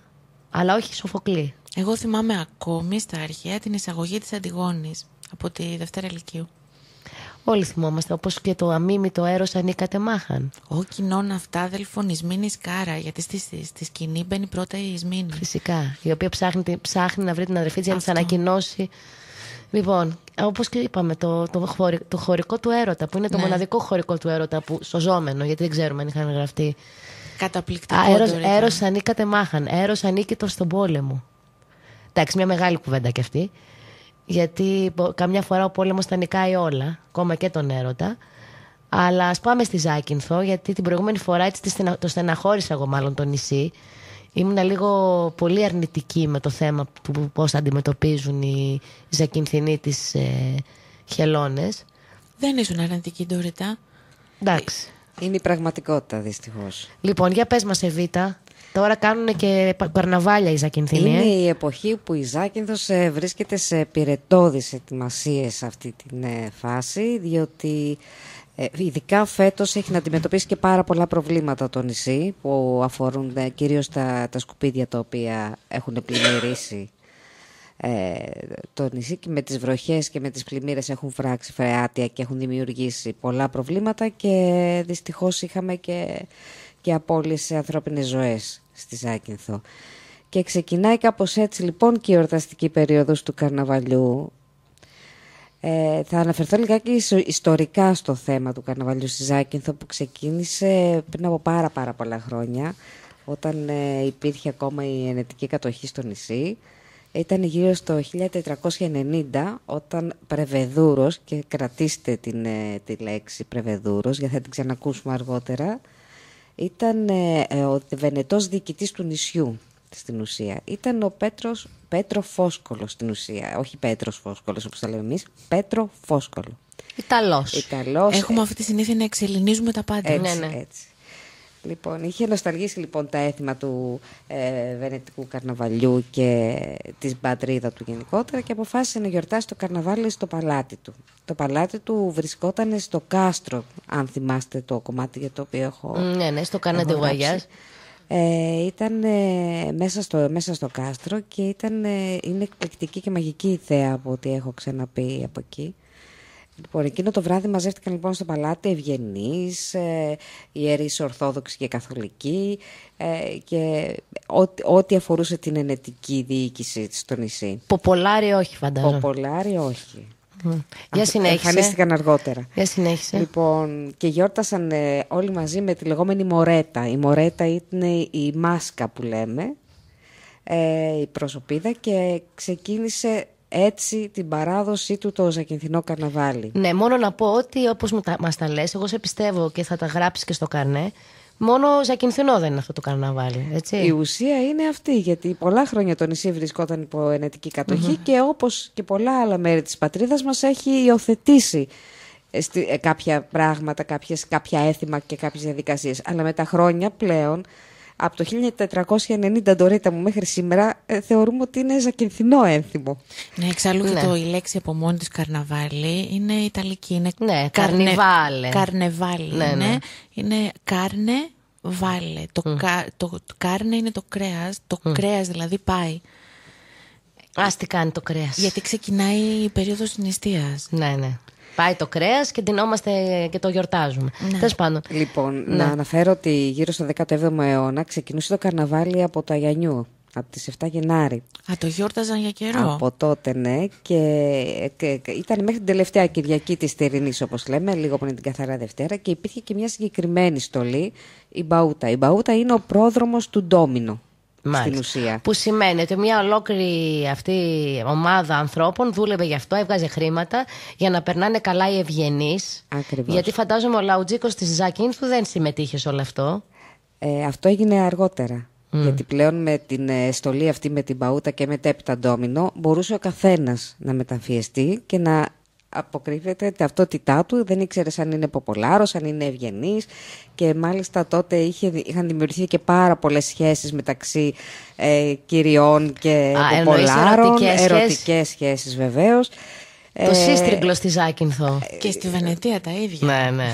αλλά όχι Σοφοκλή. Εγώ θυμάμαι ακόμη στα αρχαία την εισαγωγή της Αντιγόνης από τη Δευτέρα Λυκείου. Όλοι θυμόμαστε, όπως και το αμίμητο έρος ανήκατε μάχαν. Ο κοινών αυτάδελφων Ισμήνη Κάρα, γιατί στη σκηνή μπαίνει πρώτα η Ισμήνη. Φυσικά, η οποία ψάχνει να βρει την αδερφή της για να της ανακοινώσει. Λοιπόν, όπως και είπαμε, το χωρικό του έρωτα, που είναι το μοναδικό χωρικό του έρωτα που σωζόμενο, γιατί δεν ξέρουμε αν είχαν γραφτεί. Καταπληκτικό. Έρος ανήκατε μάχαν, έρος ανήκητο στον πόλεμο. Εντάξει, μια μεγάλη κουβέντα κι αυτή. Γιατί καμιά φορά ο πόλεμος τα νικάει όλα, ακόμα και τον έρωτα. Αλλά ας πάμε στη Ζάκυνθο, γιατί την προηγούμενη φορά έτσι το στεναχώρησα εγώ μάλλον το νησί. Ήμουνα λίγο πολύ αρνητική με το θέμα του πώς αντιμετωπίζουν οι Ζακυνθινοί τις χελώνες. Δεν ήσουν αρνητική, Ντόριτα. Εντάξει. Είναι η πραγματικότητα, δυστυχώς. Λοιπόν, για πες μας, Εβίτα. Τώρα κάνουν και καρναβάλια οι Ζακυνθινοί. Είναι η εποχή που η Ζάκυνθος βρίσκεται σε πυρετώδεις ετοιμασίες σε αυτή την φάση, διότι ειδικά φέτος έχει να αντιμετωπίσει και πάρα πολλά προβλήματα το νησί, που αφορούν κυρίως τα σκουπίδια τα οποία έχουν πλημμυρίσει το νησί, και με τις βροχές και με τις πλημμύρες έχουν φράξει φρεάτια και έχουν δημιουργήσει πολλά προβλήματα, και δυστυχώς είχαμε και απώλειες σε ανθρώπινες ζωές στη Ζάκυνθο. Και ξεκινάει κάπως έτσι λοιπόν και η εορταστική περίοδος του καρναβαλιού. Θα αναφερθώ λιγάκι ιστορικά στο θέμα του καρναβαλιού στη Ζάκυνθο, που ξεκίνησε πριν από πάρα πολλά χρόνια, όταν υπήρχε ακόμα η ενετική κατοχή στο νησί. Ήταν γύρω στο 1490, όταν Πρεβεδούρος, και κρατήστε τη λέξη Πρεβεδούρος γιατί θα την ξανακούσουμε αργότερα, ήταν ο Βενετός διοικητής του νησιού στην ουσία. Ήταν ο Πέτρο Φόσκολο στην ουσία. Όχι Πέτρος Φόσκολος όπως τα λέμε εμείς, Πέτρο Φόσκολο. Ιταλός. Έχουμε αυτή τη συνήθεια να εξελληνίζουμε τα πάντα. Έτσι. Λοιπόν, είχε νοσταλγήσει λοιπόν τα έθιμα του βενετικού καρναβαλιού και της πατρίδα του γενικότερα, και αποφάσισε να γιορτάσει το καρναβάλι στο παλάτι του. Το παλάτι του βρισκόταν στο κάστρο, αν θυμάστε το κομμάτι για το οποίο έχω... Ναι, στο carnetdevoyage. Ήταν μέσα στο κάστρο και είναι εκπληκτική και μαγική η θέα από ό,τι έχω ξαναπεί από εκεί. Λοιπόν, εκείνο το βράδυ μαζεύτηκαν λοιπόν στο παλάτι ευγενείς, ιερείς Ορθόδοξοι και Καθολικοί, και ό,τι αφορούσε την ενετική διοίκηση στο νησί. Ποπολάρι όχι, φαντάζομαι. Ποπολάρι όχι. Για συνέχισε. Εμφανίστηκαν αργότερα. Για συνέχισε. Λοιπόν, και γιόρτασαν όλοι μαζί με τη λεγόμενη Μορέτα. Η Μορέτα είναι η μάσκα που λέμε, η προσωπίδα, και ξεκίνησε έτσι την παράδοσή του το Ζακυνθινό Καρναβάλι. Ναι, μόνο να πω ότι όπως μας τα λες, εγώ σε πιστεύω και θα τα γράψεις και στο καρνέ, μόνο Ζακυνθινό δεν είναι αυτό το καρναβάλι, έτσι. Η ουσία είναι αυτή, γιατί πολλά χρόνια το νησί βρισκόταν υπό ενετική κατοχή και όπως και πολλά άλλα μέρη της πατρίδας μας έχει υιοθετήσει κάποια πράγματα, κάποια έθιμα και κάποιες διαδικασίες. Αλλά με τα χρόνια πλέον, από το 1490 Ντορίτα μου μέχρι σήμερα, θεωρούμε ότι είναι Ζακυνθινό ένθιμο. Ναι, εξάλλου και η λέξη από μόνη της καρναβάλι είναι ιταλική. Είναι καρνεβάλε. Καρνεβάλι. Είναι κάρνε βάλε. Το κάρνε είναι το κρέας. Το κρέας δηλαδή πάει. Ας τι κάνει το κρέας. Γιατί ξεκινάει η περίοδος της νηστείας. Ναι. Πάει το κρέας και ντυνόμαστε και το γιορτάζουμε. Τέλος πάντων. Λοιπόν, να αναφέρω ότι γύρω στο 17ο αιώνα ξεκινούσε το καρναβάλι από το Αγιανιού, από τις 7 Γενάρη. Το γιόρταζαν για καιρό. Από τότε, ναι, και ήταν μέχρι την τελευταία Κυριακή της Τερινής, όπως λέμε, λίγο πριν την Καθαρά Δευτέρα, και υπήρχε και μια συγκεκριμένη στολή, η Μπαούτα. Η Μπαούτα είναι ο πρόδρομος του ντόμινο. Στην ουσία. Που σημαίνει ότι μια ολόκληρη αυτή ομάδα ανθρώπων δούλευε γι' αυτό, έβγαζε χρήματα για να περνάνε καλά οι ευγενείς. Ακριβώς. Γιατί φαντάζομαι ο Λαουτζίκος της Ζακύνθου δεν συμμετείχε σε όλο αυτό. Αυτό έγινε αργότερα. Γιατί πλέον με την στολή αυτή, με την Μπαούτα και μετέπειτα ντόμινο, μπορούσε ο καθένας να μεταμφιεστεί και να αποκρύβεται την ταυτότητά του. Δεν ήξερε αν είναι ποπολάρος, αν είναι ευγενής, και μάλιστα τότε είχαν δημιουργηθεί και πάρα πολλές σχέσεις μεταξύ κυριών και ποπολάρων, ερωτικές σχέσεις βεβαίως. Το σύστριγγλο στη Ζάκυνθο. Και στη Βενετία τα ίδια. Ναι.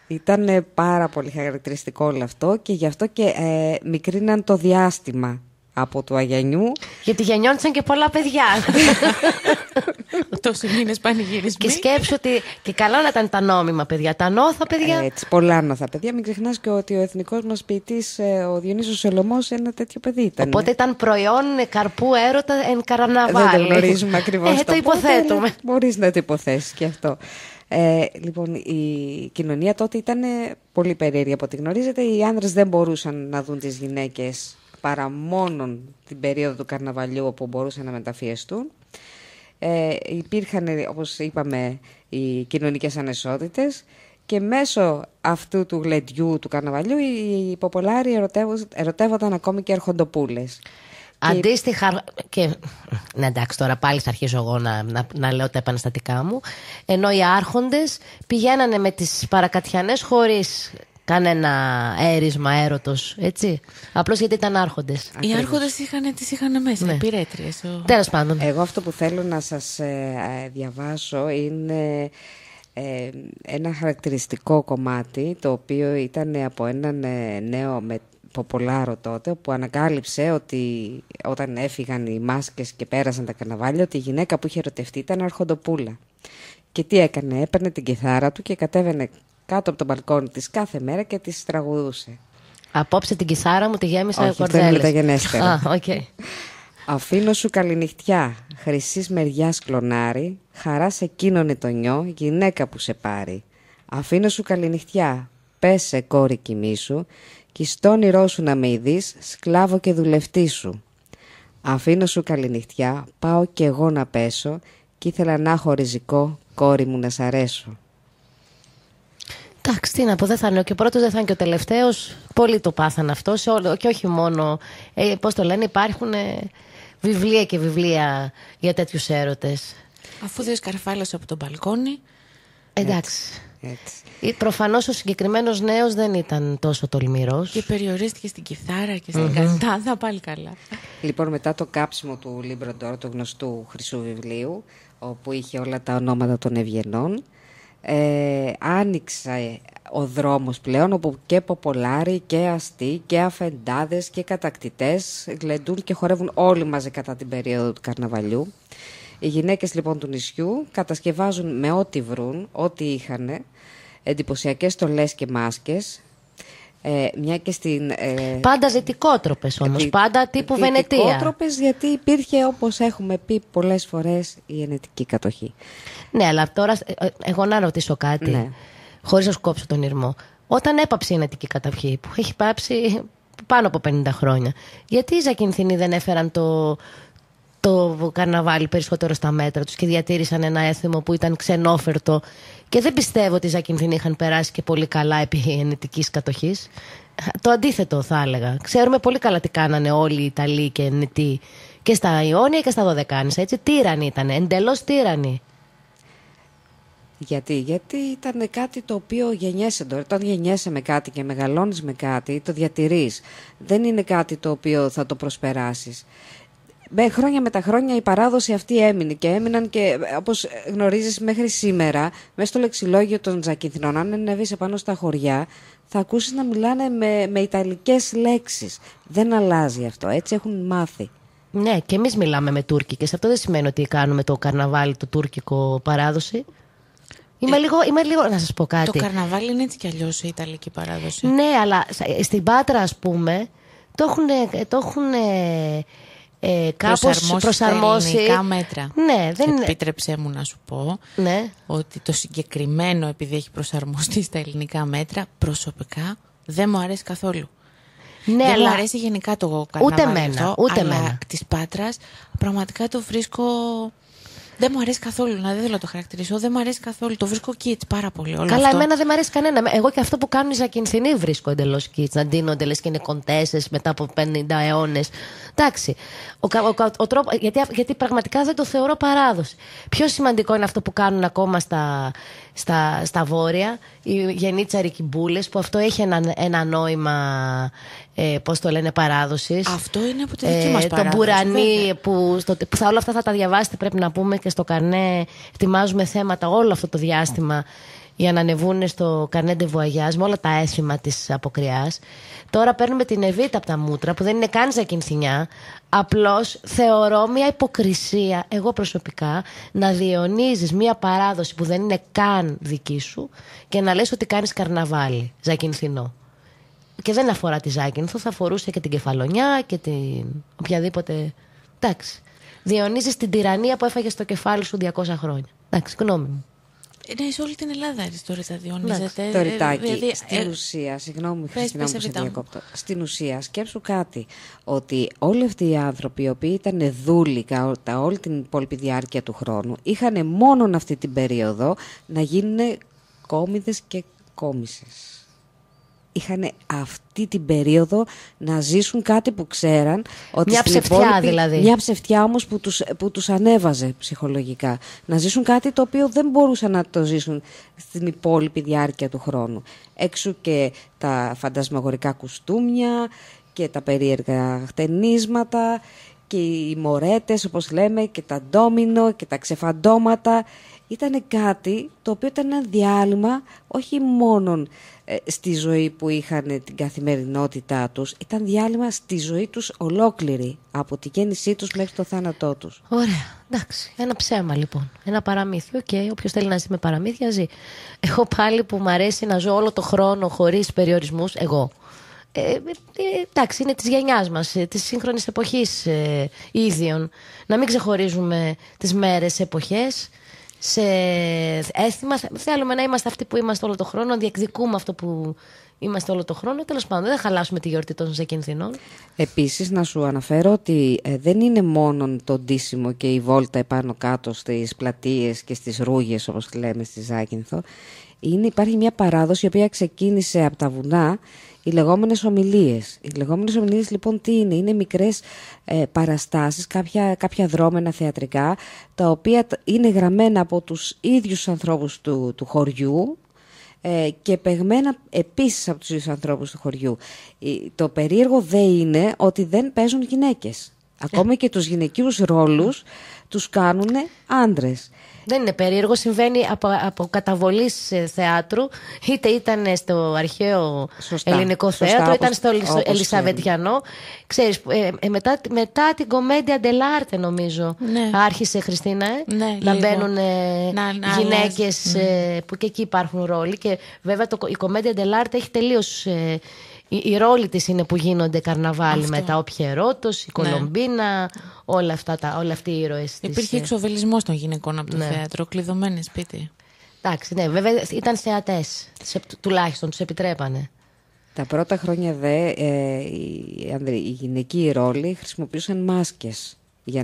Ήταν πάρα πολύ χαρακτηριστικό όλο αυτό, και γι' αυτό και μικρίναν το διάστημα από του Αγιανιού. Γιατί γεννιόντουσαν και πολλά παιδιά. Τόσοι μήνες πανηγυρισμοί. Και σκέψου ότι και καλά να ήταν τα νόμιμα παιδιά, τα νόθα παιδιά. Έτσι, πολλά νόθα παιδιά. Μην ξεχνάς και ότι ο εθνικός μας ποιητής, ο Διονύσος Σολωμός, ένα τέτοιο παιδί ήταν. Οπότε ήταν προϊόν καρπού έρωτα εν καρναβάλι. Δεν το γνωρίζουμε ακριβώς. Το υποθέτουμε. Μπορείς να το υποθέσεις και αυτό. Λοιπόν, η κοινωνία τότε ήταν πολύ περίεργη από ό,τι γνωρίζετε. Οι άνδρες δεν μπορούσαν να δουν τις γυναίκες παρά μόνον την περίοδο του καρναβαλιού, όπου μπορούσαν να μεταφιεστούν. Υπήρχαν, όπως είπαμε, οι κοινωνικές ανισότητες, και μέσω αυτού του γλεντιού του καρναβαλιού οι ποπολάροι ερωτεύονταν ακόμη και αρχοντοπούλες. Αντίστοιχα, και ναι, εντάξει, τώρα πάλι θα αρχίσω εγώ να λέω τα επαναστατικά μου, ενώ οι άρχοντες πηγαίνανε με τις παρακατιανές χωρίς κανένα έρισμα έρωτος, έτσι. Απλώς γιατί ήταν άρχοντες. Οι άρχοντες τις είχαν μέσα, πυρέτριες. Τέλος πάντων. Εγώ αυτό που θέλω να σας διαβάσω είναι ένα χαρακτηριστικό κομμάτι, το οποίο ήταν από έναν νέο ποπολάρο τότε, που ανακάλυψε ότι όταν έφυγαν οι μάσκες και πέρασαν τα καρναβάλια, ότι η γυναίκα που είχε ερωτευτεί ήταν αρχοντοπούλα. Και τι έκανε? Έπαιρνε την κιθάρα του και κατέβαινε κάτω από το μπαλκόνι της κάθε μέρα και της τραγουδούσε. Απόψε την κιθάρα μου τη γέμισα κορδέλες. Όχι, δεν είναι μεταγενέστερα. Okay. Αφήνω σου καληνυχτιά, χρυσής μεριάς κλονάρι, χαρά σε εκείνον το νιό, γυναίκα που σε πάρει. Αφήνω σου καληνυχτιά, πέσε κόρη κοιμήσου, κι στο όνειρό σου να με ειδείς, σκλάβο και δουλευτή σου. Αφήνω σου καληνυχτιά, πάω κι εγώ να πέσω, κι ήθελα να έχω ριζικό, κόρη μου να σ' αρέσω. Εντάξει, τι να πω, δεν θα είναι και ο πρώτος, δεν θα είναι και ο τελευταίος. Πολλοί το πάθαν αυτό, σε όλο, και όχι μόνο. Πώς το λένε, υπάρχουν βιβλία και βιβλία για τέτοιους έρωτες. Αφού δεν σκαρφάλωσε από τον μπαλκόνι. Εντάξει. Έτσι. Προφανώς ο συγκεκριμένος νέος δεν ήταν τόσο τολμηρός. Και περιορίστηκε στην κιθάρα και στην καντάδα, πάλι καλά. Λοιπόν, μετά το κάψιμο του Libro d'Or, του γνωστού χρυσού βιβλίου, όπου είχε όλα τα ονόματα των ευγενών, άνοιξε ο δρόμος πλέον, όπου και ποπολάροι και αστεί και αφεντάδες και κατακτητές γλεντούν και χορεύουν όλοι μαζί κατά την περίοδο του καρναβαλιού. Οι γυναίκες λοιπόν του νησιού κατασκευάζουν με ό,τι βρουν, ό,τι είχανε, εντυπωσιακές στολές και μάσκες, Μια και στην. Πάντα δυτικότροπες όμως. Πάντα τύπου Βενετία. Δυτικότροπες, γιατί υπήρχε, όπως έχουμε πει πολλές φορές, η ενετική κατοχή. Ναι, αλλά τώρα εγώ να ρωτήσω κάτι. Ναι. Χωρίς να σου κόψω τον ήρμο. Όταν έπαψε η ενετική κατοχή, που έχει πάψει πάνω από 50 χρόνια, γιατί οι Ζακυνθινοί δεν έφεραν το καρναβάλι περισσότερο στα μέτρα τους και διατήρησαν ένα έθιμο που ήταν ξενόφερτο? Και δεν πιστεύω ότι οι Ζακυνθινοί είχαν περάσει και πολύ καλά επί ενετικής κατοχής. Το αντίθετο θα έλεγα. Ξέρουμε πολύ καλά τι κάνανε όλοι οι Ιταλοί και ενετοί και στα Ιόνια και στα Δωδεκάνησα. Έτσι, τύρανοι ήταν, εντελώς τύρανοι. Γιατί ήταν κάτι το οποίο γεννιέσαι τώρα. Όταν γεννιέσαι με κάτι και μεγαλώνεις με κάτι, το διατηρείς. Δεν είναι κάτι το οποίο θα το προσπεράσεις. Χρόνια με τα χρόνια η παράδοση αυτή έμεινε και έμειναν, και όπως γνωρίζεις μέχρι σήμερα, μέσα στο λεξιλόγιο των Ζακυνθινών, αν ανέβεις επάνω στα χωριά, θα ακούσεις να μιλάνε με ιταλικές λέξεις. Δεν αλλάζει αυτό, έτσι έχουν μάθει. Ναι, και εμείς μιλάμε με τουρκικές. Αυτό δεν σημαίνει ότι κάνουμε το καρναβάλι, το τουρκικό παράδοση. Είμαι λίγο να σας πω κάτι. Το καρναβάλι είναι έτσι κι αλλιώς η ιταλική παράδοση. Ναι, αλλά στην Πάτρα, ας πούμε, το έχουν κάπως προσαρμόσει στα ελληνικά μέτρα. Ναι, Επίτρεψέ μου να σου πω, ναι, ότι το συγκεκριμένο, επειδή έχει προσαρμοστεί στα ελληνικά μέτρα, προσωπικά δεν μου αρέσει καθόλου. Ναι, δεν μου αρέσει γενικά το καρναβάλι. Ούτε μένα. Της Πάτρας πραγματικά το βρίσκω. Δεν μου αρέσει καθόλου, δεν θέλω να το χαρακτηρίσω. Δεν μου αρέσει καθόλου. Το βρίσκω κιτς πάρα πολύ. Όλο καλά, αυτό. Εμένα δεν μου αρέσει κανένα. Εγώ και αυτό που κάνουν οι Ζακυνθινοί βρίσκω εντελώς κιτς. Να ντύνονται λες και είναι κοντέσες μετά από 50 αιώνες. Εντάξει. Γιατί πραγματικά δεν το θεωρώ παράδοση. Πιο σημαντικό είναι αυτό που κάνουν ακόμα στα βόρεια, οι γενίτσαροι κυμπούλες, που αυτό έχει ένα νόημα. Πώς το λένε, παράδοσης. Αυτό είναι από τη δική μας παράδοση. Το μπουρανί που όλα αυτά θα τα διαβάσετε, πρέπει να πούμε, και στο καρνέ ετοιμάζουμε θέματα όλο αυτό το διάστημα για να ανεβούν στο καρνέ de voyage με όλα τα έθιμα της αποκριάς. Τώρα παίρνουμε την Εβίτα από τα μούτρα, που δεν είναι καν Ζακυνθινιά. Απλώς θεωρώ μια υποκρισία, εγώ προσωπικά, να διαιωνίζεις μια παράδοση που δεν είναι καν δική σου και να λες ότι κάνεις καρναβάλι Ζακυνθινό. Και δεν αφορά τη Ζάκυνθο, θα αφορούσε και την Κεφαλονιά και την οποιαδήποτε. Εντάξει. Διαιωνίζεις την τυραννία που έφαγε στο κεφάλι σου 200 χρόνια. Εντάξει, γνώμη μου. Ναι, σε όλη την Ελλάδα τώρα θα διαιωνίζεται. Το ρητάκι, στην ουσία, συγγνώμη Χριστίνα που σε διακόπτω. Στην ουσία, σκέψου κάτι, ότι όλοι αυτοί οι άνθρωποι οι οποίοι ήταν δούλοι όλη την υπόλοιπη διάρκεια του χρόνου, είχαν μόνο αυτή την περίοδο να γίνουν κόμιδες και κόμισες. Είχαν αυτή την περίοδο να ζήσουν κάτι που ξέραν ότι μια ψευτιά δηλαδή. Μια ψευτιά όμως που τους ανέβαζε ψυχολογικά. Να ζήσουν κάτι το οποίο δεν μπορούσαν να το ζήσουν στην υπόλοιπη διάρκεια του χρόνου. Έξω και τα φαντασμαγορικά κουστούμια και τα περίεργα χτενίσματα και οι μωρέτες, όπως λέμε, και τα ντόμινο και τα ξεφαντώματα. Ήταν κάτι το οποίο ήταν ένα διάλειμμα όχι μόνο στη ζωή που είχαν την καθημερινότητά τους, ήταν διάλειμμα στη ζωή τους ολόκληρη, από τη γέννησή τους μέχρι το θάνατό τους. Ωραία, εντάξει, ένα ψέμα λοιπόν, ένα παραμύθι. Όποιος θέλει να ζει με παραμύθια ζει. Εγώ πάλι που μου αρέσει να ζω όλο το χρόνο χωρίς περιορισμούς, εγώ. Εντάξει, είναι της γενιάς μας, της σύγχρονης εποχής ίδιων. Να μην ξεχωρίζουμε τις μέρες, εποχές, σε αίσθημα. Θέλουμε να είμαστε αυτοί που είμαστε όλο το χρόνο, να διεκδικούμε αυτό που είμαστε όλο το χρόνο. Τέλος πάντων, δεν θα χαλάσουμε τη γιορτή των Ζακυνθινών. Επίσης, να σου αναφέρω ότι δεν είναι μόνο το ντύσιμο και η βόλτα επάνω κάτω στις πλατείες και στις ρούγες, όπως λέμε στη Ζάκυνθο. Υπάρχει μια παράδοση η οποία ξεκίνησε από τα βουνά, οι λεγόμενες ομιλίες. Οι λεγόμενες ομιλίες λοιπόν τι είναι? Είναι μικρές παραστάσεις, κάποια δρόμενα θεατρικά, τα οποία είναι γραμμένα από τους ίδιους ανθρώπους του χωριού και παιγμένα επίσης από τους ίδιους ανθρώπους του χωριού. Το περίεργο δε είναι ότι δεν παίζουν γυναίκες. Ακόμα και τους γυναικείους ρόλους τους κάνουν άντρες. Δεν είναι περίεργο, συμβαίνει από καταβολής θεάτρου, είτε ήταν στο αρχαίο ελληνικό θέατρο, είτε στο Ελισαβετιανό. Ξέρεις, μετά την κομμέντια dell'arte νομίζω άρχισε, Χριστίνα, να μπαίνουν γυναίκες που και εκεί υπάρχουν ρόλοι. Και βέβαια η κομμέντια dell'arte έχει τελείως Οι ρόλοι της είναι που γίνονται καρναβάλι Αυτό. με τα Οπιερώτος, η Κολομπίνα, όλα αυτοί οι ήρωες της. Υπήρχε εξοβελισμός των γυναικών από το θέατρο, κλειδωμένες σπίτι. Εντάξει, ναι, βέβαια ήταν θεατές, τουλάχιστον τους επιτρέπανε. Τα πρώτα χρόνια οι γυναικοί ρόλοι χρησιμοποιούσαν μάσκες για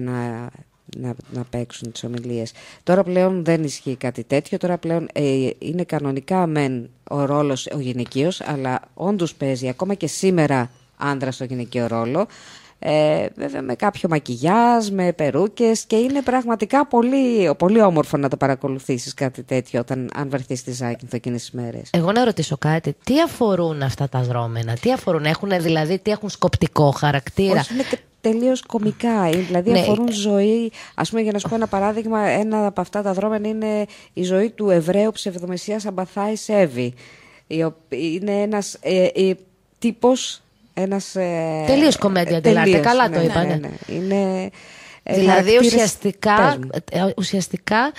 να παίξουν τις ομιλίες. Τώρα πλέον δεν ισχύει κάτι τέτοιο. Τώρα πλέον είναι κανονικά μεν ο ρόλος ο γυναικείος, αλλά όντως παίζει ακόμα και σήμερα άντρα στο γυναικείο ρόλο. Βέβαια με κάποιο μακιγιάζ, με περούκες, και είναι πραγματικά πολύ, πολύ όμορφο να το παρακολουθήσεις κάτι τέτοιο αν βρεθείς στη Ζάκυνθο εκείνες τις μέρες. Εγώ να ρωτήσω κάτι, τι αφορούν αυτά τα δρόμενα, τι έχουν σκοπτικό χαρακτήρα? Όχι, είναι τελείως κωμικά, δηλαδή αφορούν ζωή. Ας πούμε, για να σου πω ένα παράδειγμα, ένα από αυτά τα δρόμενα είναι η ζωή του Εβραίου ψευδομεσσίας Αμπαθάη Σέβη. Είναι ένας τύπος. Τελείως κομμέντια τελάρτε, καλά το είπα. Ναι. Είναι, δηλαδή ουσιαστικά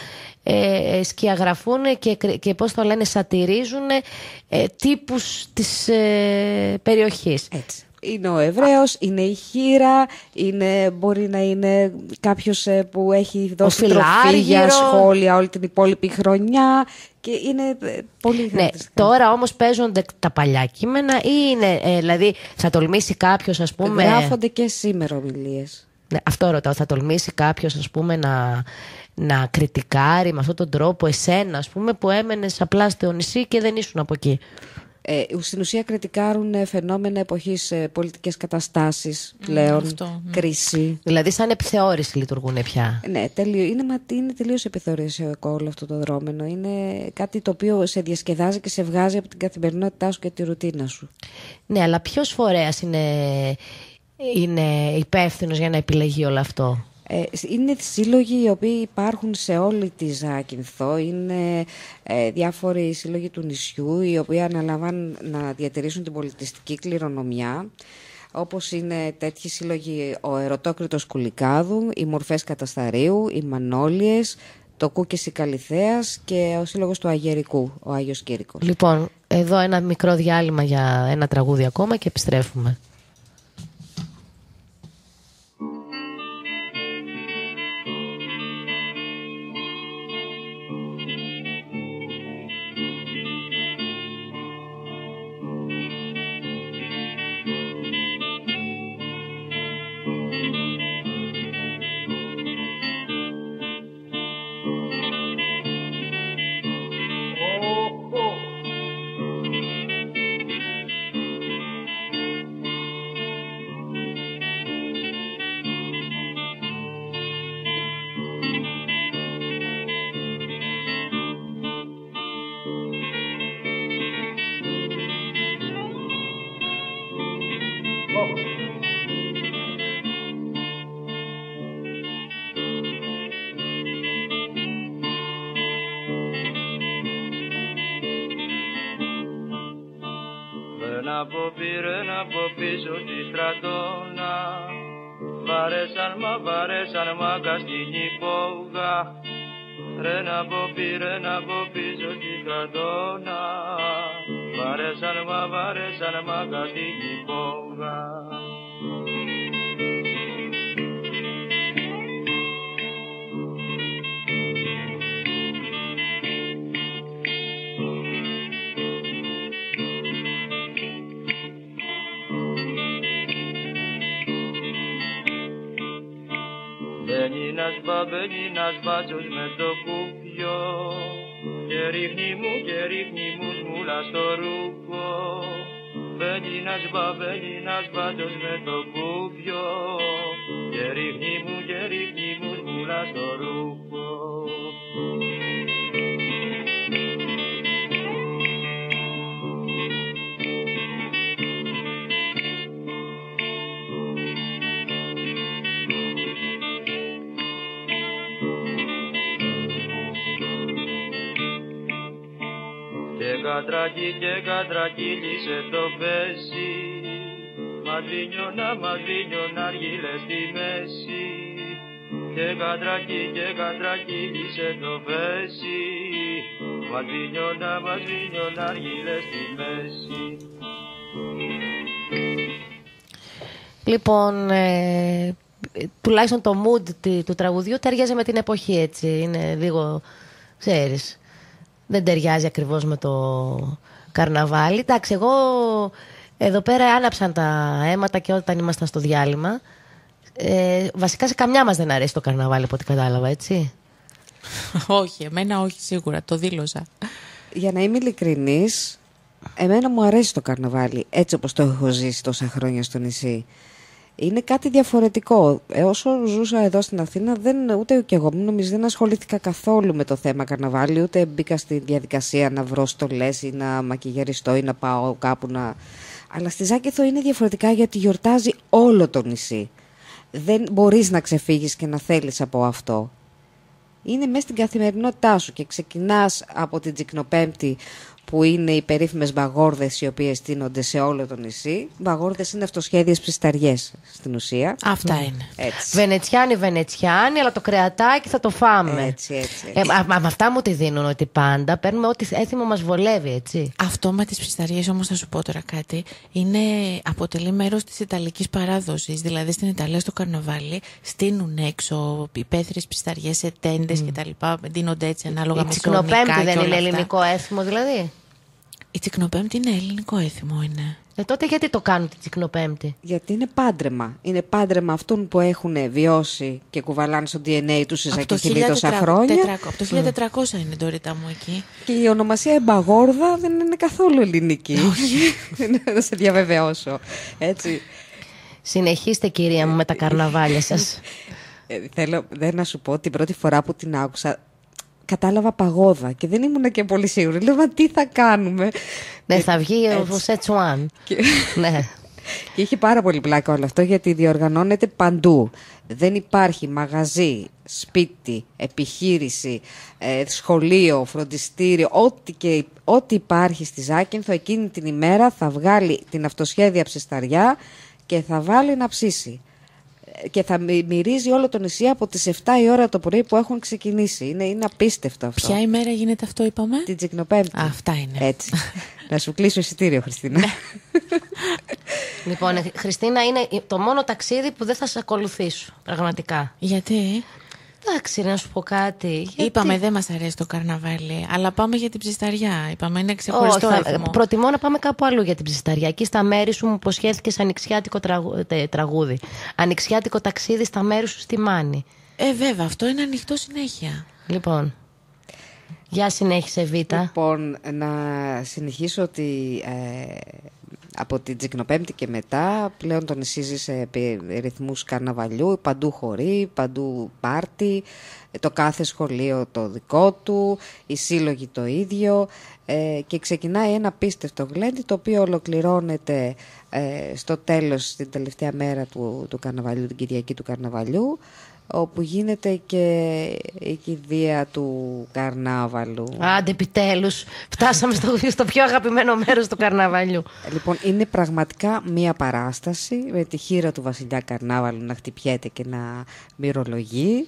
σκιαγραφούν και πώς το λένε, σατυρίζουν τύπους της περιοχής. Έτσι. Είναι ο Εβραίος, είναι η χήρα, μπορεί να είναι κάποιος που έχει δώσει τροφή για σχόλια όλη την υπόλοιπη χρονιά, και είναι πολύ χαρακτηριστικά. Τώρα όμως παίζονται τα παλιά κείμενα ή είναι, δηλαδή θα τολμήσει κάποιος, ας πούμε... Γράφονται και σήμερα ομιλίες. Ναι, αυτό ρωτάω, θα τολμήσει κάποιος, ας πούμε, να κριτικάρει με αυτόν τον τρόπο εσένα, ας πούμε, που έμενες απλά στο νησί και δεν ήσουν από εκεί? Στην ουσία κριτικάρουν φαινόμενα εποχής, πολιτικές καταστάσεις πλέον, κρίση. Δηλαδή σαν επιθεώρηση λειτουργούν πια. Ναι, είναι τελείως επιθεωρησιακό όλο αυτό το δρόμενο. Είναι κάτι το οποίο σε διασκεδάζει και σε βγάζει από την καθημερινότητά σου και τη ρουτίνα σου. Ναι, αλλά ποιος φορέας είναι υπεύθυνος για να επιλεγεί όλο αυτό? Είναι σύλλογοι οι οποίοι υπάρχουν σε όλη τη Ζάκυνθο. Είναι διάφοροι σύλλογοι του νησιού, οι οποίοι αναλαμβάνουν να διατηρήσουν την πολιτιστική κληρονομιά, όπως είναι τέτοιοι σύλλογοι ο Ερωτόκριτος Κουλικάδου, οι Μορφές Κατασταρίου, οι Μανώλιες, το Κούκες η Καλυθέας και ο σύλλογος του Αγερικού, ο Άγιος Κήρυκος. Λοιπόν, εδώ ένα μικρό διάλειμμα για ένα τραγούδι ακόμα και επιστρέφουμε. Πήρεν από πίσω τη στρατόνα, βαρέσαν μάγκα στην υπόγα. Ρεν από πίσω τη στρατόνα, βαρέσαν μάγκα στην υπόγα. Μπαίνει ένας μπάτσος με το κουπιό και ρίχνει μου σμούλα στο ρούχο. Μπαίνει ένας μπάτσος με το κουπιό και ρίχνει μου σμούλα στο ρούχο. Και κατρακύλισε το πέσι, μαδρίνιο να αργύλε στη μέση. Και κατρακύλισε το πέσι, μαδρίνιο να αργύλε στη μέση. Λοιπόν, τουλάχιστον το mood του τραγουδιού ταιριάζει με την εποχή, έτσι. Είναι λίγο, ξέρεις, δεν ταιριάζει ακριβώς με το καρναβάλι. Εντάξει, εγώ εδώ πέρα άναψαν τα αίματα και όταν ήμασταν στο διάλειμμα. Βασικά σε καμιά μας δεν αρέσει το καρναβάλι, από ό,τι κατάλαβα, έτσι. Όχι, εμένα όχι σίγουρα, το δήλωσα. Για να είμαι ειλικρινής, εμένα μου αρέσει το καρναβάλι, έτσι όπως το έχω ζήσει τόσα χρόνια στο νησί. Είναι κάτι διαφορετικό. Όσο ζούσα εδώ στην Αθήνα, ούτε και εγώ νομίζω δεν ασχολήθηκα καθόλου με το θέμα καρναβάλι, ούτε μπήκα στη διαδικασία να βρω στολές ή να μακιγιαριστώ ή να πάω κάπου να... Αλλά στη Ζάκυνθο είναι διαφορετικά γιατί γιορτάζει όλο το νησί. Δεν μπορείς να ξεφύγεις και να θέλεις από αυτό. Είναι μέσα στην καθημερινότητά σου και ξεκινάς από την Τζικνοπέμπτη, που είναι οι περίφημες μπαγόρδες οι οποίες στείνονται σε όλο το νησί. Μπαγόρδες είναι αυτοσχέδιες ψισταριές στην ουσία. Αυτά είναι. Έτσι. Βενετσιάνοι, αλλά το κρεατάκι θα το φάμε. Έτσι. Με αυτά μου τη δίνουν ότι πάντα παίρνουμε ό,τι έθιμο μας βολεύει, έτσι. Αυτό με τις ψισταριές όμως θα σου πω τώρα κάτι. Αποτελεί μέρος της ιταλικής παράδοσης. Δηλαδή στην Ιταλία στο καρναβάλι στείνουν έξω υπαίθριες ψισταριές σε τέντες κτλ. Δίνονται έτσι ανάλογα με το νικά. Η Τσικνοπέμπτη δεν είναι ελληνικό έθιμο δηλαδή? Η Τσικνοπέμπτη είναι ελληνικό έθιμο, είναι. Τότε γιατί το κάνουν την Τσικνοπέμπτη? Γιατί είναι πάντρεμα. Είναι πάντρεμα αυτών που έχουν βιώσει και κουβαλάνε στο DNA τους σε Ζακυνθινή τόσα χρόνια. Από το 1400 είναι Ντόριτα μου εκεί. Και η ονομασία Εμπαγόρδα δεν είναι καθόλου ελληνική. Να σε διαβεβαιώσω. Έτσι. Συνεχίστε, κυρία μου, με τα καρναβάλια σας. Θέλω να σου πω την πρώτη φορά που την άκουσα. Κατάλαβα παγόδα και δεν ήμουν και πολύ σίγουρη. Λέω, μα τι θα κάνουμε? Ναι, θα βγει ο Σετσουάν. Ναι. Και είχε πάρα πολύ πλάκα όλο αυτό γιατί διοργανώνεται παντού. Δεν υπάρχει μαγαζί, σπίτι, επιχείρηση, σχολείο, φροντιστήριο, ό,τι υπάρχει στη Ζάκυνθο εκείνη την ημέρα θα βγάλει την αυτοσχέδια ψισταριά και θα βάλει να ψήσει. Και θα μυρίζει όλο το νησί από τις 7 η ώρα το πρωί που έχουν ξεκινήσει. Είναι απίστευτο αυτό. Ποια ημέρα γίνεται αυτό, είπαμε? Την Τσικνοπέμπτη. Αυτά είναι. Έτσι. Να σου κλείσω εισιτήριο, Χριστίνα. Λοιπόν, Χριστίνα, είναι το μόνο ταξίδι που δεν θα σε ακολουθήσω. Πραγματικά. Γιατί? Εντάξει, να σου πω κάτι. Είπαμε δεν μας αρέσει το καρναβάλι, αλλά πάμε για την ψισταριά. Είπαμε είναι ξεχωριστό έθιμο. Προτιμώ να πάμε κάπου αλλού για την ψισταριά. Εκεί στα μέρη σου μου υποσχέθηκες ανοιξιάτικο τραγούδι. Ανοιξιάτικο ταξίδι στα μέρη σου στη Μάνη. Βέβαια, αυτό είναι ανοιχτό συνέχεια. Λοιπόν, για συνέχισε, Β. Λοιπόν, να συνεχίσω ότι από την Τσικνοπέμπτη και μετά πλέον το νησί ζει σε ρυθμούς καρναβαλιού, παντού χωρί, παντού πάρτι, το κάθε σχολείο το δικό του, οι σύλλογοι το ίδιο και ξεκινάει ένα απίστευτο γλέντι το οποίο ολοκληρώνεται στο τέλος, την τελευταία μέρα του καρναβαλιού, την Κυριακή του καρναβαλιού, όπου γίνεται και η κηδεία του καρνάβαλου. Άντε, επιτέλους, φτάσαμε στο πιο αγαπημένο μέρος του καρναβαλιού. Λοιπόν, είναι πραγματικά μία παράσταση με τη χείρα του βασιλιά Καρνάβαλου να χτυπιέται και να μυρολογεί,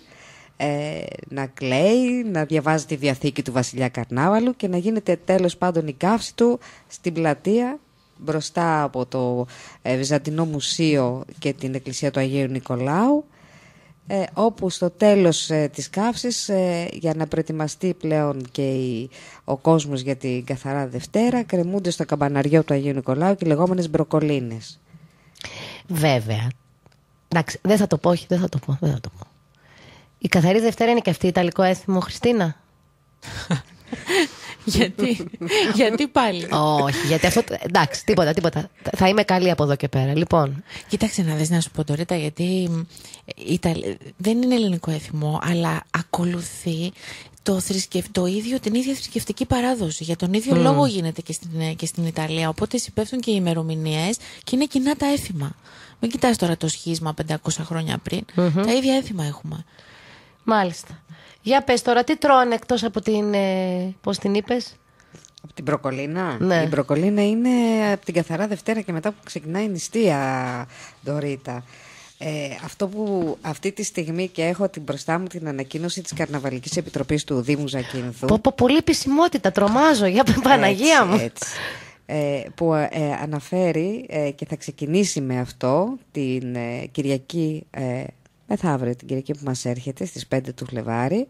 να κλαίει, να διαβάζει τη διαθήκη του βασιλιά Καρνάβαλου και να γίνεται τέλος πάντων η καύση του στην πλατεία μπροστά από το Βυζαντινό Μουσείο και την Εκκλησία του Αγίου Νικολάου, όπου στο τέλος της καύσης, για να προετοιμαστεί πλέον και ο κόσμος για την Καθαρά Δευτέρα, κρεμούνται στο καμπαναριό του Αγίου Νικολάου και οι λεγόμενες μπροκολίνες. Βέβαια. Εντάξει, δεν θα το πω. Η Καθαρή Δευτέρα είναι και αυτή ιταλικό έθιμο, Χριστίνα? Γιατί πάλι? Όχι, γιατί αυτό. Εντάξει, τίποτα. Θα είμαι καλή από εδώ και πέρα. Λοιπόν. Κοίταξε να δεις, να σου πω τώρα, γιατί δεν είναι ελληνικό έθιμο, αλλά ακολουθεί την ίδια θρησκευτική παράδοση. Για τον ίδιο λόγο γίνεται και στην Ιταλία. Οπότε συμπέφτουν και οι ημερομηνίες και είναι κοινά τα έθιμα. Μην κοιτάς τώρα το σχίσμα 500 χρόνια πριν. Τα ίδια έθιμα έχουμε. Μάλιστα. Για πες τώρα, τι τρώνε εκτός από την. Πώς την είπες? Από την μπροκολίνα. Ναι. Η μπροκολίνα είναι από την Καθαρά Δευτέρα και μετά που ξεκινάει η νηστεία, Ντορίτα. Αυτό που αυτή τη στιγμή και έχω μπροστά μου την ανακοίνωση της Καρναβαλικής Επιτροπής του Δήμου Ζακύνθου. Πολύ επισημότητα, τρομάζω, για Παναγία μου. Έτσι. που αναφέρει και θα ξεκινήσει με αυτό την Κυριακή, μεθαύριο την Κυριακή που μας έρχεται στις 5 του Φλεβάρι,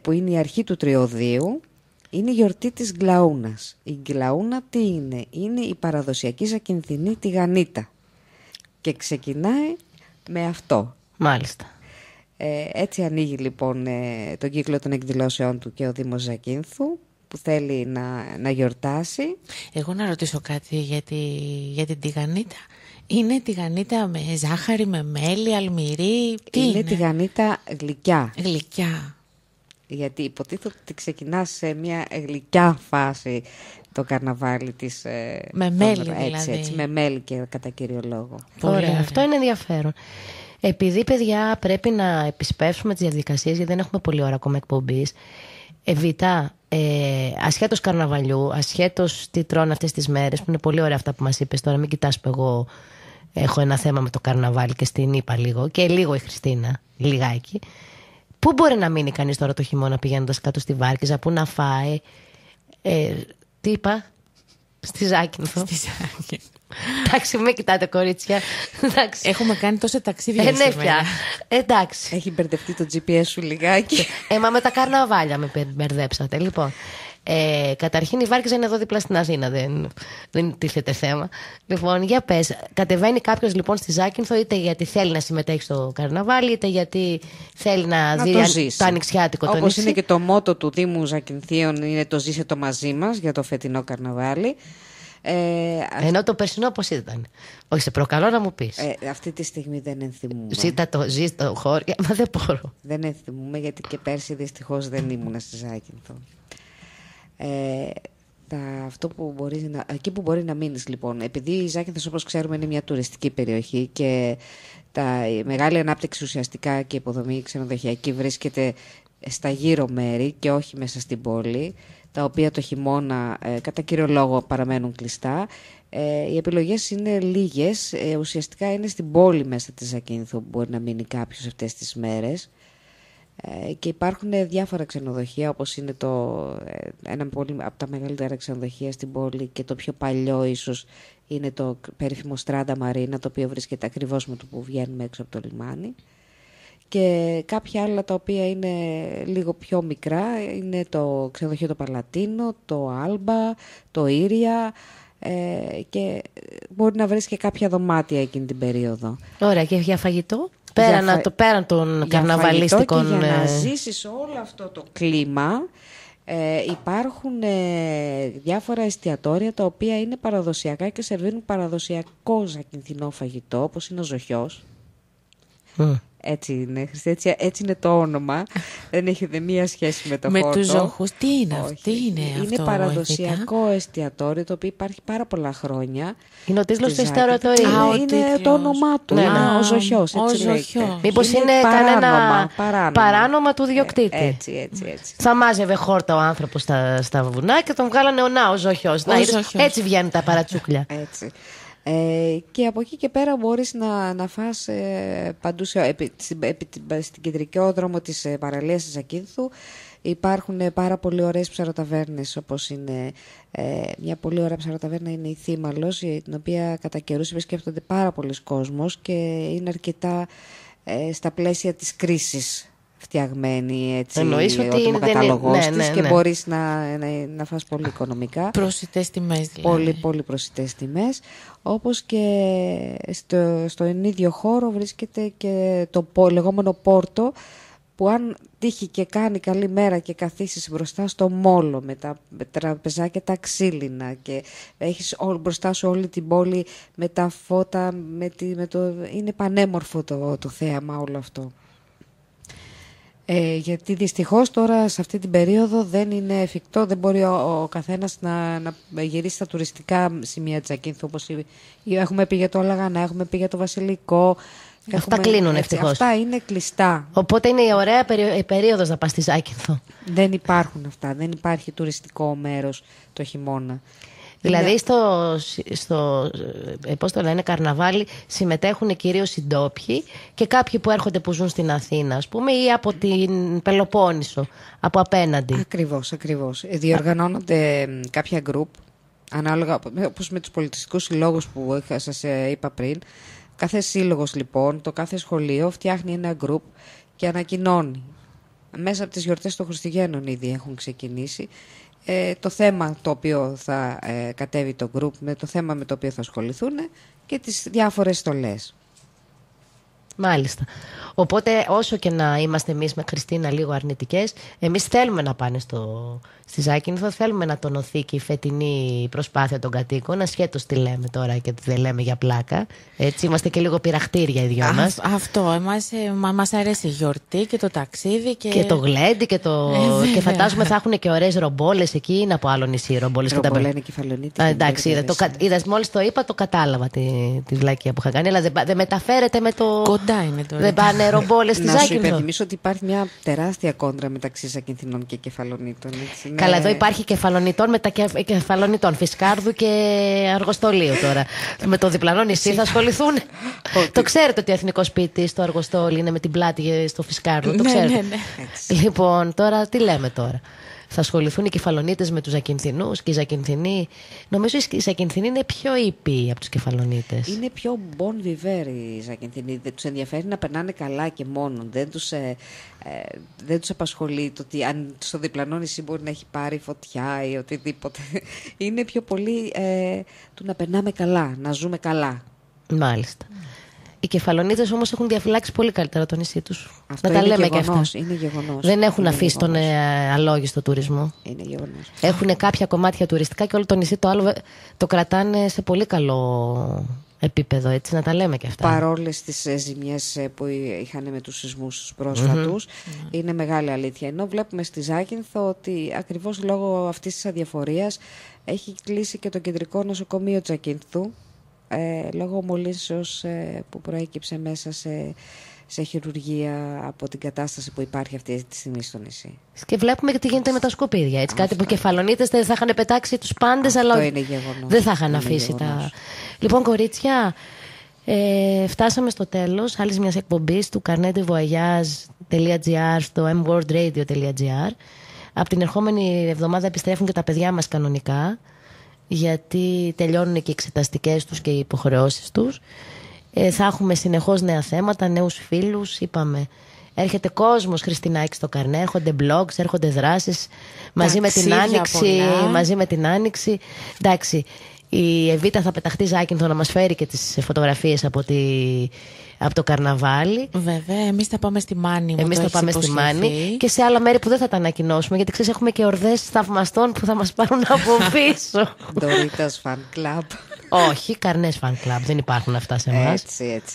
που είναι η αρχή του Τριωδίου. Είναι η γιορτή της Γκλαούνας. Η Γκλαούνα τι είναι? Είναι η παραδοσιακή Ζακυνθινή τηγανίτα και ξεκινάει με αυτό. Μάλιστα. Έτσι ανοίγει λοιπόν τον κύκλο των εκδηλώσεών του και ο Δήμος Ζακύνθου, που θέλει να γιορτάσει. Εγώ να ρωτήσω κάτι για την τηγανίτα. Είναι τηγανίτα με ζάχαρη, με μέλι, αλμυρί? Τι είναι? Τηγανίτα γλυκιά. Γλυκιά. Γιατί υποτίθεται ότι ξεκινάς σε μια γλυκιά φάση το καρναβάλι της. Με μέλι δηλαδή. Έτσι, με μέλι και κατά κύριο λόγο. Ωραία, αυτό είναι ενδιαφέρον. Επειδή, παιδιά, πρέπει να επισπεύσουμε τις διαδικασίες, γιατί δεν έχουμε πολλή ώρα ακόμα εκπομπής. Β, ασχέτως καρναβαλιού, ασχέτως τι τρώνε αυτές τις μέρες, που είναι πολύ ωραία αυτά που μας είπες τώρα, μην κοιτάς που εγώ έχω ένα θέμα με το καρναβάλι και στην είπα λίγο, και λίγο η Χριστίνα, λιγάκι. Πού μπορεί να μείνει κανείς τώρα το χειμώνα πηγαίνοντας κάτω στη Βάρκηζα, πού να φάει? Τι είπα? Στη Ζάκυνθο. Εντάξει, με κοιτάτε κορίτσια. Εντάξει. Έχουμε κάνει τόσα ταξίδια ναι, πια. Εντάξει. Έχει μπερδευτεί το GPS σου λιγάκι. Μα με τα καρναβάλια με μπερδέψατε. Λοιπόν, καταρχήν η Βάρκηζα είναι εδώ δίπλα στην Αθήνα. Δεν τίθεται θέμα. Λοιπόν, για πες. Κατεβαίνει κάποιος λοιπόν στη Ζάκυνθο, είτε γιατί θέλει να συμμετέχει στο καρναβάλι, είτε γιατί θέλει να δει το ανοιξιάτικο το νησί. Όπως είναι και το μότο του Δήμου Ζακυνθίων, είναι το «Ζήσε το μαζί μας» για το φετινό καρναβάλι. Ενώ το περσινό πώς ήταν? Όχι, σε προκαλώ να μου πεις. Αυτή τη στιγμή δεν ενθυμούμε. Ζεις το χώριο, μα δεν μπορώ. Δεν ενθυμούμε, γιατί και πέρσι δυστυχώς δεν ήμουνα στη Ζάκυνθο. Εκεί που μπορεί να μείνεις λοιπόν, επειδή η Ζάκυνθος, όπως ξέρουμε, είναι μια τουριστική περιοχή και η μεγάλη ανάπτυξη ουσιαστικά και υποδομή ξενοδοχειακή βρίσκεται στα γύρω μέρη και όχι μέσα στην πόλη, τα οποία το χειμώνα κατά κύριο λόγο παραμένουν κλειστά. Οι επιλογές είναι λίγες. Ουσιαστικά είναι στην πόλη μέσα της Ζακύνθου που μπορεί να μείνει κάποιος αυτές τις μέρες. Και υπάρχουν διάφορα ξενοδοχεία, όπως είναι ένα από τα μεγαλύτερα ξενοδοχεία στην πόλη και το πιο παλιό ίσως είναι το περίφημο Strada Marina, το οποίο βρίσκεται ακριβώς με το που βγαίνουμε έξω από το λιμάνι. Και κάποια άλλα τα οποία είναι λίγο πιο μικρά είναι το ξενοδοχείο το Παλατίνο, το Άλμπα, το Ήρια, και μπορεί να βρεις και κάποια δωμάτια εκείνη την περίοδο. Ωραία, και για φαγητό? Πέραν των καρναβαλίστικων. Και για να ζήσεις όλο αυτό το κλίμα, υπάρχουν διάφορα εστιατόρια τα οποία είναι παραδοσιακά και σερβίρουν παραδοσιακό ζακυνθινό φαγητό, όπως είναι ο Ζοχιός. Έτσι είναι, έτσι είναι το όνομα. Δεν έχει μία σχέση με το χώρο. Με τους ζώχους, τι είναι αυτό? Είναι παραδοσιακό εστιατόριο, το οποίο υπάρχει πάρα πολλά χρόνια. Είναι ο τίτλος του εστιατορίου. Είναι το όνομά του. Είναι ο Ζοχιός. Μήπως είναι κανένα παράνομα του διοκτήτη? Έτσι. Θα μάζευε χόρτα ο άνθρωπος στα βουνά και τον βγάλανε ο Ζοχιός. Έτσι βγαίνουν τα παρατσούκλια. Έτσι. Και από εκεί και πέρα μπορείς να φας παντού στην κεντρικό δρόμο της παραλίας της Ζακύνθου. Υπάρχουν πάρα πολύ ωραίες ψαροταβέρνες, όπως είναι μια πολύ ωραία ψαροταβέρνα είναι η Θύμαλος, την οποία κατά καιρούς επισκέπτονται πάρα πολλοί κόσμος και είναι αρκετά στα πλαίσια της κρίσης φτιαγμένη, έτσι, ο καταλογός της, και μπορείς να φας πολύ οικονομικά. Προσιτές τιμές δηλαδή. Πολύ, πολύ προσιτές τιμές. Όπως και στο ίδιο χώρο βρίσκεται και το λεγόμενο Πόρτο, που αν τύχει και κάνει καλή μέρα και καθίσεις μπροστά στο μόλο με τα τραπεζάκια τα ξύλινα και έχεις μπροστά σου όλη την πόλη με τα φώτα, είναι πανέμορφο το θέαμα όλο αυτό. Γιατί δυστυχώς τώρα σε αυτή την περίοδο δεν είναι εφικτό, δεν μπορεί ο καθένας να γυρίσει στα τουριστικά σημεία της Ζακύνθου, όπως έχουμε πει για το Λαγανά, έχουμε πει για το Βασιλικό. Αυτά κλείνουν ευτυχώς. Αυτά είναι κλειστά. Οπότε είναι η ωραία περίοδος να πας στη Ζάκυνθο. Δεν υπάρχουν αυτά, δεν υπάρχει τουριστικό μέρος το χειμώνα. Δηλαδή στο πώς το λένε, καρναβάλι συμμετέχουν κυρίως οι ντόπιοι και κάποιοι που έρχονται που ζουν στην Αθήνα, ας πούμε, ή από την Πελοπόννησο, από απέναντι. Ακριβώς. Διοργανώνονται κάποια γκρουπ Ανάλογα, όπως με τους πολιτιστικούς συλλόγους που σας είπα πριν, κάθε σύλλογος λοιπόν, το κάθε σχολείο φτιάχνει ένα γκρουπ και ανακοινώνει. Μέσα από τις γιορτές των Χριστουγέννων ήδη έχουν ξεκινήσει το θέμα το οποίο θα κατέβει το γκρουπ, με το θέμα με το οποίο θα ασχοληθούν και τις διάφορες στολές. Μάλιστα. Οπότε όσο και να είμαστε εμείς με Χριστίνα λίγο αρνητικές, εμείς θέλουμε να πάνε στη Ζάκυνθο, θέλουμε να τονωθεί και η φετινή προσπάθεια των κατοίκων, ασχέτως τι λέμε τώρα και δεν λέμε για πλάκα. Έτσι, είμαστε και λίγο πειραχτήρια οι δυο μας. Αυτό, μας αρέσει η γιορτή και το ταξίδι. Και το γλέντι και φαντάζομαι θα έχουν και ωραίες ρομπόλες εκεί, είναι από άλλο νησί ρομπόλες. Ρομπόλα είναι Κεφαλονίτη. Εντάξει, είδες, μόλις το είπα το κατάλαβα τη βλακεία που είχα κάνει, αλλά δεν μεταφέρεται με το... Κοντά είναι τώρα. Δεν πάνε ρομπόλες στη Ζάκυνθο. Να σου υπενθυμίσω ότι υπάρχει μια τεράστια κόντρα μεταξύ Ζακυνθινών και Κεφαλονίτων. Καλά, εδώ υπάρχει Κεφαλονιτών με τα Κεφαλονιτών, Φυσκάρδου και Αργοστολίου τώρα. Με το διπλανό νησί θα ασχοληθούν. Το ξέρετε ότι ο εθνικό σπίτι στο Αργοστόλι είναι με την πλάτη στο Φυσκάρδου. Το ξέρετε. Ναι. Λοιπόν, τώρα τι λέμε τώρα. Θα ασχοληθούν οι Κεφαλονίτες με τους Ζακυνθινούς και οι Ζακυνθινοί. Νομίζω οι Ζακυνθινοί είναι πιο ήπιοι από τους Κεφαλονίτες. Είναι πιο bon vivere οι Ζακυνθινοί. Δεν τους ενδιαφέρει να περνάνε καλά και μόνο. Δεν τους απασχολεί το ότι αν στο διπλανό νησί μπορεί να έχει πάρει φωτιά ή οτιδήποτε. Είναι πιο πολύ του να περνάμε καλά, να ζούμε καλά. Μάλιστα. Οι Κεφαλονίτες όμως έχουν διαφυλάξει πολύ καλύτερα το νησί τους. Αυτό να τα λέμε γεγονός, και αυτά. είναι γεγονός. Δεν έχουν αφήσει τον αλόγιστο τουρισμό. Είναι γεγονός. Έχουν κάποια κομμάτια τουριστικά και όλο το νησί το άλλο το κρατάνε σε πολύ καλό επίπεδο, έτσι, να τα λέμε και αυτά. Παρόλες τις ζημιές που είχαν με τους σεισμούς τους πρόσφατους, είναι μεγάλη αλήθεια. Ενώ βλέπουμε στη Ζάκυνθο ότι ακριβώς λόγω αυτής της αδιαφορίας έχει κλείσει και το κεντρικό νοσοκομείο της Ζακυνθού, λόγω μολύνσεως που προέκυψε μέσα σε χειρουργία από την κατάσταση που υπάρχει αυτή τη στιγμή στο νησί. Και βλέπουμε και τι γίνεται με τα σκουπίδια. Έτσι, κάτι που οι Κεφαλονίτες δεν θα είχαν πετάξει τους πάντες, αλλά δεν θα είχαν αφήσει τα... Λοιπόν, κορίτσια, φτάσαμε στο τέλος άλλης μιας εκπομπής του carnetdevoyage.gr στο mworldradio.gr. Από την ερχόμενη εβδομάδα επιστρέφουν και τα παιδιά μας κανονικά, γιατί τελειώνουν και οι εξεταστικές τους και οι υποχρεώσεις τους. Θα έχουμε συνεχώς νέα θέματα, νέους φίλους. Είπαμε, έρχεται κόσμος, Χριστινάκη, στο Καρνέ, έρχονται blogs, έρχονται δράσεις μαζί με την Άνοιξη. Εντάξει, η Εβίτα θα πεταχτεί Ζάκυνθο να μας φέρει και τις φωτογραφίες από το καρναβάλι. Βέβαια, εμείς θα πάμε στη Μάνη. Εμείς θα πάμε στη Μάνη και σε άλλα μέρη που δεν θα τα ανακοινώσουμε, γιατί ξέρεις, έχουμε και ορδές θαυμαστών που θα μας πάρουν από πίσω. Ντορίτας Fan Club. Όχι, Καρνές Fan Club, δεν υπάρχουν αυτά σε εμάς. Έτσι.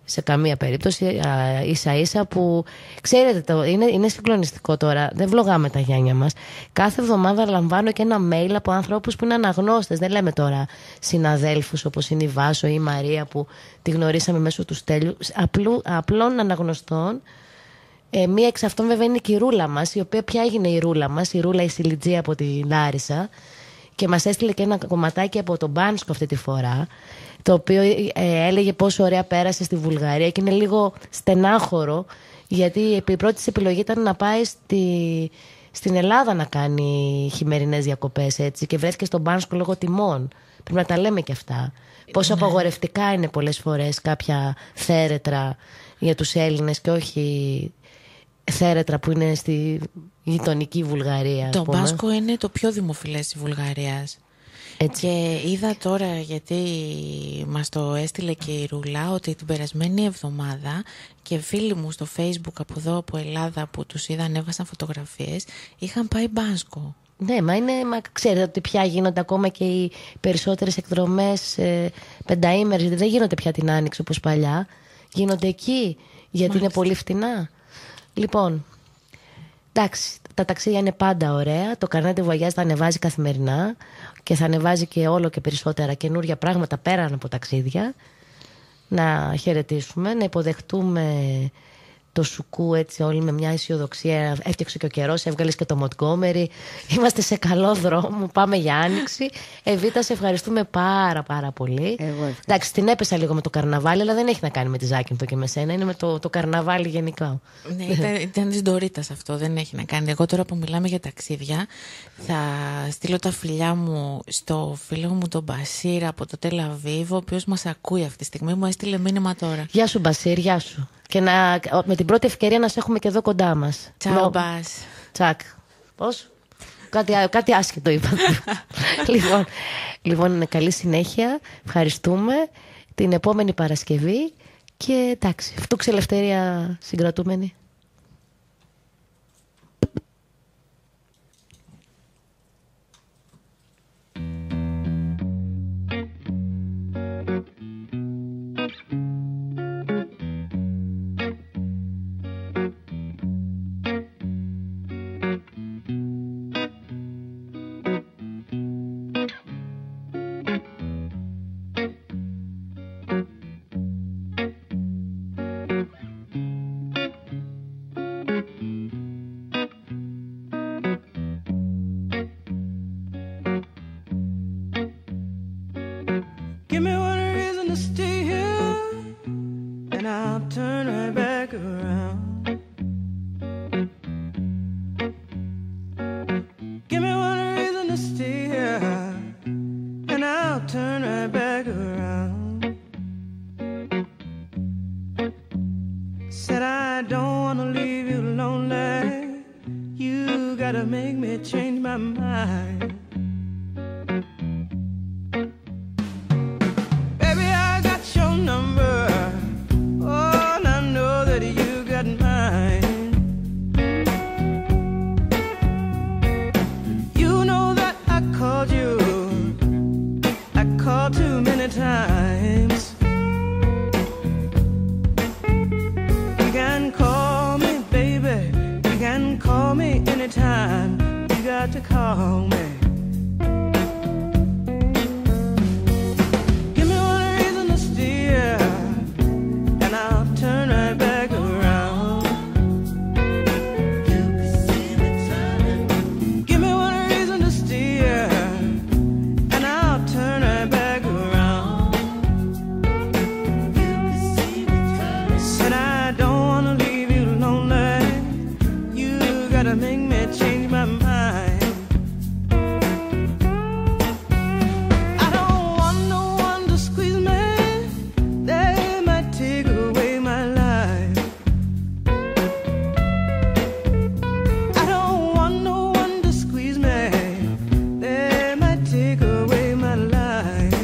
Σε καμία περίπτωση, ίσα-ίσα που ξέρετε, είναι συγκλονιστικό τώρα. Δεν βλογάμε τα γένια μας. Κάθε εβδομάδα λαμβάνω και ένα mail από ανθρώπους που είναι αναγνώστες. Δεν λέμε τώρα συναδέλφους όπως είναι η Βάσο ή η Μαρία που τη γνωρίσαμε μέσω του Στέλιου. Απλών αναγνωστών. Μία εξ αυτών βέβαια είναι και η Ρούλα μας, η οποία πια έγινε η Ρούλα μας, η Ρούλα η Σιλιτζή από την Λάρισα. Και μας έστειλε και ένα κομματάκι από τον Μπάνσκο αυτή τη φορά, το οποίο έλεγε πόσο ωραία πέρασε στη Βουλγαρία και είναι λίγο στενάχωρο, γιατί η πρώτη της επιλογή ήταν να πάει στην Ελλάδα να κάνει χειμερινές διακοπές, έτσι, και βρέθηκε στον Μπάνσκο λόγω τιμών. Πρέπει να τα λέμε και αυτά. Πόσο απαγορευτικά είναι πολλές φορές κάποια θέρετρα για τους Έλληνες και όχι θέρετρα που είναι στη γειτονική Βουλγαρία. Το Μπάσκο είναι το πιο δημοφιλές της Βουλγαρίας. Έτσι. Και είδα τώρα, γιατί μας το έστειλε και η Ρούλα, ότι την περασμένη εβδομάδα και φίλοι μου στο Facebook από εδώ από Ελλάδα που τους είδαν, έβγασαν φωτογραφίες, είχαν πάει Μπάσκο. Ναι, μα ξέρετε ότι πια γίνονται ακόμα και οι περισσότερες εκδρομές πενταήμερες, δεν γίνονται πια την Άνοιξη όπως παλιά, γίνονται εκεί γιατί είναι πολύ φτηνά. Λοιπόν, εντάξει, τα ταξίδια είναι πάντα ωραία. Το Carnet de Voyage θα ανεβάζει καθημερινά και θα ανεβάζει και όλο και περισσότερα καινούργια πράγματα πέραν από ταξίδια. Να χαιρετήσουμε, να υποδεχτούμε το σουκού έτσι όλοι με μια αισιοδοξία. Έφτιαξε και ο καιρός, έβγαλες και το Montgomery. Είμαστε σε καλό δρόμο, πάμε για άνοιξη. Εβίτα, σε ευχαριστούμε πάρα πολύ. Εντάξει, την έπεσα λίγο με το καρναβάλι, αλλά δεν έχει να κάνει με τη Ζάκυνθο και με σένα, είναι με το καρναβάλι γενικά. Ναι, ήταν της Ντορίτας αυτό, δεν έχει να κάνει. Εγώ τώρα που μιλάμε για ταξίδια, θα στείλω τα φιλιά μου στο φίλο μου τον Μπασίρ από το Τελαβίβ, ο οποίος μας ακούει αυτή τη στιγμή, μου έστειλε μήνυμα τώρα. Γεια σου Μπασίρ, γεια σου. Και με την πρώτη ευκαιρία να σε έχουμε και εδώ κοντά μας. Τσάου Μπας. Τσακ. Πώς? Κάτι άσχετο είπα. Λοιπόν, καλή συνέχεια. Ευχαριστούμε. Την επόμενη Παρασκευή. Και εντάξει, φτούξε ελευθερία συγκρατούμενη. Give me one reason to stay here, and I'll turn right back around. Give me one reason to stay here, and I'll turn right back around. Said I don't wanna leave you lonely. You gotta make me change my mind. Times you can call me, baby. You can call me anytime. You got to call me. Give me one reason to stay here, and I'll turn right back around. You can see me turning. Give me one reason to stay here, and I'll turn right back around. Make me change my mind. I don't want no one to squeeze me. They might take away my life. I don't want no one to squeeze me. They might take away my life.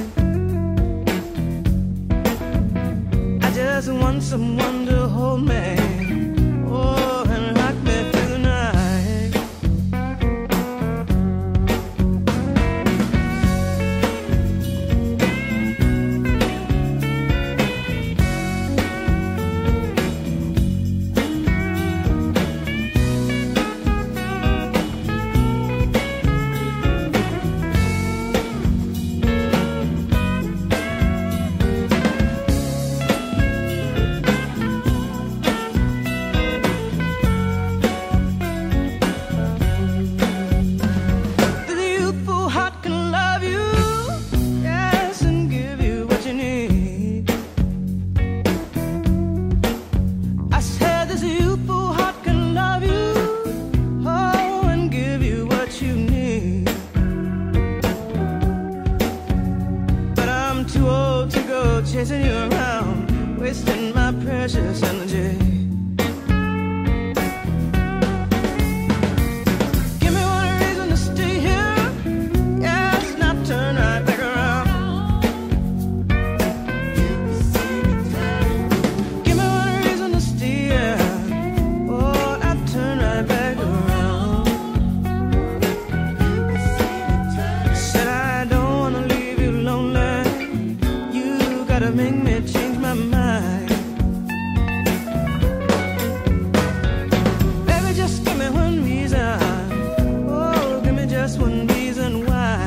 I just want someone to hold me. Chasing you around, wasting my precious energy. Give me one reason to stay here, yes, not turn right back around. Give me one reason to stay here, oh, not turn right back around. Said I don't wanna leave you lonely. Gotta make me change my mind. Baby, just give me one reason. Oh, give me just one reason why.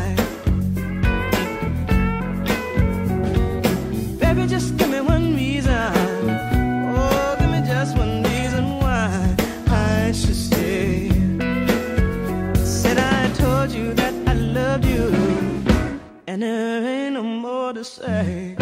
Baby, just give me one reason. Oh, give me just one reason say